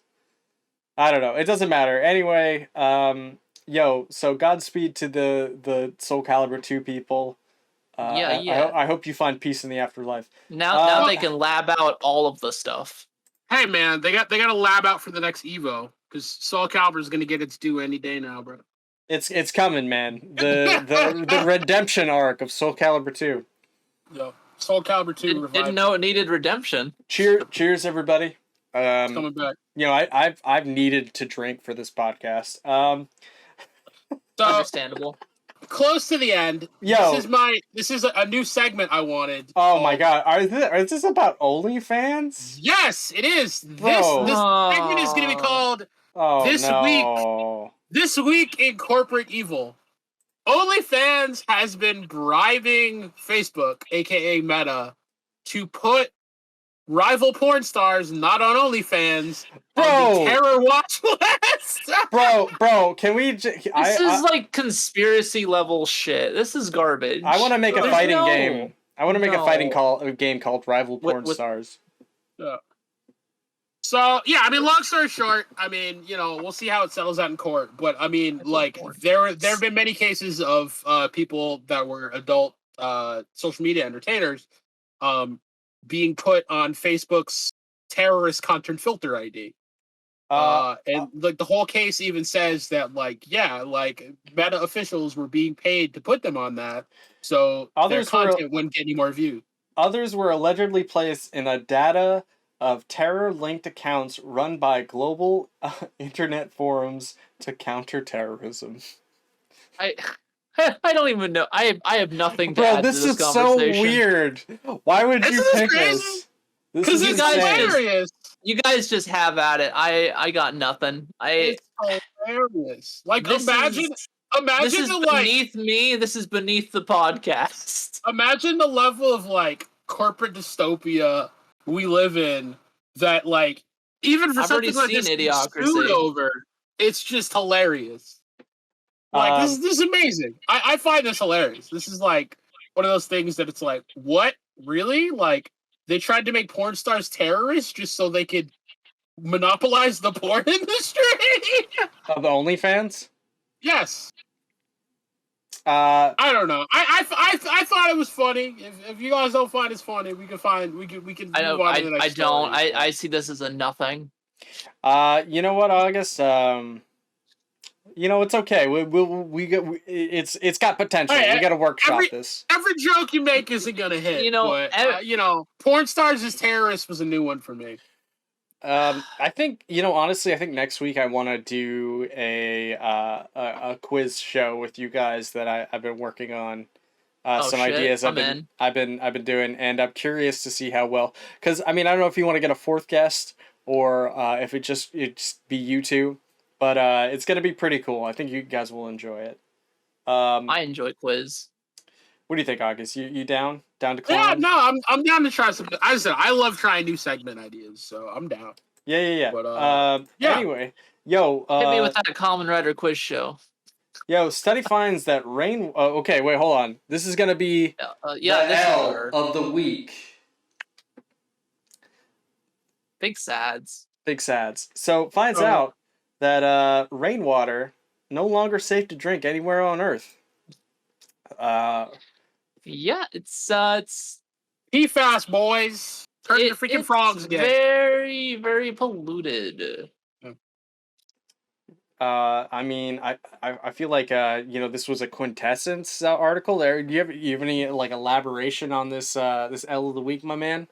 I don't know. It doesn't matter. Anyway, so Godspeed to the Soul Calibur 2 people. Yeah. I hope you find peace in the afterlife. Now they can lab out all of the stuff. Hey man, they got a lab out for the next Evo because Soul Calibur is gonna get its due any day now, bro. It's coming, man. The redemption arc of Soul Calibur 2. Yo, Soul Calibur 2 Didn't know it needed redemption. Cheers, everybody. It's coming back. I've needed to drink for this podcast. So Understandable. close to the end. Yo. This is a new segment I wanted. Oh my god, is this about OnlyFans? Yes, it is. Bro. This segment is going to be called This Week in Corporate Evil. OnlyFans has been bribing Facebook, aka Meta, to put rival porn stars not on OnlyFans on the terror watch list. bro, can we? This is like conspiracy level shit. This is garbage. I want to make a fighting game. I want to make a fighting game called Rival Porn Stars. So yeah, I mean, long story short, I mean, you know, we'll see how it settles out in court. But I mean, like, there have been many cases of people that were adult social media entertainers being put on Facebook's terrorist content filter ID. And like the whole case even says that, like, yeah, like Meta officials were being paid to put them on that, so their content wouldn't get any more views. Others were allegedly placed in a data of terror-linked accounts run by global internet forums to counter terrorism. I don't even know. I have nothing to add to this conversation. Bro, this is so weird. Why would you pick us? Because it's hilarious. You guys just have at it. I got nothing. It's hilarious. Like, imagine this is beneath me. This is beneath the podcast. Imagine the level of like corporate dystopia we live in. That like even for something like this Idiocracy over, it's just hilarious. Like this is amazing. I find this hilarious. This is like one of those things that it's like, what? Really? Like, they tried to make porn stars terrorists just so they could monopolize the porn industry? Of the OnlyFans? Yes. I don't know. I thought it was funny. If you guys don't find it funny, we can move on to the next story. I see this as a nothing. You know what, August? You know, it's okay. It's got potential. Hey, we got to workshop this. Every joke you make isn't gonna hit. You know, but, you know, porn stars as terrorists was a new one for me. I think, you know, honestly, I think next week I want to do a quiz show with you guys that I've been working on. Some ideas I've been doing, and I'm curious to see how well. Because I mean, I don't know if you want to get a fourth guest or if it just be you two, but it's gonna be pretty cool. I think you guys will enjoy it. I enjoy quiz. What do you think, August? You down? Down to clown? Yeah, no, I'm down to try something. As I said, I love trying new segment ideas, so I'm down. Yeah. But, anyway, yo, hit me with that Common Writer quiz show. Yo, study finds that rain. Okay, wait, hold on. This is gonna be the L of the week. Big sads. So finds out that rainwater no longer safe to drink anywhere on Earth. Yeah, it's PFAS, boys. Turn your freaking frogs again. Very, very polluted. I mean, I feel like you know, this was a quintessence article. Do you have any like elaboration on this this L of the week, my man?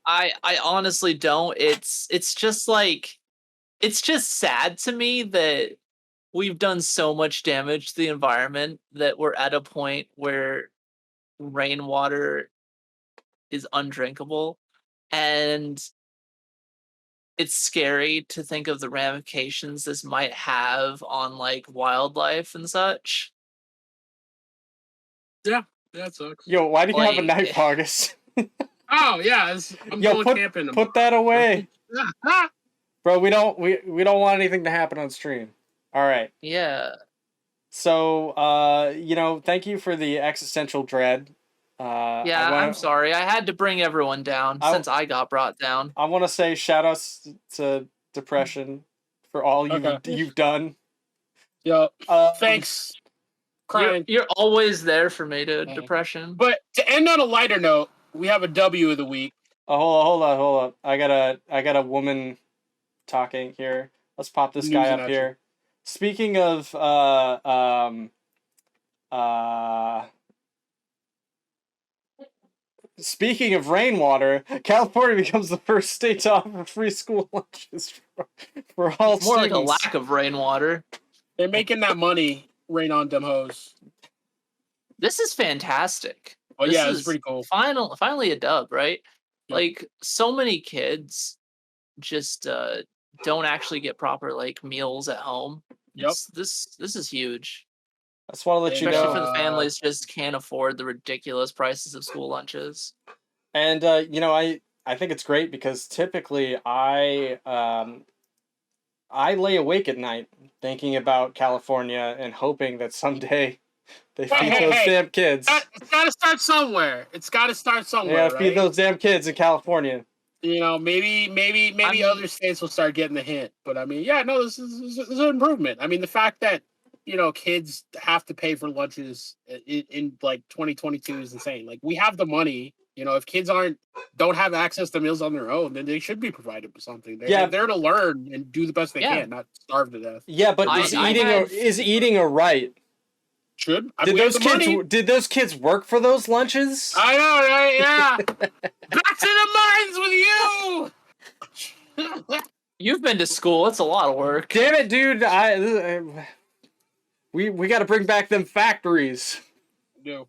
I honestly don't. It's just like, it's just sad to me that we've done so much damage to the environment that we're at a point where rainwater is undrinkable, and it's scary to think of the ramifications this might have on like wildlife and such. Yeah, that sucks. Yo, why do you have a knife, August? Oh yeah, I'm going camping. Put that away, bro. We don't want anything to happen on stream. All right. Yeah. So, you know, thank you for the existential dread. I'm sorry. I had to bring everyone down since I got brought down. I want to say shout outs to depression for all you've done. Yeah. Thanks. Crying. You're always there for me, dude. Depression. But to end on a lighter note, we have a W of the week. Oh, hold on. I got a woman talking here. Let's pop this guy up here. Speaking of speaking of rainwater, California becomes the first state to offer free school lunches for all students. More like a lack of rainwater. They're making that money rain on them hoes. This is fantastic. Oh This yeah, it's is pretty cool. finally a dub, right? Yep. Like so many kids just don't actually get proper like meals at home. Yep. This is huge. I just want to let you Especially know. for the families just can't afford the ridiculous prices of school lunches. And you know, I think it's great because typically I lay awake at night thinking about California and hoping that someday they feed those damn kids. It's got to start somewhere. It's got to start somewhere. Yeah, feed those damn kids in California. You know, maybe other states will start getting the hint. But I mean, yeah, no, this is an improvement. I mean, the fact that kids have to pay for lunches in like 2022 is insane. Like, we have the money. If kids don't have access to meals on their own, then they should be provided with something. They're there to learn and do the best they can, not starve to death. Yeah, but is eating a right? Should did those kids work for those lunches? I know, right? Yeah. Back to the mines with you. You've been to school. It's a lot of work. Damn it, dude! We got to bring back them factories. No,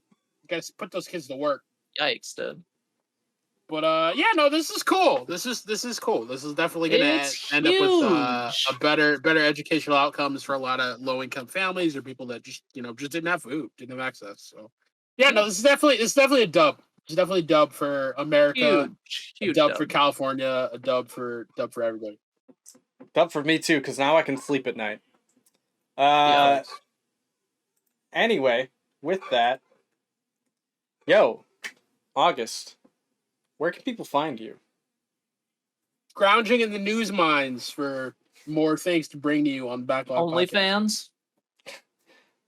got to put those kids to work. Yikes, dude. But yeah, no, this is cool. This is cool. This is definitely gonna end up with a better educational outcomes for a lot of low income families or people that just didn't have food, didn't have access. So yeah, no, this is definitely a dub. It's definitely a dub for America, huge a dub for California, a dub for everybody. Dub for me too, because now I can sleep at night. Anyway, with that, August, where can people find you? Scrounging in the news mines for more things to bring to you on the Backlog OnlyFans?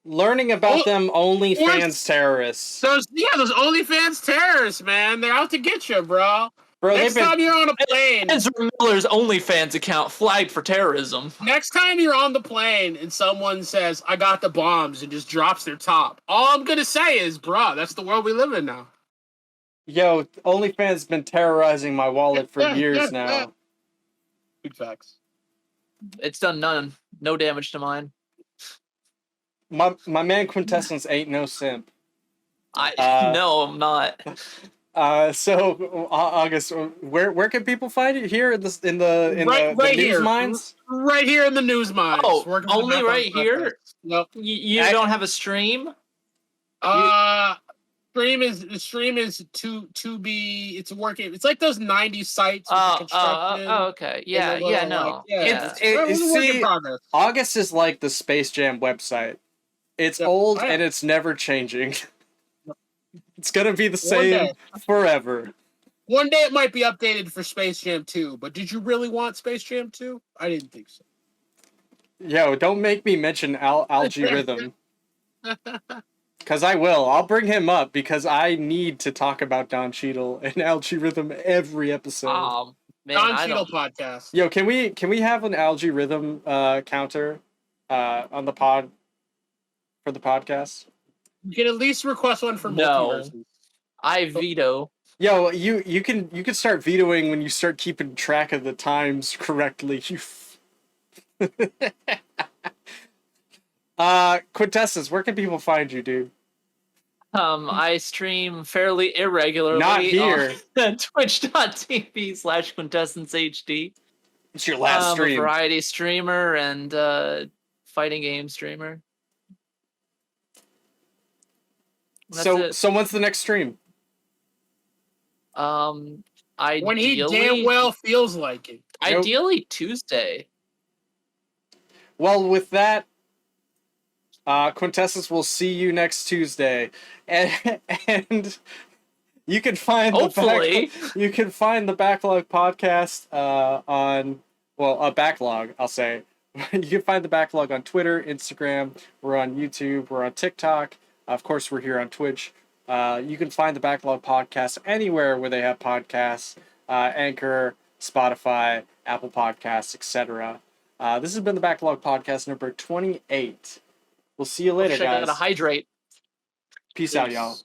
Learning about them OnlyFans terrorists. Those OnlyFans terrorists, man. They're out to get you, bro. Next time you're on a plane. Ezra Miller's OnlyFans account flagged for terrorism. Next time you're on the plane and someone says, I got the bombs, and just drops their top, all I'm going to say is, bro, that's the world we live in now. Yo, OnlyFans has been terrorizing my wallet for years now. Big facts. It's done no damage to mine. My man Quintessence ain't no simp. No, I'm not. So August, where can people find you? Here in the news mines? Right here in the news mines. Oh, only right here? Nope. You don't have a stream? Stream is to be. It's working. It's like those 90s sites. Okay. Yeah. No. It's a work in progress. August is like the Space Jam website. It's old and it's never changing. It's gonna be the same forever. One day it might be updated for Space Jam 2, but did you really want Space Jam 2? I didn't think so. Yo, don't make me mention Algae Rhythm. Because I will. I'll bring him up because I need to talk about Don Cheadle and Algae Rhythm every episode. Man, Don Cheadle podcast. Yo, can we have an Algae Rhythm counter on the pod for the podcast? You can at least request one for multiverses. I veto. Yo, you can start vetoing when you start keeping track of the times correctly. Quintessence, where can people find you, dude? I stream fairly irregularly. Not here. On twitch.tv/quintessencehd. It's your last stream. A variety streamer and fighting game streamer. So when's the next stream? When he damn well feels like it. Ideally Tuesday. Well, with that, Quintessence will see you next Tuesday, and you can find you can find the Backlog podcast on a backlog. I'll say you can find the Backlog on Twitter, Instagram. We're on YouTube. We're on TikTok. Of course, we're here on Twitch. You can find the Backlog podcast anywhere where they have podcasts: Anchor, Spotify, Apple Podcasts, etc. This has been the Backlog podcast number 28. We'll see you later, guys. I gotta hydrate. Peace out, y'all.